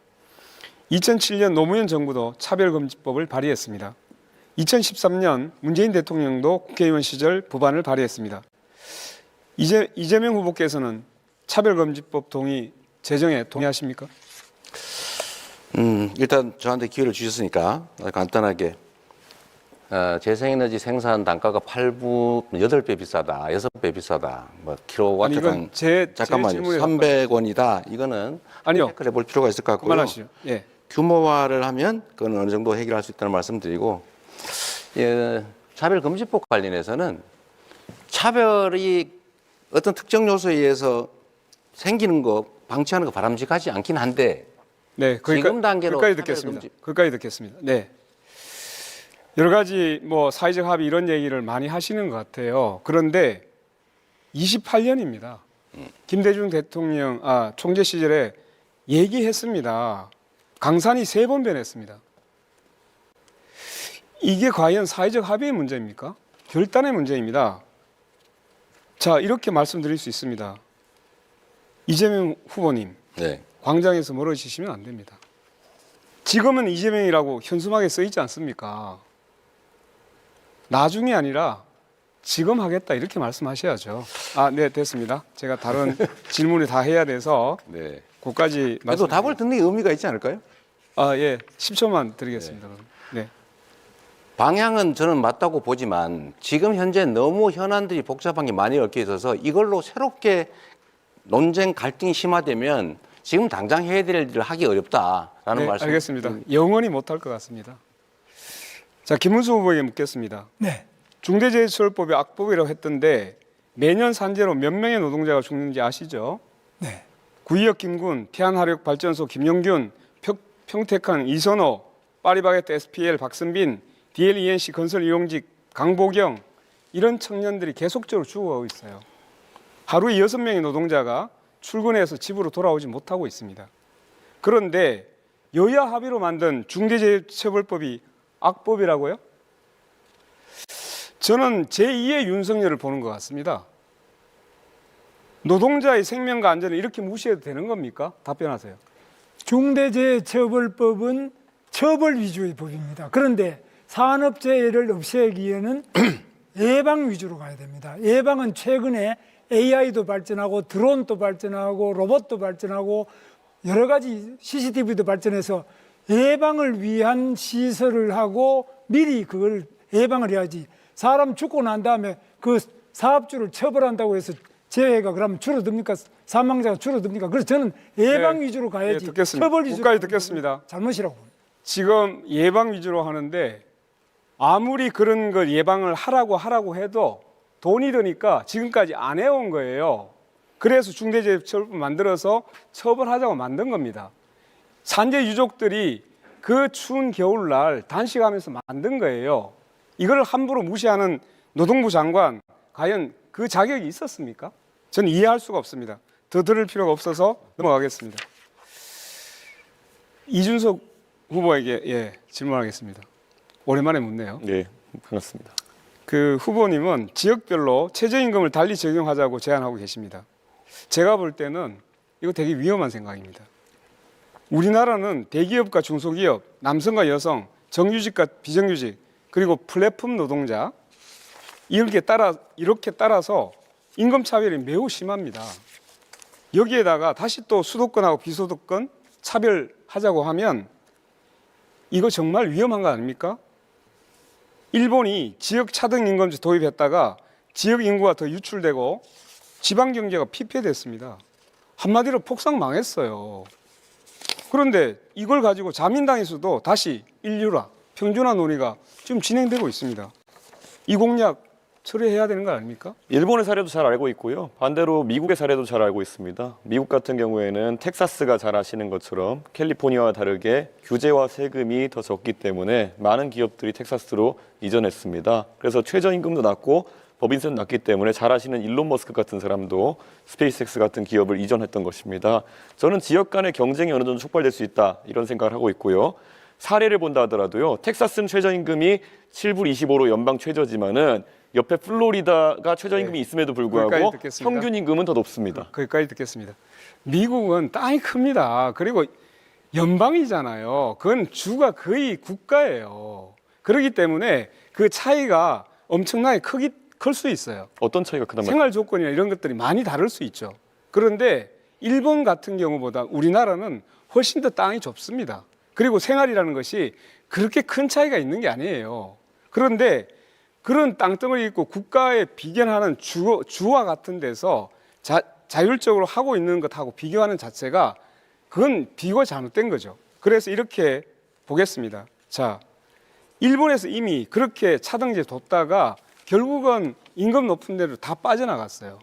2007년 노무현 정부도 차별금지법을 발의했습니다. 2013년 문재인 대통령도 국회의원 시절 법안을 발의했습니다. 이재명 후보께서는 차별금지법 제정에 동의하십니까? 일단 저한테 기회를 주셨으니까 간단하게 재생에너지 생산 단가가 8배 비싸다, 6배 비싸다, 뭐 킬로와트당 잠깐만요, 300원이다. 이거는 아니요. 체크를 해볼 필요가 있을 것 같고요. 그만하시죠. 예. 규모화를 하면 그건 어느 정도 해결할 수 있다는 말씀드리고, 차별금지법 관련해서는 차별이 어떤 특정 요소에 의해서 생기는 거 방치하는 거 바람직하지 않긴 한데, 네, 지금 단계로 거기까지 듣겠습니다. 거기까지 듣겠습니다. 네. 여러 가지 뭐 사회적 합의 이런 얘기를 많이 하시는 것 같아요. 그런데 28년입니다. 김대중 대통령 총재 시절에 얘기했습니다. 강산이 3번 변했습니다. 이게 과연 사회적 합의의 문제입니까? 결단의 문제입니다. 자, 이렇게 말씀드릴 수 있습니다. 이재명 후보님, 네. 광장에서 멀어지시면 안 됩니다. 지금은 이재명이라고 현수막에 써 있지 않습니까? 나중이 아니라 지금 하겠다 이렇게 말씀하셔야죠. 네, 됐습니다. 제가 다른 질문을 다 해야 돼서 네. 그까지 그래도 답을 듣는 게 의미가 있지 않을까요? 예, 10초만 드리겠습니다. 네. 방향은 저는 맞다고 보지만 지금 현재 너무 현안들이 복잡한 게 많이 얽혀 있어서 이걸로 새롭게 논쟁 갈등이 심화되면 지금 당장 해야 될 일을 하기 어렵다라는 네, 말씀. 알겠습니다. 영원히 못할 것 같습니다. 자, 김문수 후보에게 묻겠습니다. 네. 중대재해처벌법이 악법이라고 했던데 매년 산재로 몇 명의 노동자가 죽는지 아시죠? 네. 구의역 김군, 태안화력발전소 김용균, 평택항 이선호, 파리바게뜨 SPL 박선빈, DLENC 건설 이용직 강보경 이런 청년들이 계속적으로 죽어가고 있어요. 하루에 6명의 노동자가 출근해서 집으로 돌아오지 못하고 있습니다. 그런데 여야 합의로 만든 중대재해처벌법이 악법이라고요? 저는 제2의 윤석열을 보는 것 같습니다. 노동자의 생명과 안전을 이렇게 무시해도 되는 겁니까? 답변하세요. 중대재해처벌법은 처벌 위주의 법입니다. 그런데 산업재해를 없애기에는 예방 위주로 가야 됩니다. 예방은 최근에 AI도 발전하고 드론도 발전하고 로봇도 발전하고 여러 가지 CCTV도 발전해서 예방을 위한 시설을 하고 미리 그걸 예방을 해야지. 사람 죽고 난 다음에 그 사업주를 처벌한다고 해서 재해가 그러면 줄어듭니까? 사망자가 줄어듭니까? 그래서 저는 예방 네, 위주로 가야지. 네, 듣겠습니다. 처벌 위주로 끝까지 듣겠습니다. 잘못이라고 봅니다. 지금 예방 위주로 하는데 아무리 그런 걸 예방을 하라고 해도 돈이 드니까 지금까지 안 해온 거예요. 그래서 중대재해처벌법 만들어서 처벌하자고 만든 겁니다. 산재 유족들이 그 추운 겨울날 단식하면서 만든 거예요. 이걸 함부로 무시하는 노동부 장관 과연 그 자격이 있었습니까? 저는 이해할 수가 없습니다. 더 들을 필요가 없어서 넘어가겠습니다. 이준석 후보에게 질문하겠습니다. 오랜만에 묻네요. 네, 반갑습니다. 그 후보님은 지역별로 최저임금을 달리 적용하자고 제안하고 계십니다. 제가 볼 때는 이거 되게 위험한 생각입니다. 우리나라는 대기업과 중소기업, 남성과 여성, 정규직과 비정규직, 그리고 플랫폼 노동자 이렇게 따라서 임금 차별이 매우 심합니다. 여기에다가 다시 또 수도권하고 비수도권 차별하자고 하면 이거 정말 위험한 거 아닙니까? 일본이 지역 차등 임금제 도입했다가 지역 인구가 더 유출되고 지방 경제가 피폐됐습니다. 한마디로 폭삭 망했어요. 그런데 이걸 가지고 자민당에서도 다시 인류화, 평준화 논의가 지금 진행되고 있습니다. 이 공약 처리해야 되는 거 아닙니까? 일본의 사례도 잘 알고 있고요. 반대로 미국의 사례도 잘 알고 있습니다. 미국 같은 경우에는 텍사스가 잘 아시는 것처럼 캘리포니아와 다르게 규제와 세금이 더 적기 때문에 많은 기업들이 텍사스로 이전했습니다. 그래서 최저임금도 낮고 법인세도 낮기 때문에 잘 아시는 일론 머스크 같은 사람도 스페이스X 같은 기업을 이전했던 것입니다. 저는 지역 간의 경쟁이 어느 정도 촉발될 수 있다 이런 생각을 하고 있고요. 사례를 본다 하더라도요. 텍사스는 최저임금이 7불 25로 연방 최저지만은 옆에 플로리다가 최저임금이 있음에도 불구하고 거기까지 듣겠습니다. 평균 임금은 더 높습니다. 거기까지 듣겠습니다. 미국은 땅이 큽니다. 그리고 연방이잖아요. 그건 주가 거의 국가예요. 그렇기 때문에 그 차이가 엄청나게 클 수 있어요. 어떤 차이가 크단 말이에요? 생활 조건이나 이런 것들이 많이 다를 수 있죠. 그런데 일본 같은 경우보다 우리나라는 훨씬 더 땅이 좁습니다. 그리고 생활이라는 것이 그렇게 큰 차이가 있는 게 아니에요. 그런데 그런 땅덩어리 있고 국가에 비견하는 주와 같은 데서 자율적으로 하고 있는 것하고 비교하는 자체가 그건 비교가 잘못된 거죠. 그래서 이렇게 보겠습니다. 자, 일본에서 이미 그렇게 차등제 뒀다가 결국은 임금 높은 데로 다 빠져나갔어요.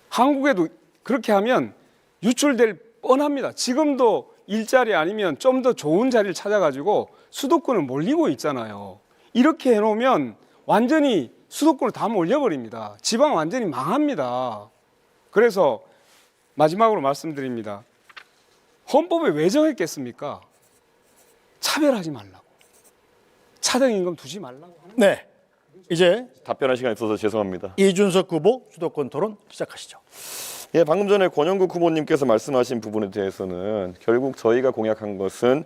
한국에도 그렇게 하면 유출될 뻔합니다. 지금도 일자리 아니면 좀 더 좋은 자리를 찾아가지고 수도권을 몰리고 있잖아요. 이렇게 해놓으면 완전히 수도권을 다 몰려버립니다. 지방 완전히 망합니다. 그래서 마지막으로 말씀드립니다. 헌법에 왜 정했겠습니까? 차별하지 말라고. 차등임금 두지 말라고. 네, 이제 답변할 시간이 없어서 죄송합니다. 이준석 후보 수도권 토론 시작하시죠. 예, 방금 전에 권영국 후보님께서 말씀하신 부분에 대해서는 결국 저희가 공약한 것은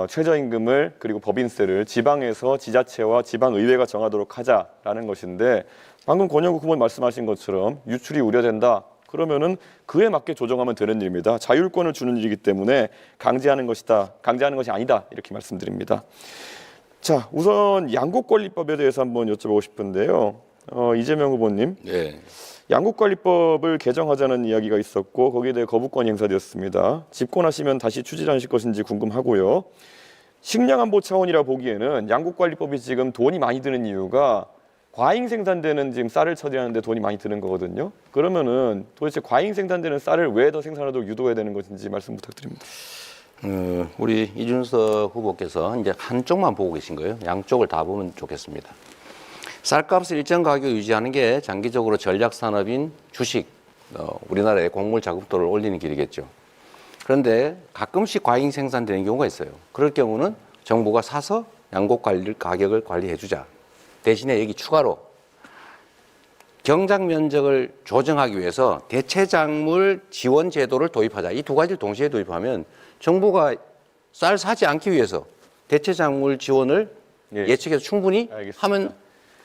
최저임금을 그리고 법인세를 지방에서 지자체와 지방의회가 정하도록 하자라는 것인데 방금 권영국 후보님 말씀하신 것처럼 유출이 우려된다. 그러면은 그에 맞게 조정하면 되는 일입니다. 자율권을 주는 일이기 때문에 강제하는 것이 아니다 이렇게 말씀드립니다. 자, 우선 양곡관리법에 대해서 한번 여쭤보고 싶은데요. 이재명 후보님, 네. 양곡관리법을 개정하자는 이야기가 있었고 거기에 대해 거부권이 행사되었습니다. 집권하시면 다시 추진하실 것인지 궁금하고요. 식량안보 차원이라 보기에는 양곡관리법이 지금 돈이 많이 드는 이유가 과잉 생산되는 지금 쌀을 처리하는데 돈이 많이 드는 거거든요. 그러면은 도대체 과잉 생산되는 쌀을 왜 더 생산하도록 유도해야 되는 것인지 말씀 부탁드립니다. 우리 이준석 후보께서 이제 한쪽만 보고 계신 거예요. 양쪽을 다 보면 좋겠습니다. 쌀값을 일정 가격 유지하는 게 장기적으로 전략 산업인 주식, 우리나라의 곡물 자급도를 올리는 길이겠죠. 그런데 가끔씩 과잉 생산되는 경우가 있어요. 그럴 경우는 정부가 사서 양곡 가격을 관리해 주자. 대신에 여기 추가로 경작 면적을 조정하기 위해서 대체작물 지원 제도를 도입하자. 이 두 가지를 동시에 도입하면 정부가 쌀 사지 않기 위해서 대체작물 지원을 예측해서 충분히 알겠습니다. 하면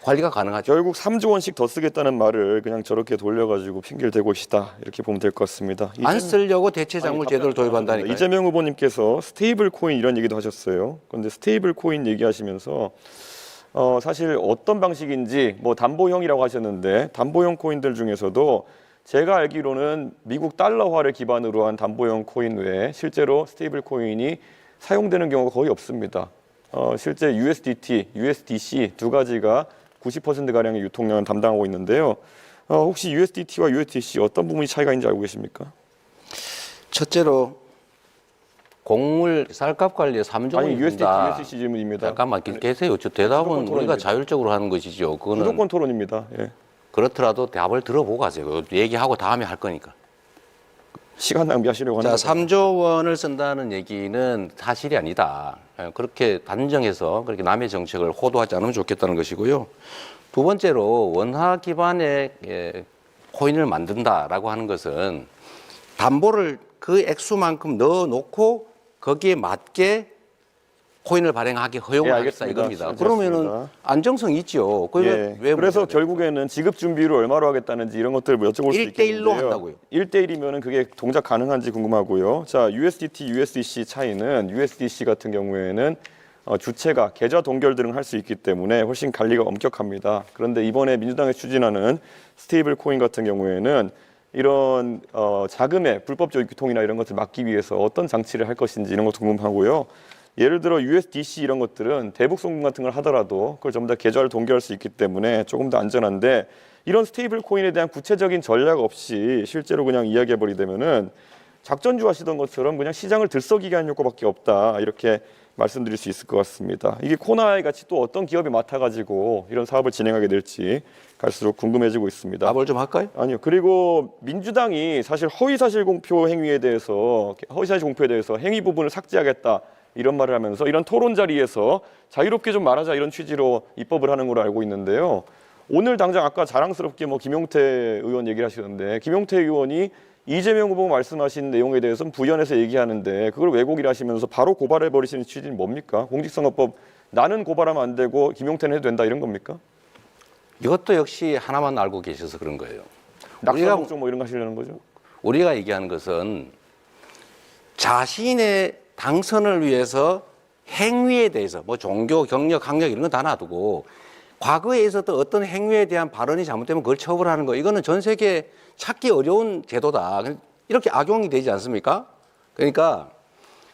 관리가 가능하죠. 결국 3조 원씩 더 쓰겠다는 말을 그냥 저렇게 돌려가지고 핑계를 대고 계시다 이렇게 보면 될 것 같습니다. 안 쓰려고 대체작물 제도를 도입한다니까요. 이재명 후보님께서 스테이블 코인 이런 얘기도 하셨어요. 그런데 스테이블 코인 얘기하시면서 사실 어떤 방식인지 뭐 담보형이라고 하셨는데 담보형 코인들 중에서도 제가 알기로는 미국 달러화를 기반으로 한 담보형 코인 외에 실제로 스테이블 코인이 사용되는 경우가 거의 없습니다. 실제 USDT, USDC 두 가지가 90%가량의 유통량을 담당하고 있는데요. 혹시 USDT와 USDC 어떤 부분이 차이가 있는지 알고 계십니까? 첫째로 곡물 쌀값 관리에 3조 원이 아니, USDT, 든다. USDC 질문입니다. 잠깐만 계세요. 저 대답은 무조건 우리가 토론입니다. 자율적으로 하는 것이죠. 그거는 무조건 토론입니다. 예. 그렇더라도 답을 들어보고 가세요. 그거 얘기하고 다음에 할 거니까. 시간 낭비하시려고 하는 자, 거죠. 3조 원을 쓴다는 얘기는 사실이 아니다. 그렇게 단정해서 그렇게 남의 정책을 호도하지 않으면 좋겠다는 것이고요. 두 번째로 원화 기반의 코인을 만든다라고 하는 것은 담보를 그 액수만큼 넣어놓고 거기에 맞게 코인을 발행하기 허용을 하겠다 알겠습니다. 이겁니다. 알겠습니다. 그러면은 안정성이 있죠. 왜 그래서 문제가 결국에는 지급 준비를 얼마로 하겠다는지 이런 것들을 여쭤볼 수 1대1로 있겠는데요. 한다고요. 1대1이면 그게 동작 가능한지 궁금하고요. 자, USDT, USDC 차이는 USDC 같은 경우에는 주체가 계좌 동결 등을 할 수 있기 때문에 훨씬 관리가 엄격합니다. 그런데 이번에 민주당이 추진하는 스테이블 코인 같은 경우에는 이런 자금의 불법적 유통이나 이런 것을 막기 위해서 어떤 장치를 할 것인지 이런 것도 궁금하고요. 예를 들어 USDC 이런 것들은 대북 송금 같은 걸 하더라도 그걸 전부 다 계좌를 동결할 수 있기 때문에 조금 더 안전한데 이런 스테이블 코인에 대한 구체적인 전략 없이 실제로 그냥 이야기해버리되면은 작전주 하시던 것처럼 그냥 시장을 들썩이게 하는 효과밖에 없다 이렇게 말씀드릴 수 있을 것 같습니다. 이게 코나이 같이 또 어떤 기업이 맡아가지고 이런 사업을 진행하게 될지 갈수록 궁금해지고 있습니다. 답을 좀 할까요? 아니요. 그리고 민주당이 사실 허위사실 공표 행위에 대해서 행위 부분을 삭제하겠다 이런 말을 하면서 이런 토론 자리에서 자유롭게 좀 말하자 이런 취지로 입법을 하는 걸로 알고 있는데요. 오늘 당장 아까 자랑스럽게 김용태 의원 얘기를 하시는데 김용태 의원이 이재명 후보 말씀하신 내용에 대해서는 부연해서 얘기하는데 그걸 왜곡이라 하시면서 바로 고발해 버리시는 취지는 뭡니까? 공직선거법 나는 고발하면 안 되고 김용태는 해도 된다 이런 겁니까? 이것도 역시 하나만 알고 계셔서 그런 거예요. 낙선목적 뭐 이런 거 하시려는 거죠? 우리가 얘기하는 것은 자신의 당선을 위해서 행위에 대해서 뭐 종교, 경력, 학력 이런 건 다 놔두고 과거에 있었던 어떤 행위에 대한 발언이 잘못되면 그걸 처벌하는 거 이거는 전 세계 찾기 어려운 제도다. 이렇게 악용이 되지 않습니까? 그러니까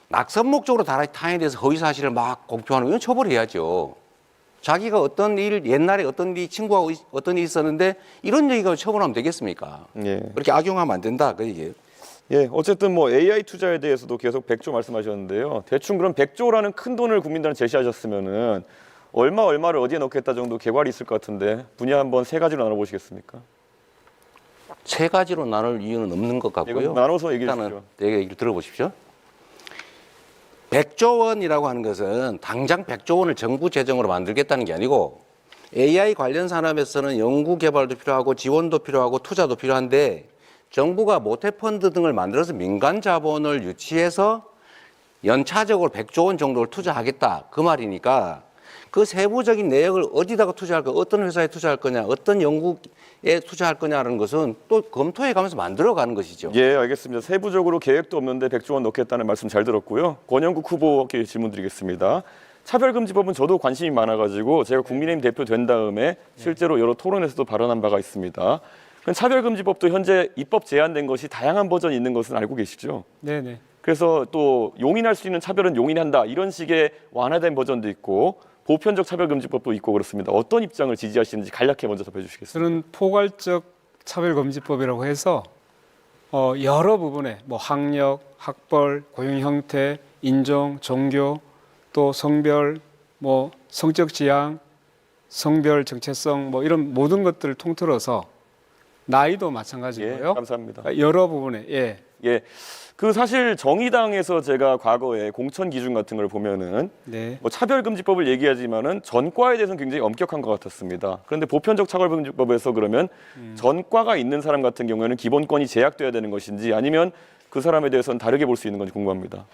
낙선 목적으로 타인에 대해서 허위 사실을 막 공표하는 건 처벌해야죠. 자기가 어떤 일 옛날에 어떤 일 친구하고 어떤 일이 있었는데 이런 얘기가 처벌하면 되겠습니까? 예. 그렇게 악용하면 안 된다. 그 얘기예요. 예, 어쨌든 AI 투자에 대해서도 계속 100조 말씀하셨는데요. 대충 그럼 100조라는 큰 돈을 국민들한테 제시하셨으면은 얼마를 어디에 넣겠다 정도 개괄이 있을 것 같은데 분야 한번 세 가지로 나눠보시겠습니까? 세 가지로 나눌 이유는 없는 것 같고요. 이거 나눠서 얘기해 일단은 주십시오. 내 얘기를 들어보십시오. 100조 원이라고 하는 것은 당장 100조 원을 정부 재정으로 만들겠다는 게 아니고 AI 관련 산업에서는 연구 개발도 필요하고 지원도 필요하고 투자도 필요한데 정부가 모태펀드 등을 만들어서 민간 자본을 유치해서 연차적으로 100조 원 정도를 투자하겠다 그 말이니까 그 세부적인 내역을 어디다가 투자할 거, 어떤 회사에 투자할 거냐, 어떤 연구에 투자할 거냐라는 것은 또 검토해 가면서 만들어가는 것이죠. 예, 알겠습니다. 세부적으로 계획도 없는데 100조 원 넣겠다는 말씀 잘 들었고요. 권영국 후보께 질문 드리겠습니다. 차별금지법은 저도 관심이 많아가지고 제가 국민의힘 대표 된 다음에 실제로 여러 토론에서도 발언한 바가 있습니다. 차별금지법도 현재 입법 제한된 것이 다양한 버전이 있는 것은 알고 계시죠? 네네. 그래서 또 용인할 수 있는 차별은 용인한다 이런 식의 완화된 버전도 있고 보편적 차별금지법도 있고 그렇습니다. 어떤 입장을 지지하시는지 간략히 먼저 답해주시겠습니까? 저는 포괄적 차별금지법이라고 해서 여러 부분에 뭐 학력, 학벌, 고용 형태, 인종, 종교, 또 성별, 뭐 성적 지향, 성별 정체성 뭐 이런 모든 것들을 통틀어서 나이도 마찬가지고요. 예, 감사합니다. 여러 부분에 예. 예, 그 사실 정의당에서 제가 과거에 공천 기준 같은 걸 보면은 네. 뭐 차별금지법을 얘기하지만은 전과에 대해서는 굉장히 엄격한 것 같았습니다. 그런데 보편적 차별금지법에서 그러면 전과가 있는 사람 같은 경우에는 기본권이 제약돼야 되는 것인지 아니면 그 사람에 대해서는 다르게 볼 수 있는 건지 궁금합니다.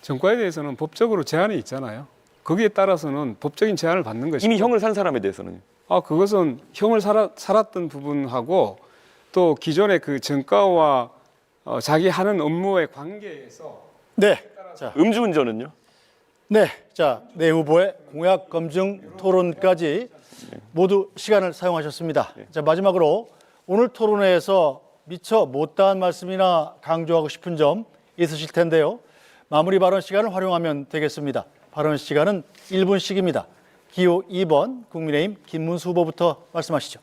전과에 대해서는 법적으로 제한이 있잖아요. 거기에 따라서는 법적인 제한을 받는 것이고 이미 형을 산 사람에 대해서는 그것은 형을 살았던 부분하고 또 기존의 그 전과와 자기 하는 업무의 관계에서 네. 자, 음주운전은요? 네. 자, 네 후보의 공약 검증 토론까지 모두 시간을 사용하셨습니다. 자, 마지막으로 오늘 토론회에서 미처 못다한 말씀이나 강조하고 싶은 점 있으실 텐데요. 마무리 발언 시간을 활용하면 되겠습니다. 발언 시간은 1분씩입니다. 기호 2번 국민의힘 김문수 후보부터 말씀하시죠.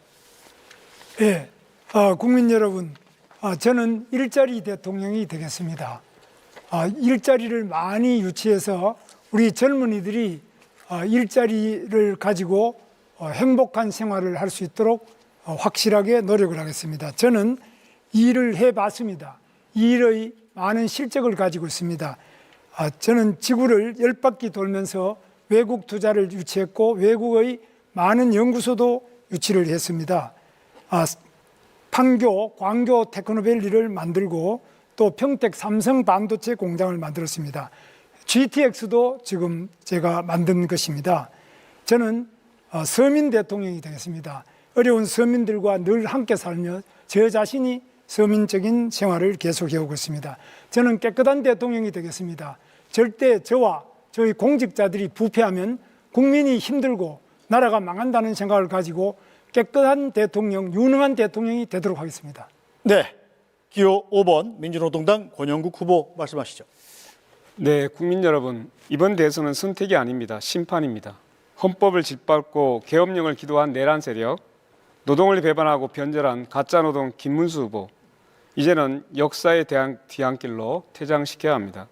예, 국민 여러분, 저는 일자리 대통령이 되겠습니다. 일자리를 많이 유치해서 우리 젊은이들이 일자리를 가지고 행복한 생활을 할 수 있도록 확실하게 노력을 하겠습니다. 저는 이 일을 해봤습니다. 이 일의 많은 실적을 가지고 있습니다. 저는 지구를 10바퀴 돌면서 외국 투자를 유치했고 외국의 많은 연구소도 유치를 했습니다. 판교, 광교 테크노밸리를 만들고 또 평택 삼성 반도체 공장을 만들었습니다. GTX도 지금 제가 만든 것입니다. 저는 서민 대통령이 되겠습니다. 어려운 서민들과 늘 함께 살며 저 자신이 서민적인 생활을 계속해오고 있습니다. 저는 깨끗한 대통령이 되겠습니다. 절대 저와 저희 공직자들이 부패하면 국민이 힘들고 나라가 망한다는 생각을 가지고 깨끗한 대통령, 유능한 대통령이 되도록 하겠습니다. 네. 기호 5번 민주노동당 권영국 후보 말씀하시죠. 네, 국민 여러분, 이번 대선은 선택이 아닙니다. 심판입니다. 헌법을 짓밟고 계엄령을 기도한 내란 세력, 노동을 배반하고 변절한 가짜노동 김문수 후보, 이제는 역사의 뒤안길로 퇴장시켜야 합니다.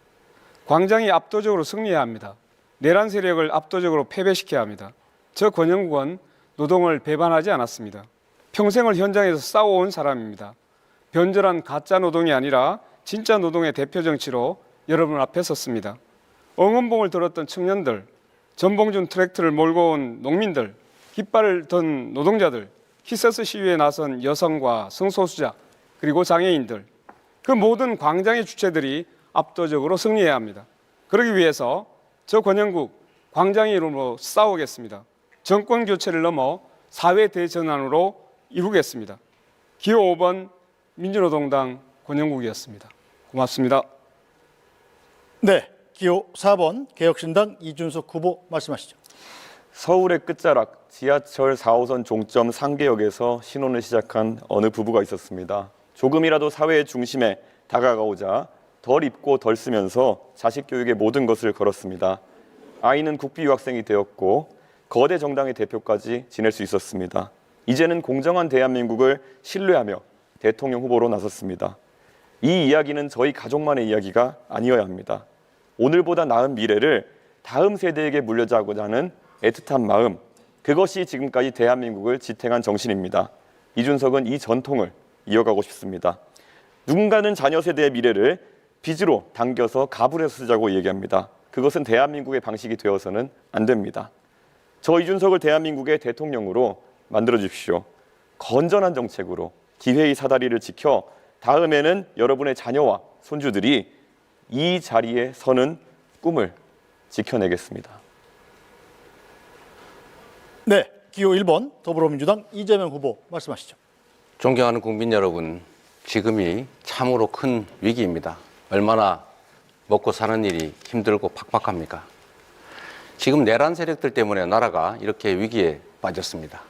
광장이 압도적으로 승리해야 합니다. 내란 세력을 압도적으로 패배시켜야 합니다. 저 권영국은 노동을 배반하지 않았습니다. 평생을 현장에서 싸워온 사람입니다. 변절한 가짜 노동이 아니라 진짜 노동의 대표 정치로 여러분 앞에 섰습니다. 응원봉을 들었던 청년들, 전봉준 트랙터를 몰고 온 농민들, 깃발을 든 노동자들, 히세스 시위에 나선 여성과 성소수자, 그리고 장애인들, 그 모든 광장의 주체들이 압도적으로 승리해야 합니다. 그러기 위해서 저 권영국 광장의 이름으로 싸우겠습니다. 정권 교체를 넘어 사회 대전환으로 이루겠습니다. 기호 5번 민주노동당 권영국이었습니다. 고맙습니다. 네. 기호 4번 개혁신당 이준석 후보 말씀하시죠. 서울의 끝자락 지하철 4호선 종점 상계역에서 신혼을 시작한 어느 부부가 있었습니다. 조금이라도 사회의 중심에 다가가고자 덜 입고 덜 쓰면서 자식 교육의 모든 것을 걸었습니다. 아이는 국비 유학생이 되었고 거대 정당의 대표까지 지낼 수 있었습니다. 이제는 공정한 대한민국을 신뢰하며 대통령 후보로 나섰습니다. 이 이야기는 저희 가족만의 이야기가 아니어야 합니다. 오늘보다 나은 미래를 다음 세대에게 물려주고자 하는 애틋한 마음, 그것이 지금까지 대한민국을 지탱한 정신입니다. 이준석은 이 전통을 이어가고 싶습니다. 누군가는 자녀 세대의 미래를 빚으로 당겨서 가불해서 쓰자고 얘기합니다. 그것은 대한민국의 방식이 되어서는 안 됩니다. 저 이준석을 대한민국의 대통령으로 만들어 주십시오. 건전한 정책으로 기회의 사다리를 지켜 다음에는 여러분의 자녀와 손주들이 이 자리에 서는 꿈을 지켜내겠습니다. 네, 기호 1번 더불어민주당 이재명 후보 말씀하시죠. 존경하는 국민 여러분, 지금이 참으로 큰 위기입니다. 얼마나 먹고 사는 일이 힘들고 팍팍합니까? 지금 내란 세력들 때문에 나라가 이렇게 위기에 빠졌습니다.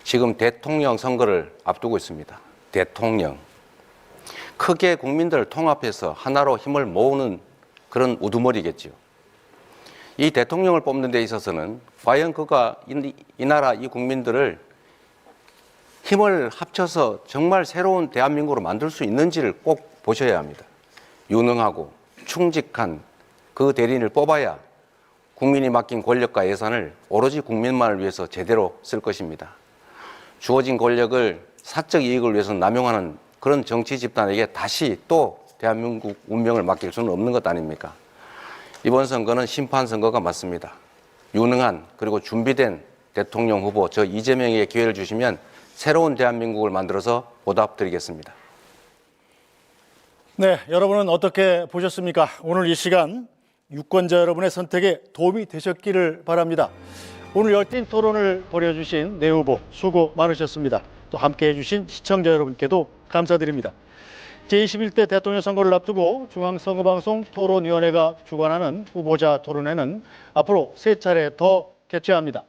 지금 대통령 선거를 앞두고 있습니다. 대통령. 크게 국민들을 통합해서 하나로 힘을 모으는 그런 우두머리겠지요. 이 대통령을 뽑는 데 있어서는 과연 그가 이 나라 이 국민들을 힘을 합쳐서 정말 새로운 대한민국으로 만들 수 있는지를 꼭 보셔야 합니다. 유능하고 충직한 그 대리인을 뽑아야 국민이 맡긴 권력과 예산을 오로지 국민만을 위해서 제대로 쓸 것입니다. 주어진 권력을 사적 이익을 위해서 남용하는 그런 정치 집단에게 다시 또 대한민국 운명을 맡길 수는 없는 것 아닙니까? 이번 선거는 심판 선거가 맞습니다. 유능한 그리고 준비된 대통령 후보 저 이재명에게 기회를 주시면 새로운 대한민국을 만들어서 보답드리겠습니다. 네, 여러분은 어떻게 보셨습니까? 오늘 이 시간 유권자 여러분의 선택에 도움이 되셨기를 바랍니다. 오늘 열띤 토론을 벌여주신 네 후보 수고 많으셨습니다. 또 함께해 주신 시청자 여러분께도 감사드립니다. 제21대 대통령 선거를 앞두고 중앙선거방송 토론위원회가 주관하는 후보자 토론회는 앞으로 3차례 더 개최합니다.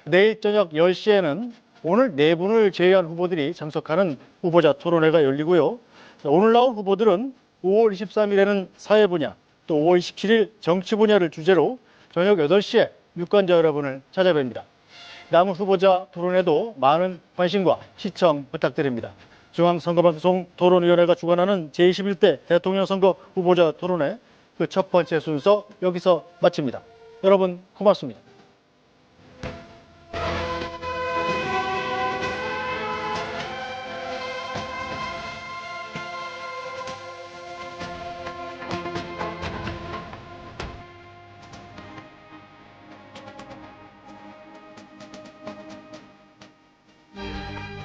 내일 저녁 10시에는 오늘 4분을 제외한 후보들이 참석하는 후보자 토론회가 열리고요. 오늘 나온 후보들은 5월 23일에는 사회 분야, 또 5월 27일 정치 분야를 주제로 저녁 8시에 유권자 여러분을 찾아뵙니다. 남은 후보자 토론회도 많은 관심과 시청 부탁드립니다. 중앙선거방송 토론위원회가 주관하는 제21대 대통령 선거 후보자 토론회 그 첫 번째 순서 여기서 마칩니다. 여러분 고맙습니다.